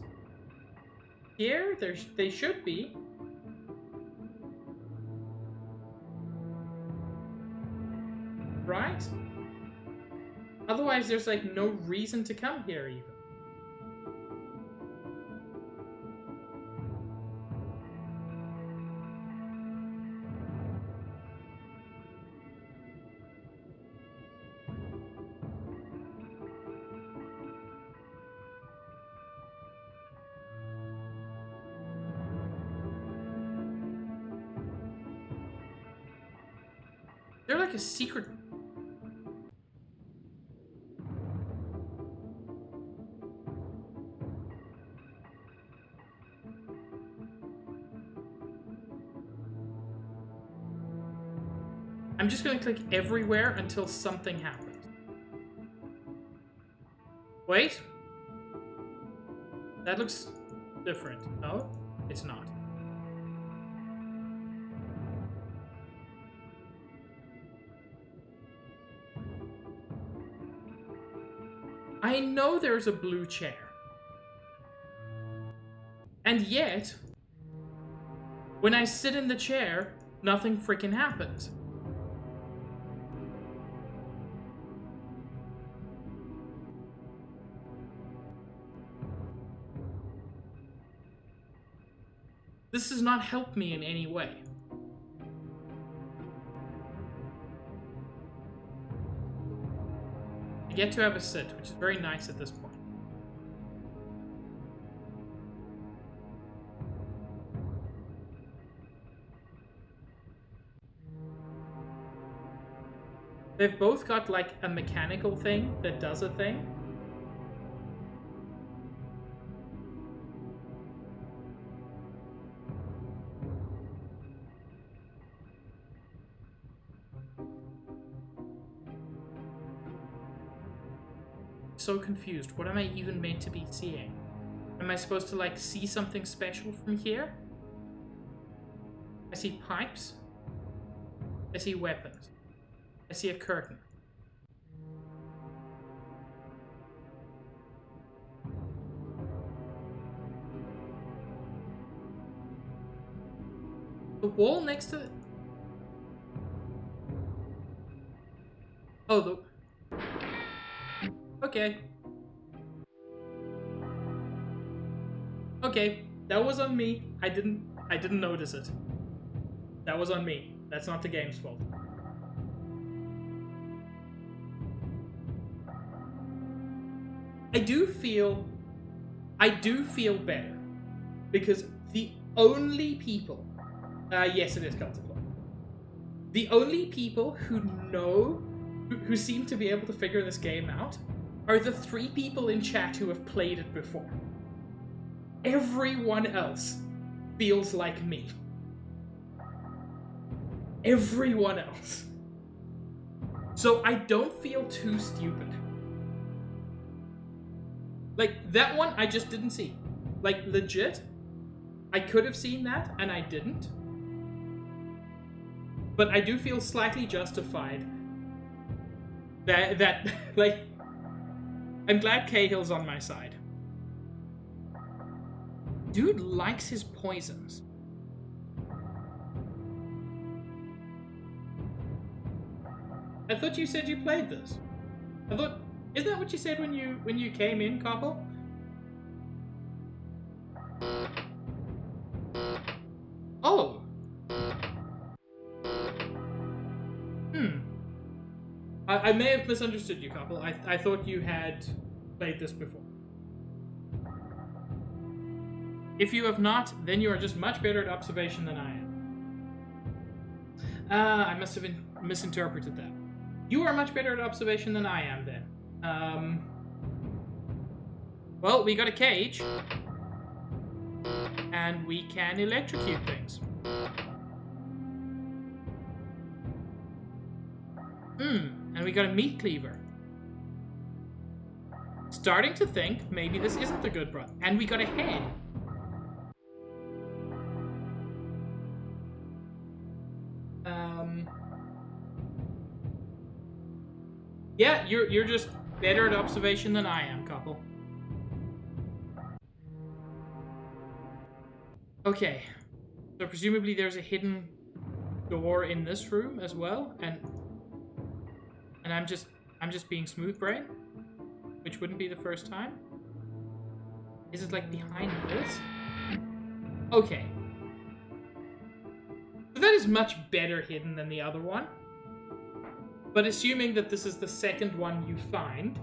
here? They should be. Right? Otherwise, there's like no reason to come here even. They're like a secret... I'm just going to click everywhere until something happens. Wait. That looks different. No, it's not. I know there's a blue chair. And yet, when I sit in the chair, nothing freaking happens. This does not help me in any way. I get to have a sit, which is very nice at this point. They've both got like a mechanical thing that does a thing. So confused. What am I even meant to be seeing? Am I supposed to like see something special from here? I see pipes. I see weapons. I see a curtain. The wall next to it. Oh, the... Okay. Okay, that was on me. I didn't notice it. That was on me. That's not the game's fault. I do feel better because the only people, yes, it is Cult of Blood. The only people who seem to be able to figure this game out are the 3 people in chat who have played it before. Everyone else feels like me. Everyone else. So I don't feel too stupid. Like, that one I just didn't see. Like, legit, I could have seen that, and I didn't. But I do feel slightly justified that like, I'm glad Cahill's on my side. Dude likes his poisons. I thought you said you played this. Isn't that what you said when you came in, Koppel? Oh. I may have misunderstood you, Koppel. I thought you had played this before. If you have not, then you are just much better at observation than I am. I must have misinterpreted that. You are much better at observation than I am, then. Well, we got a cage. And we can electrocute things. And we got a meat cleaver. Starting to think maybe this isn't the good brother. And we got a head. Yeah, you're just better at observation than I am, Koppel. Okay. So presumably there's a hidden door in this room as well, and I'm just being smooth brain, which wouldn't be the first time. Is it like behind this? Okay. So that is much better hidden than the other one. But assuming that this is the second one you find,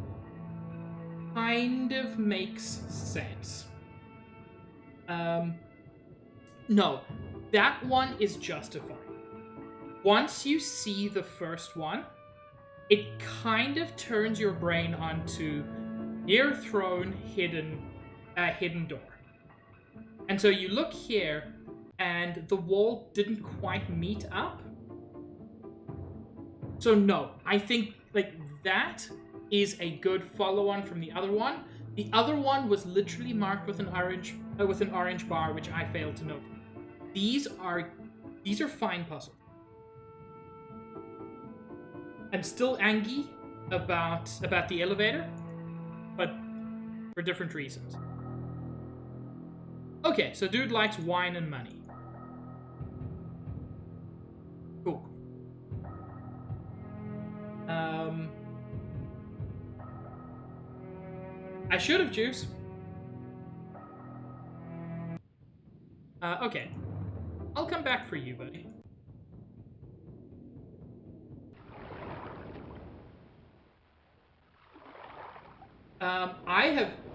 kind of makes sense. No, that one is justified. Once you see the first one, it kind of turns your brain onto near throne, hidden door. And so you look here, and the wall didn't quite meet up. So no, I think like that is a good follow-on from the other one. The other one was literally marked with an orange bar, which I failed to note. These are fine puzzles. I'm still angry about the elevator, For different reasons. Okay, so dude likes wine and money. Cool. I should have juice. Okay. I'll come back for you, buddy.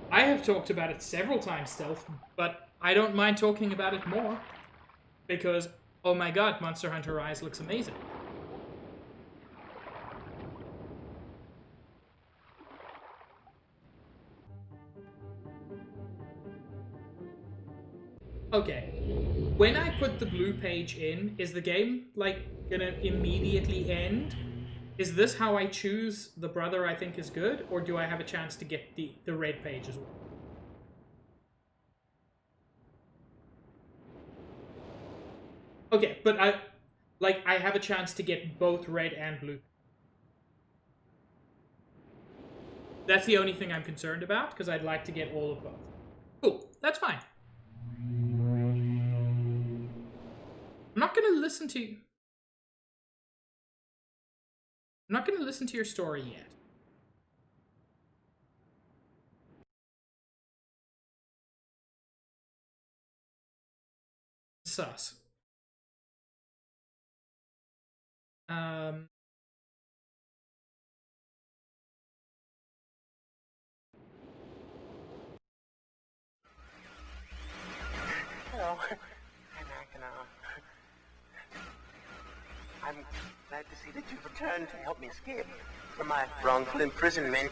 I have talked about it several times, Stealth, but I don't mind talking about it more. Because, oh my god, Monster Hunter Rise looks amazing. Okay. When I put the blue page in, is the game, like, gonna immediately end? Is this how I choose the brother I think is good, or do I have a chance to get the red page as well? Okay, but I have a chance to get both red and blue. That's the only thing I'm concerned about, because I'd like to get all of both. Cool, that's fine. I'm not gonna listen to you. I'm not going to listen to your story yet. Sus. Hello. I'm glad to see that you've returned to help me escape from my wrongful imprisonment.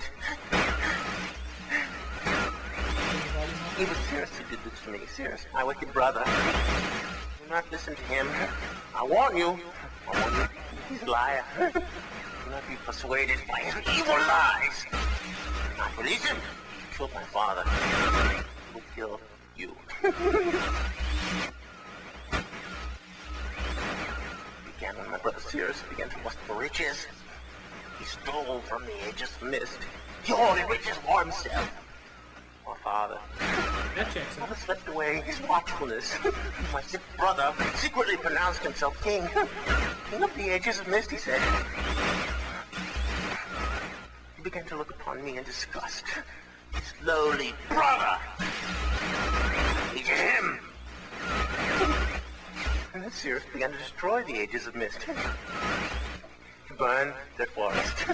It was Cirrus who did this to me. Cirrus, my wicked brother. Do not listen to him. I warn you. He's a liar. Do not be persuaded by his evil lies. Do not believe him. He killed my father. He will kill you. Began when my brother Cirrus began to lust for riches. He stole from the ages of Myst. He hoarded riches for himself. My father. Father swept away his watchfulness. My sick brother secretly pronounced himself king. King of the ages of Myst, he said. He began to look upon me in disgust. His lowly brother. Hated him. And then Cirrus began to destroy the ages of Myst. He burned their forest.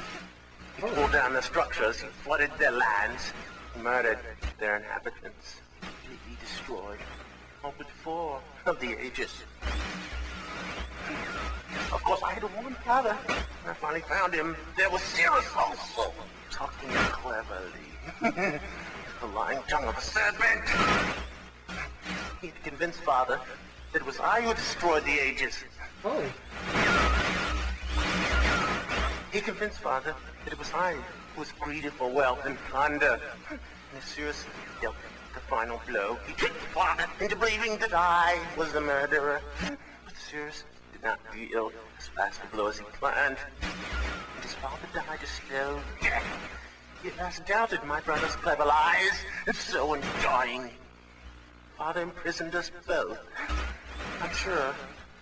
He pulled down their structures. He flooded their lands. He murdered their inhabitants. He destroyed all but 4 of the ages. Of course, I had to warn Father. When I finally found him, there was Cirrus also, talking cleverly. The lying tongue of a serpent. He had convinced Father that it was I who destroyed the ages. Oh. He convinced Father that it was I who was greedy for wealth and plunder. And as Cirrus dealt the final blow, he tricked Father into believing that I was the murderer. But Cirrus did not deal as fast a blow as he planned. And his father died a slow death. He has doubted my brother's clever lies, and so in dying, Father imprisoned us both. Not sure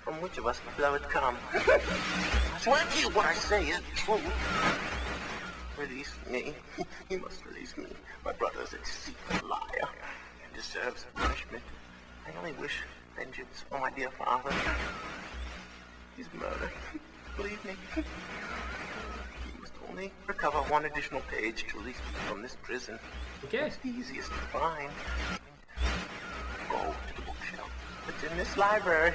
from which of us the blow had come. I swear to you what I say is true. Release me. You must release me. My brother's a deceitful liar and deserves punishment. I only wish vengeance for my dear father. His murder. Believe me. He must only recover 1 additional page to release me from this prison. Okay. It's the easiest to find. Go to the bookshelf. It's in this library.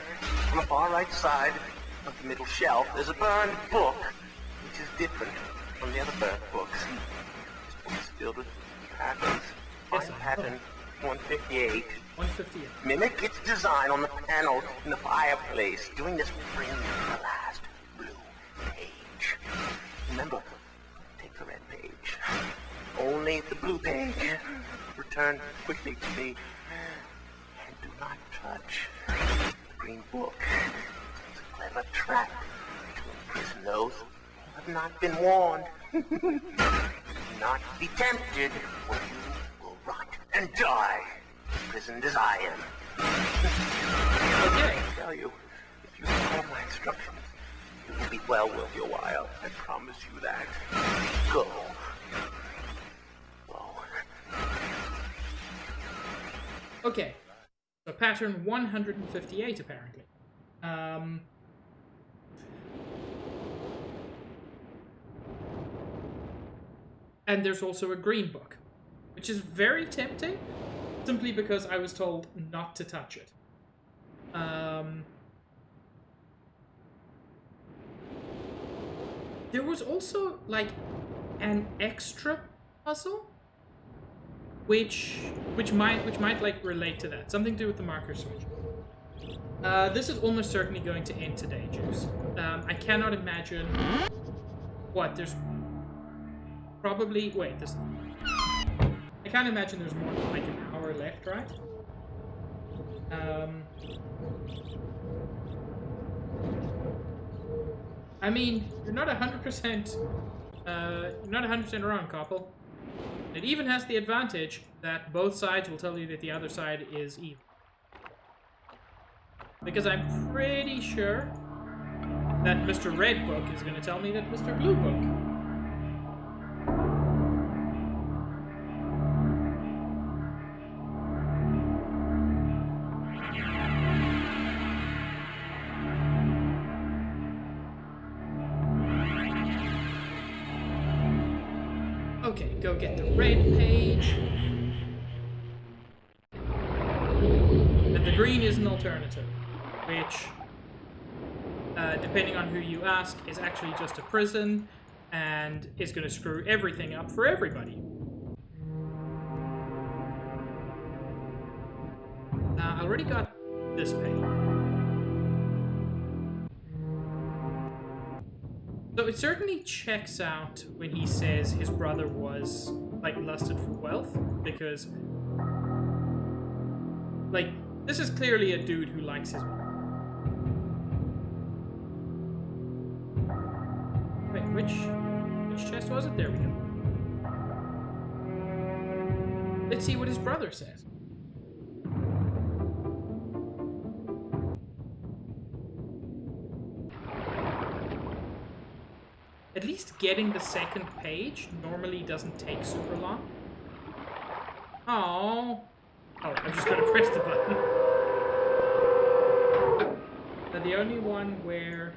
On the far right side of the middle shelf, there's a burned book, which is different from the other burned books. This book is filled with patterns. Find pattern 158. 158. Mimic its design on the panel in the fireplace. Doing this will bring you the last blue page. Remember, take the red page. Only the blue page. Return quickly to me. And do not touch the green book. It's a clever trap to imprison those who have not been warned. Do not be tempted when you will rise. and die, imprisoned as I am. Okay. I tell you, if you follow my instructions, it will be well worth your while. I promise you that. Go. Okay. So pattern 158, apparently. And there's also a green book, which is very tempting, simply because I was told not to touch it. There was also, like, an extra puzzle, which might like relate to that. Something to do with the marker switch. This is almost certainly going to end today, Juice. I cannot imagine. What? There's probably there's. I can't imagine there's more than like an hour left, right? I mean, you're not 100%. You're not 100% wrong, couple. It even has the advantage that both sides will tell you that the other side is evil. Because I'm pretty sure that Mr. Red Book is going to tell me that Mr. Blue Book. Okay, go get the red page. And the green is an alternative, which, depending on who you ask, is actually just a prison and is going to screw everything up for everybody. I already got this page. So it certainly checks out when he says his brother was, like, lusted for wealth, because, like, this is clearly a dude who likes his wealth. Wait, which chest was it? There we go. Let's see what his brother says. At least getting the second page normally doesn't take super long. Oh, I'm just gonna press the button. Now, the only one where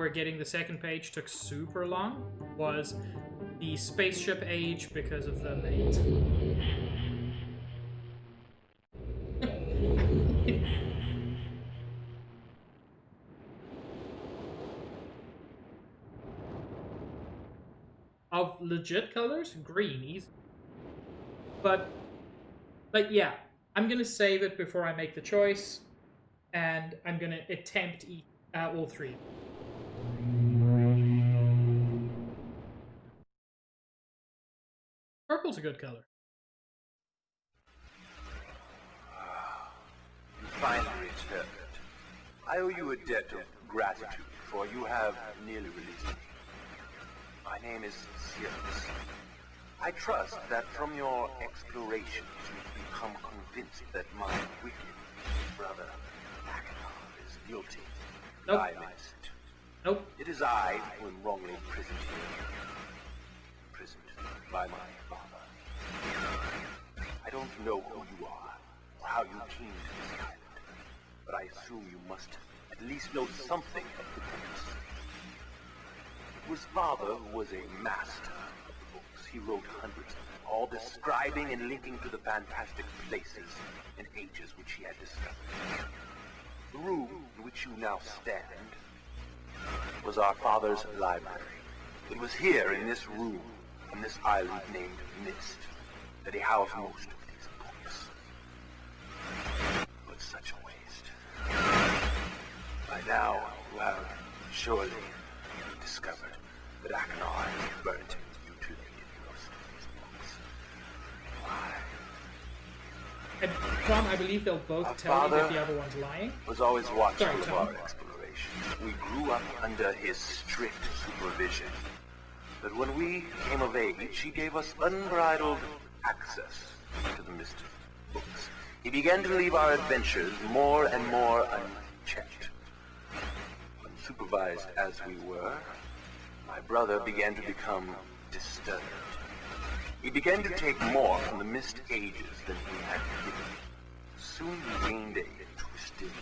getting the second page took super long was the spaceship age because of the maids. Of legit colors, green, easy. But, like, yeah, I'm gonna save it before I make the choice, and I'm gonna attempt all three. Purple's a good color. You finally returned. I owe you a debt of gratitude, for you have nearly released me. My name is Sirius. I trust that from your explorations you've become convinced that my wicked brother Achenar is guilty. Nope. I Myst. Nope. It is I who am wrongly imprisoned here. Imprisoned by my father. I don't know who you are, or how you came to this island, but I assume you must at least know something of the books. His father was a master of the books. He wrote hundreds of them, all describing and linking to the fantastic places and ages which he had discovered. The room in which you now stand was our father's library. It was here, in this room, on this island named Myst, that he housed most of these books. But such a waste. By now, you have surely discovered that Achenar has burnt and mutilated most of these books. Why? And Tom, I believe they'll both tell you that the other one's lying. Was always watchful Sorry, of Tom. our explorations. We grew up under his strict supervision. But when we came of age, he gave us unbridled access to the Myst books, he began to leave our adventures more and more unchecked. Unsupervised as we were, my brother began to become disturbed. He began to take more from the Myst ages than he had given. Soon he gained a twisted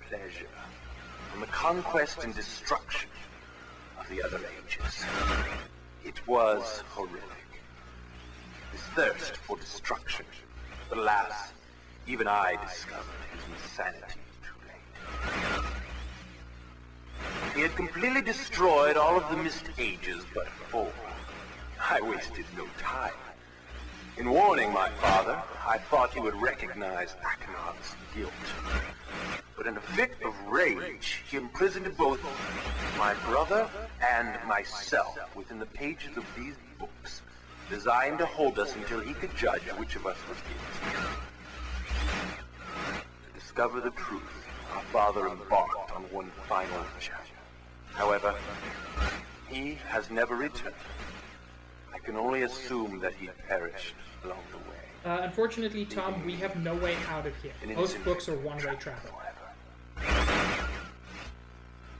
pleasure from the conquest and destruction of the other ages. It was horrific. His thirst for destruction. But alas, even I discovered his insanity too late. He had completely destroyed all of the Myst ages but 4. I wasted no time. In warning my father, I thought he would recognize Akhenav's guilt. But in a fit of rage, he imprisoned both my brother and myself within the pages of these books, designed to hold us until he could judge which of us was guilty. To discover the truth, our father embarked on one final chapter. However, he has never returned. I can only assume that he perished along the way. Unfortunately, Tom, we have no way out of here. Most books are one-way travel.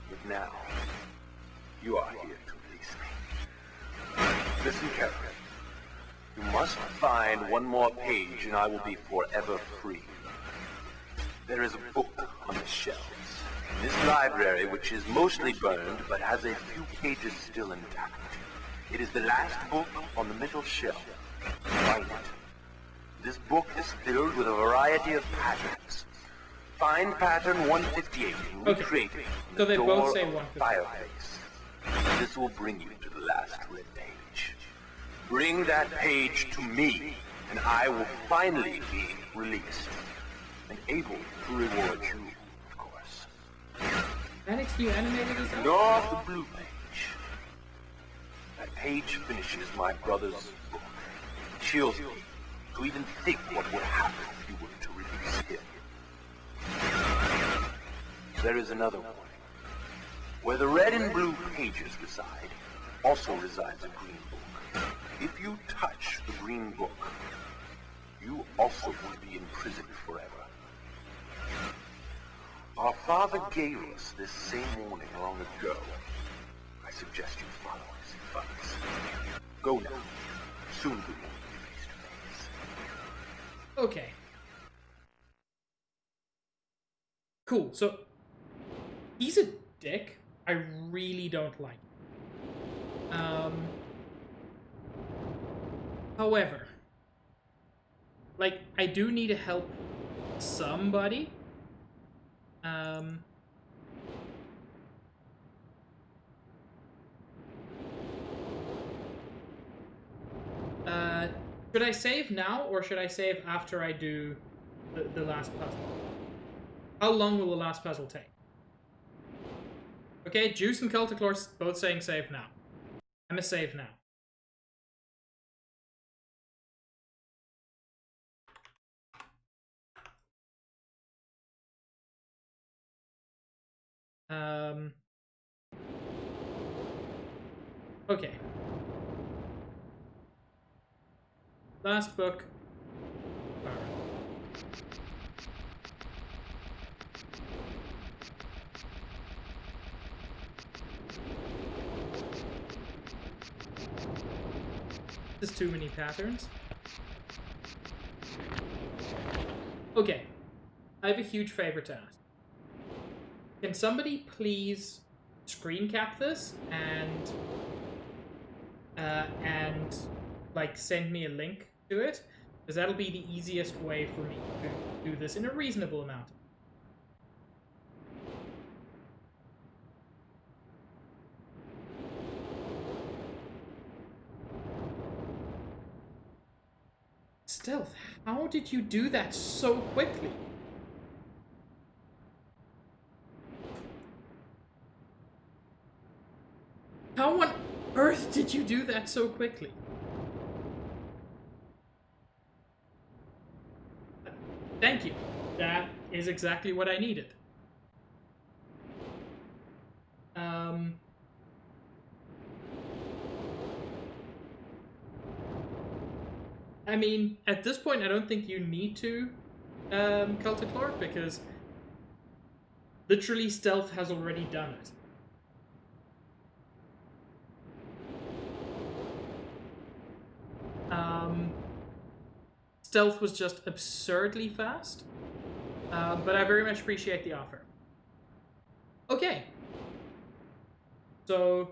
But now, you are here to release me. Listen carefully. You must find one more page and I will be forever free. There is a book on the shelves. In this library, which is mostly burned but has a few pages still intact. It is the last book on the middle shelf. Find it. This book is filled with a variety of patterns. Find pattern 158 and recreate it in So the they door both say of the 158. fireplace. This will bring you to the last red page. Bring that page to me, and I will finally be released and able to reward you, of course. Alex, you animated this out? Nor the blue page. That page finishes my brother's book. It chills me to even think what would happen if you were to release him. There is another warning. Where the red and blue pages reside, also resides a green book. If you touch the green book, you also will be imprisoned forever. Our father gave us this same warning long ago. I suggest you follow his advice. Go now. Soon we will be face to face. Okay. Cool, so he's a dick. I really don't like him. However, like, I do need to help somebody. Should I save now, or should I save after I do the last puzzle? How long will the last puzzle take? Okay, Juice and Culticlore both saying save now. I'm a save now. Okay. Last book. Alright. There's too many patterns. Okay. I have a huge favor to ask. Can somebody please screen cap this and like send me a link to it? Because that'll be the easiest way for me to do this in a reasonable amount. Stealth, how did you do that so quickly? How on earth did you do that so quickly? Thank you. That is exactly what I needed. I mean, at this point, I don't think you need to Culticlore, because literally Stealth has already done it. Stealth was just absurdly fast, but I very much appreciate the offer. Okay. So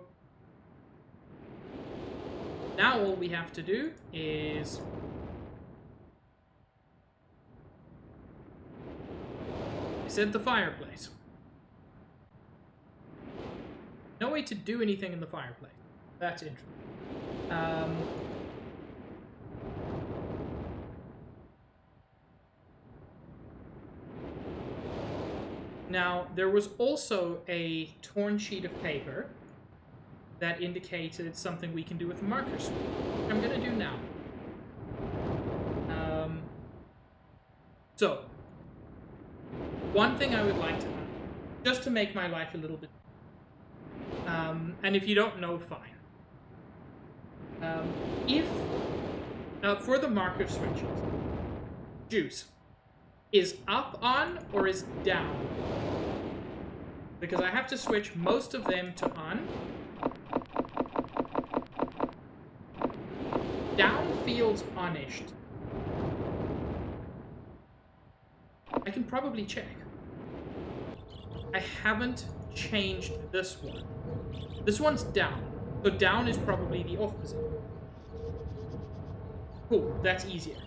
now all we have to do is set the fireplace. No way to do anything in the fireplace. That's interesting. Now, there was also a torn sheet of paper that indicated something we can do with markers. Which I'm going to do now. So, one thing I would like to add, just to make my life a little bit... and if you don't know, fine. If... for the marker switches, juice is up on or is down? Because I have to switch most of them to on. Down feels on-ished. I can probably check. I haven't changed this one. This one's down. So down is probably the off position. Cool, that's easier.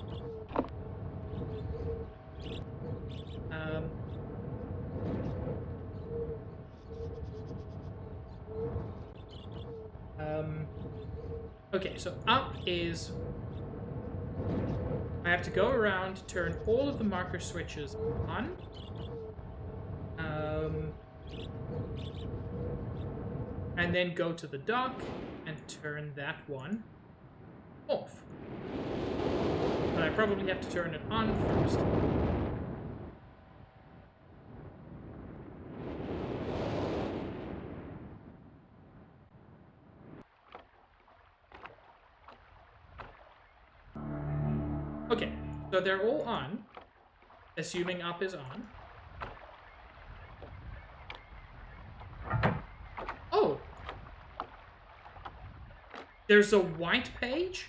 Okay, so up is... I have to go around, turn all of the marker switches on. And then go to the dock and turn that one off. But I probably have to turn it on first. Okay, so they're all on, assuming up is on. Oh! There's a white page?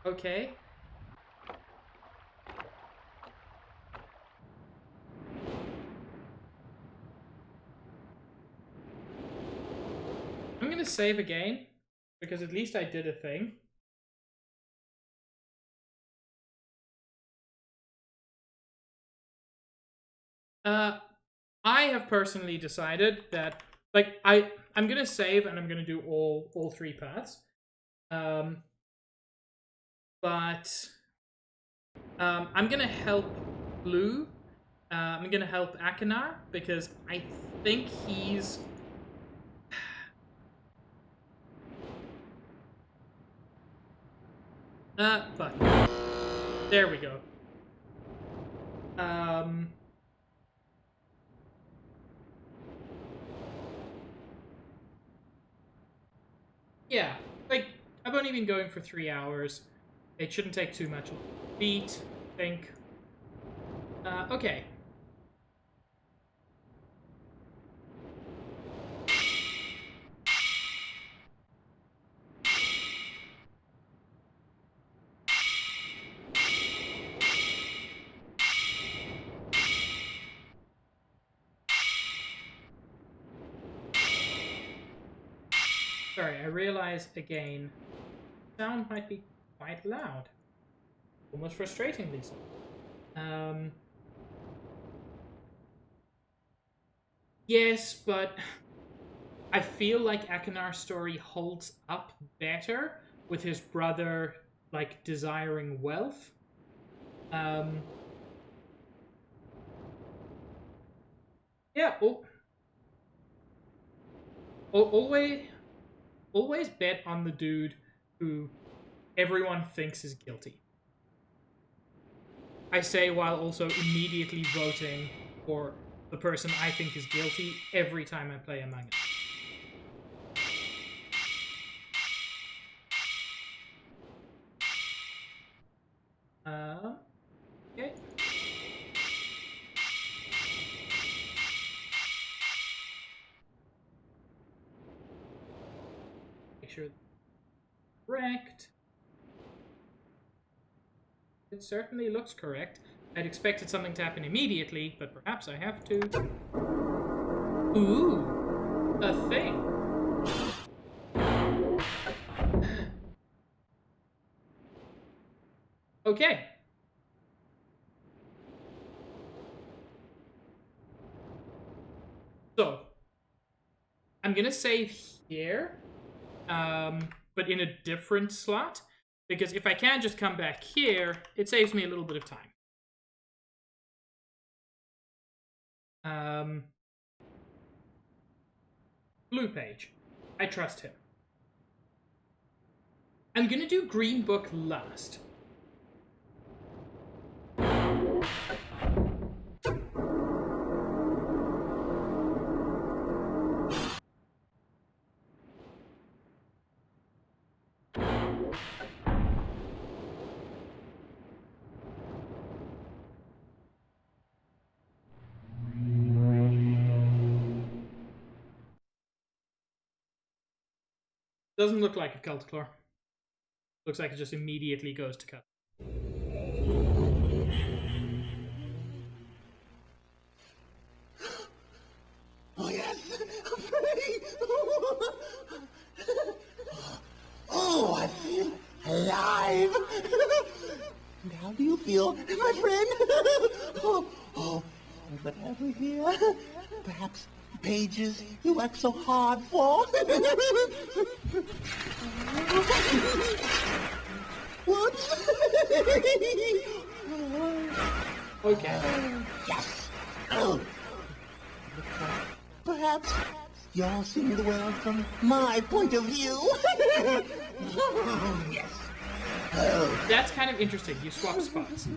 Okay. I'm gonna save again, because at least I did a thing. I have personally decided that, like, I'm gonna save and I'm gonna do all three paths. But I'm gonna help Blue. I'm gonna help Akinar because I think he's... but there we go. Yeah, like, I've only been going for 3 hours. It shouldn't take too much. Beat, think. Okay. Sorry, I realize again, sound might be quite loud. Almost frustratingly so. Yes, but I feel like Akinar's story holds up better with his brother like desiring wealth. Yeah, always bet on the dude who everyone thinks is guilty. I say while also immediately voting for the person I think is guilty every time I play Among Us. Okay. Make sure correct. It certainly looks correct. I'd expected something to happen immediately, but perhaps I have to. Ooh, a thing. Okay. So, I'm gonna save here, but in a different slot, because if I can just come back here, it saves me a little bit of time. Blue page. I trust him. I'm gonna do green book last. Doesn't look like a cult claw. Looks like it just immediately goes to cut. Oh, yes! Oh, I feel alive! And how do you feel, my friend? What have we here? Perhaps pages you worked so hard for? Whoops! Okay. Yes! Oh. Perhaps you're seeing the world from my point of view. Yes. Oh. That's kind of interesting. You swap spots.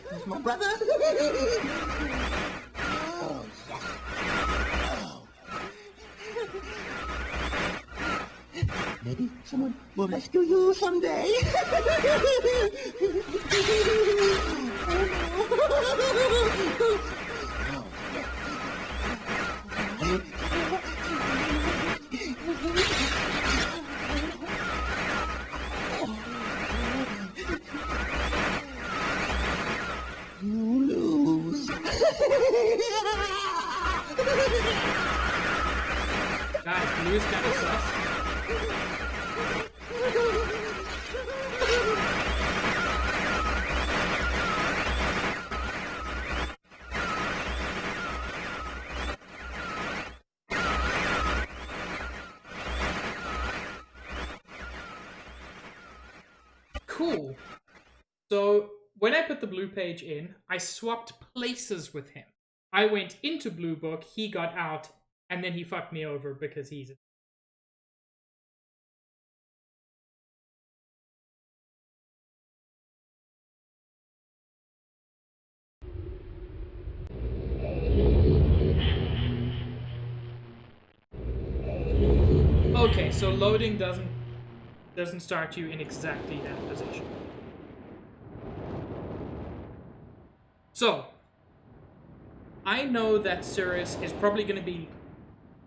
There's my brother. Oh, yes. Oh. Maybe someone will rescue you someday. You lose. Guys, blue is kind of sus. Cool. So when I put the blue page in, I swapped places with him. I went into blue book, he got out, and then he fucked me over because he's... Okay, so loading doesn't start you in exactly that position. So, I know that Cirrus is probably going to be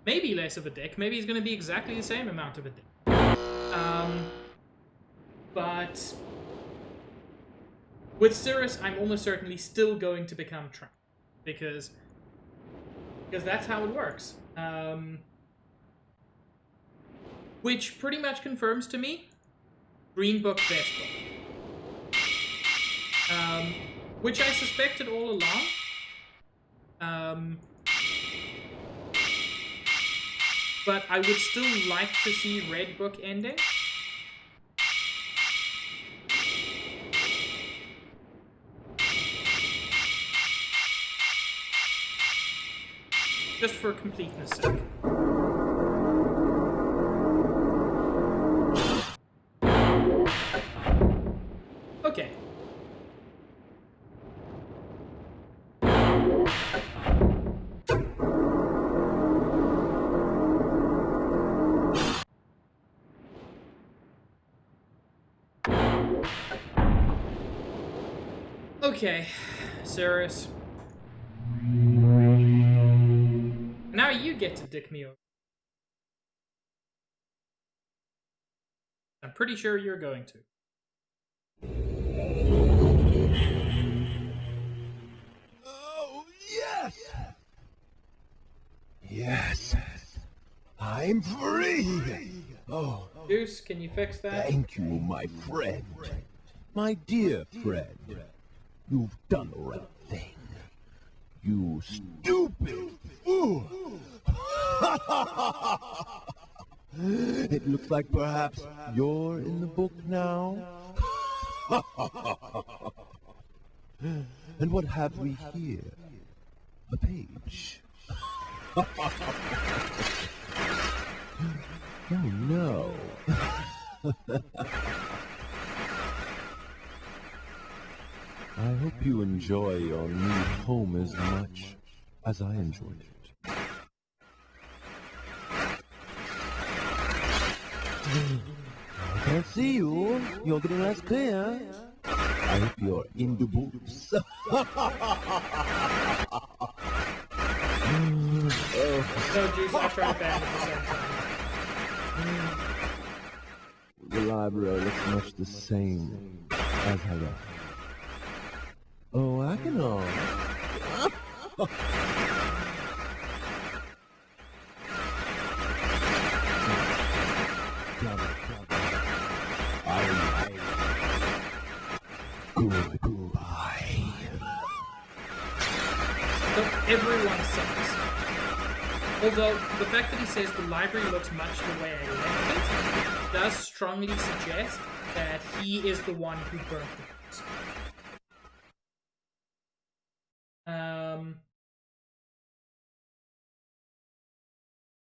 maybe less of a dick. Maybe he's going to be exactly the same amount of a dick. But with Cirrus, I'm almost certainly still going to become trapped because that's how it works. Which pretty much confirms to me Green Book, best book. Which I suspected all along. but I would still like to see Red Book ending. Just for completeness sake. Okay. Okay, Cyrus. Now you get to dick me over. I'm pretty sure you're going to. Oh, yes! Yes! I'm free! Oh, Deuce, can you fix that? thank you, my friend. My dear friend. You've done the right thing. You stupid fool! It looks like perhaps you're in the book now. And what have we here? A page. Oh no. I hope you enjoy your new home as much as I enjoyed it. I can't see you. You're getting less clear. I hope you're in the books. So, Deuce, I tried that at the same time. The library looks much the same as I left. Oh, I can know. Goodbye. So everyone sucks. Although, the fact that he says the library looks much the way I left it does strongly suggest that he is the one who burnt the books.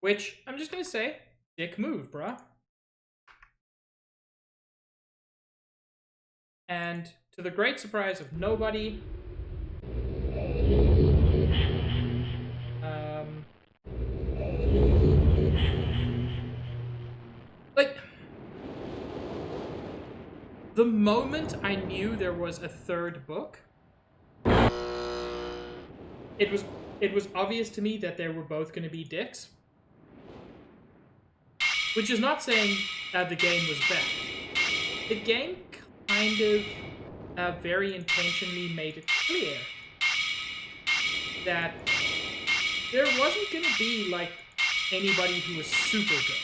Which, I'm just gonna say, dick move, bruh. And to the great surprise of nobody, like, the moment I knew there was a third book, it was obvious to me that they were both going to be dicks. Which is not saying the game was bad. The game kind of very intentionally made it clear that there wasn't going to be, like, anybody who was super good.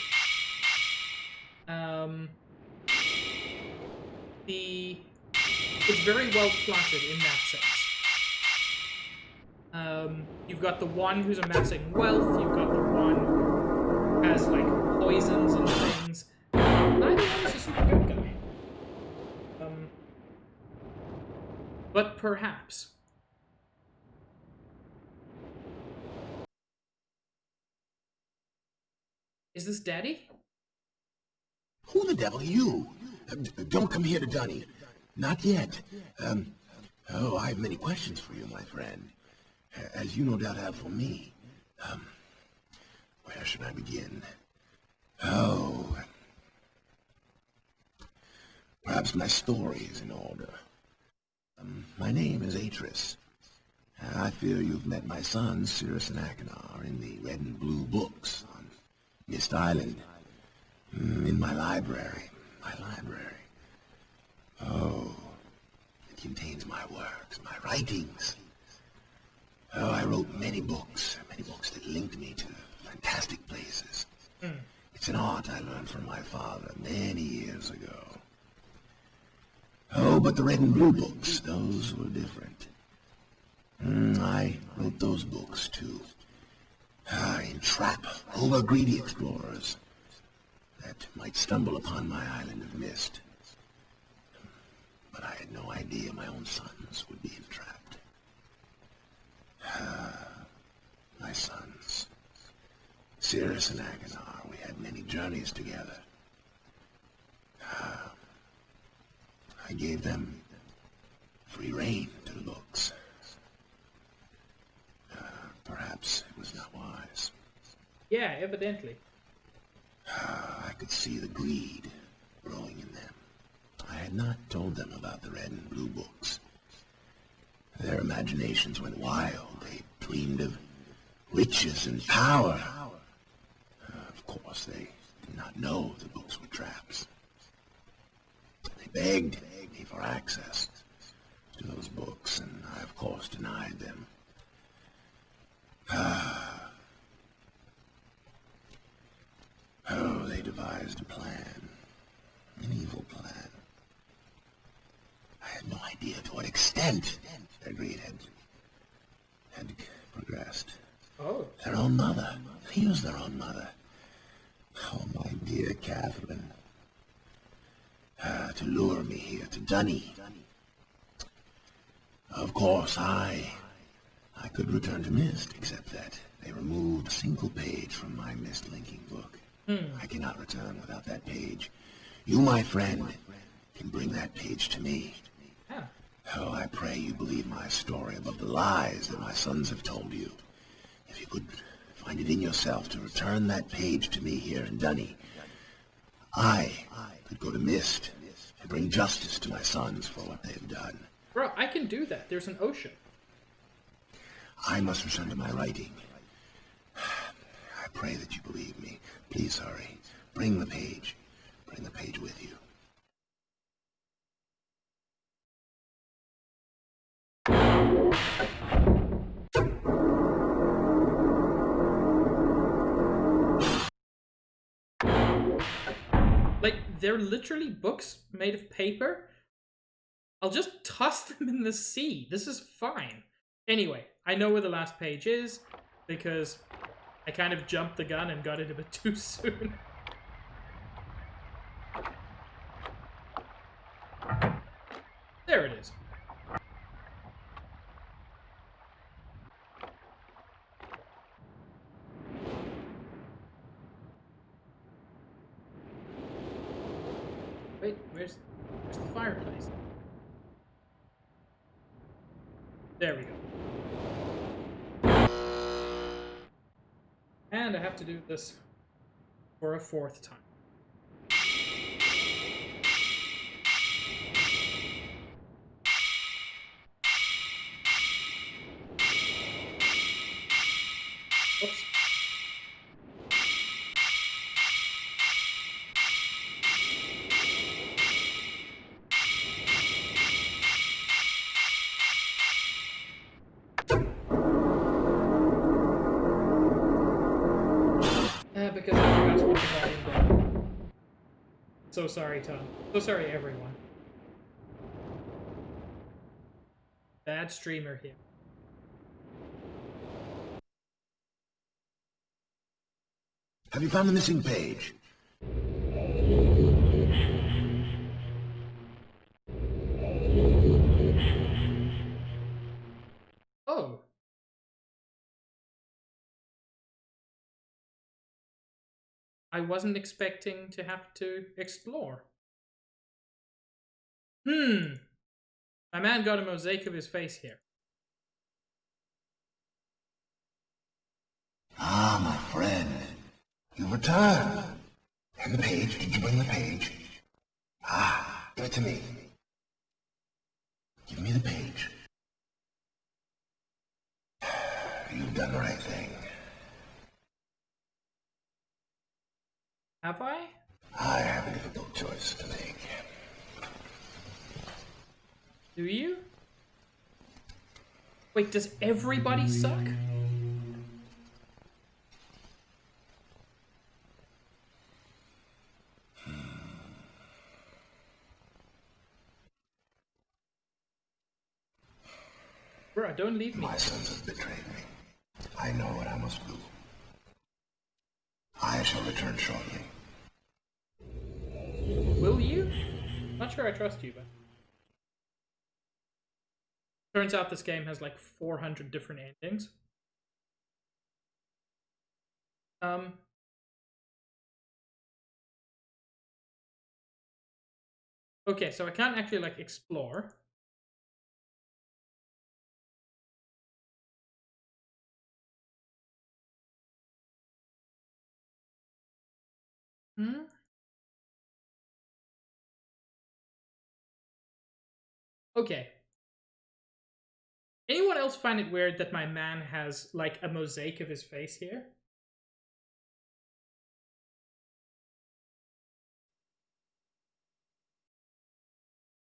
It's very well plotted in that sense. You've got the one who's amassing wealth, you've got the one who has, like, poisons and things. Neither one is a super good guy. But perhaps. Is this Daddy? Who the devil are you? Don't come here to Dunny. Not yet. Oh, I have many questions for you, my friend. As you no doubt have for me. Where should I begin? Oh. Perhaps my story is in order. My name is Atris. I fear you've met my son, Cirrus and Achenar, in the red and blue books on Myst Island. In my library. Oh, it contains my works, my writings. Oh, I wrote many books that linked me to fantastic places. It's an art I learned from my father many years ago. Oh, but the red and blue books, those were different. I wrote those books too. In trap over-greedy explorers that might stumble upon my island of Myst. But I had no idea my own sons would be entrapped. My sons, Cirrus and Agonar, we had many journeys together. I gave them free rein to the books. Perhaps it was not wise. Yeah, evidently. I could see the greed growing in them. I had not told them about the red and blue books. Their imaginations went wild. They dreamed of riches and power. Of course, they did not know the books were traps. They begged me for access to those books, and I, of course, denied them. Oh, they devised a plan, an evil plan. I had no idea to what extent their greed had progressed. Oh. Their own mother. He was their own mother. Oh, my dear Catherine. To lure me here to Dunny. Of course, I could return to Myst, except that they removed a single page from my Myst linking book. I cannot return without that page. You, my friend, can bring that page to me. Yeah. Oh, I pray you believe my story above the lies that my sons have told you. If you could find it in yourself to return that page to me here in Dunny, I could go to Myst and bring justice to my sons for what they have done. Bro, I can do that. There's an ocean. I must return to my writing. I pray that you believe me. Please hurry. Bring the page. Bring the page with you. Like, they're literally books made of paper. I'll just toss them in the sea. This is fine. Anyway, I know where the last page is, because I kind of jumped the gun and got it a bit too soon. There it is. Wait, where's the fireplace? There we go. And I have to do this for a fourth time. Oops. Because I forgot to put the volume down. So sorry, Tom. So sorry, everyone. Bad streamer here. Have you found the missing page? Oh. I wasn't expecting to have to explore. My man got a mosaic of his face here. Ah, my friend. You returned. And the page. Did you bring the page? Ah, give it to me. Give me the page. You've done the right thing. Have I? I have a difficult choice to make. Do you? Wait, does everybody suck? Bro, don't leave me. My sons have betrayed me. I know what I must do. I shall return shortly. Will you? Not sure I trust you, but... Turns out this game has like 400 different endings. Okay, so I can't actually like explore. Okay. Anyone else find it weird that my man has like a mosaic of his face here?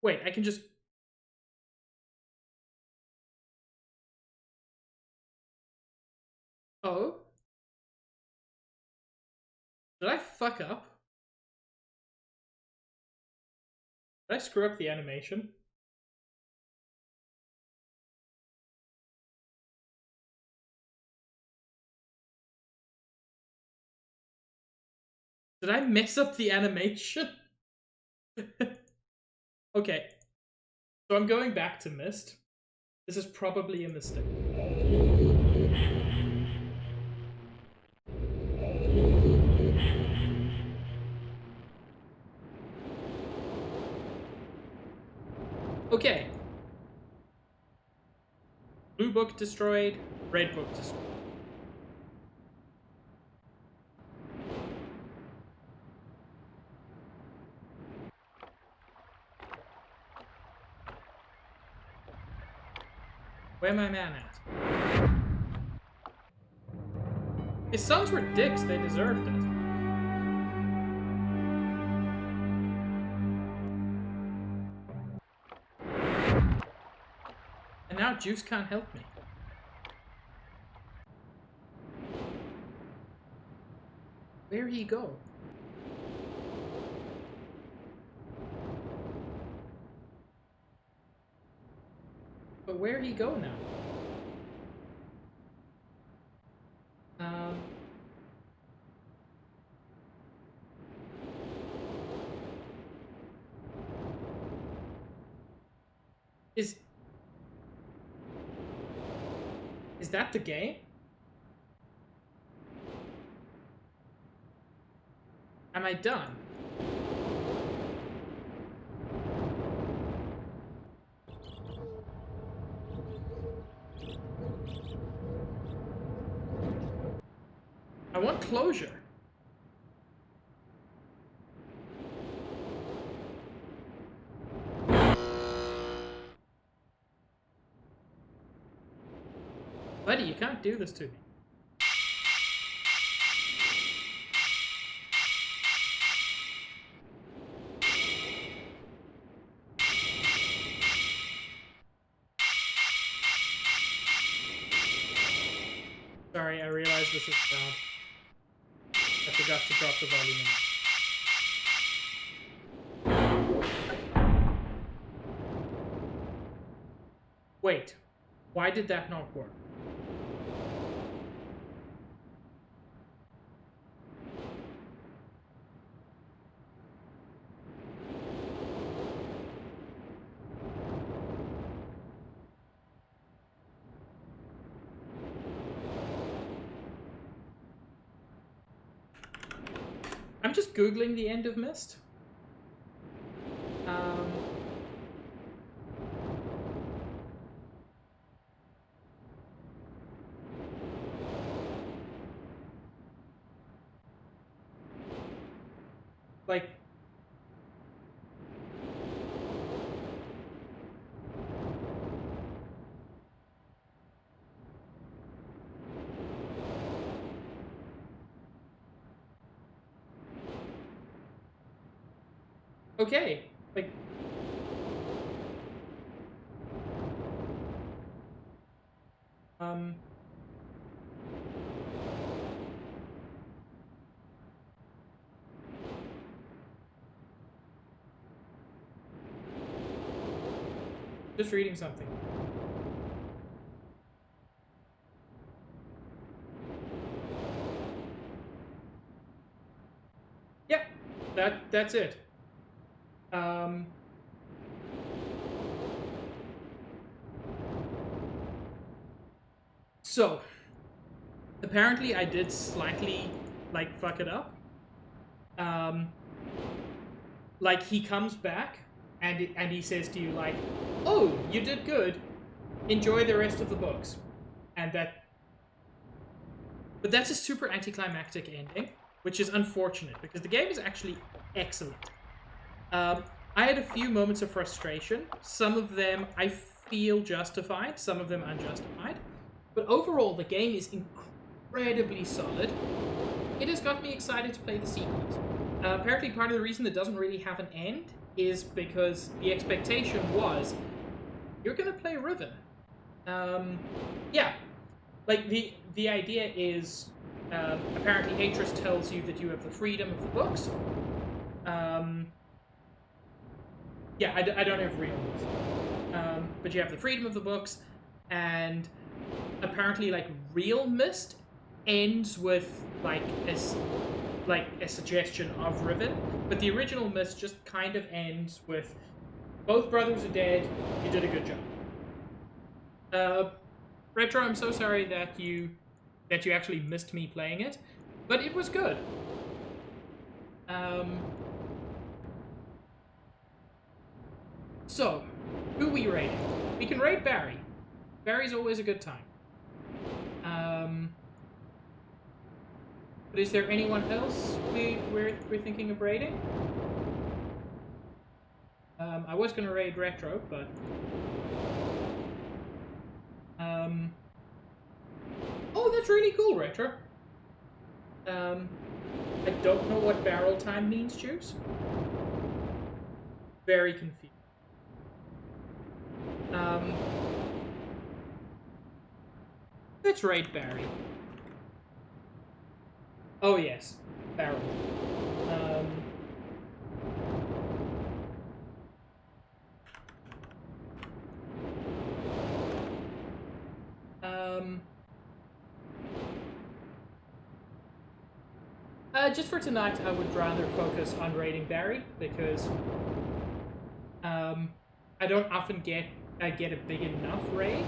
Wait, I can just... Oh? Did I fuck up? Did I screw up the animation? Did I mess up the animation? Okay. So I'm going back to Myst. This is probably a mistake. Okay. Blue book destroyed, red book destroyed. Where my man at? His sons were dicks, they deserved it. And now Juice can't help me. Where'd he go? But where'd he go now? Is that the game? Am I done? I want closure. Buddy, you can't do this to me. Sorry, I realize this is loud. I forgot to drop the volume in. Wait, why did that not work? I'm just Googling the end of Myst. Like... Okay, like... Just reading something. That's it. So apparently I did slightly like fuck it up. Like he comes back and he says to you like, "Oh, you did good. Enjoy the rest of the books," and that. But that's a super anticlimactic ending, which is unfortunate because the game is actually excellent. I had a few moments of frustration. Some of them I feel justified, some of them unjustified. But overall, the game is incredibly solid. It has got me excited to play the sequels. Apparently, part of the reason it doesn't really have an end is because the expectation was you're going to play Riven. Yeah, like the idea is apparently Atris tells you that you have the freedom of the books. Yeah, I don't have real books, but you have the freedom of the books, and apparently, like real Myst ends with like a suggestion of Riven, but the original Myst just kind of ends with both brothers are dead. You did a good job. Retro, I'm so sorry that you actually missed me playing it, but it was good. So, who we rating? We can rate Barry. Barry's always a good time. But is there anyone else we're thinking of rating? I was going to raid Retro, but... Oh, that's really cool, Retro. I don't know what barrel time means, Juice. Very confused. Let's raid Barry. Oh yes, barrel. Just for tonight, I would rather focus on raiding Barry because I don't often get a big enough raid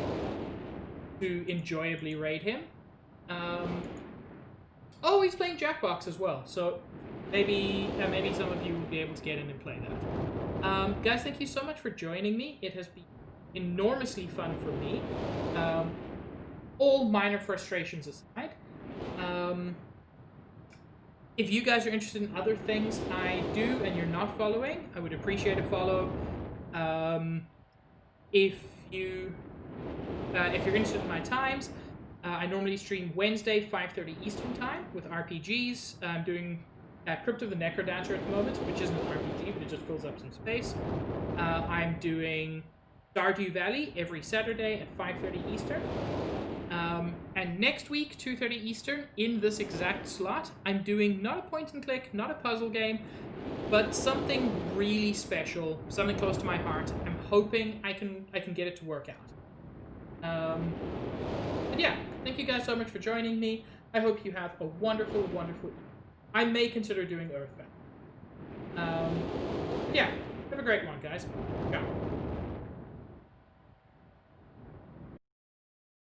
to enjoyably raid him. Oh, he's playing Jackbox as well, so maybe some of you will be able to get in and play that. Guys, thank you so much for joining me. It has been enormously fun for me. All minor frustrations aside. If you guys are interested in other things I do and you're not following, I would appreciate a follow. If you're interested in my times, I normally stream Wednesday, 5:30 Eastern Time with RPGs. I'm doing Crypt of the Necrodancer at the moment, which isn't an RPG, but it just fills up some space. I'm doing Stardew Valley every Saturday at 5:30 Eastern. And next week, 2:30 Eastern, in this exact slot, I'm doing not a point and click, not a puzzle game, but something really special, something close to my heart. I'm hoping I can get it to work out. But yeah, thank you guys so much for joining me. I hope you have a wonderful, wonderful evening. I may consider doing Earthbound. Yeah, have a great one, guys. Ciao.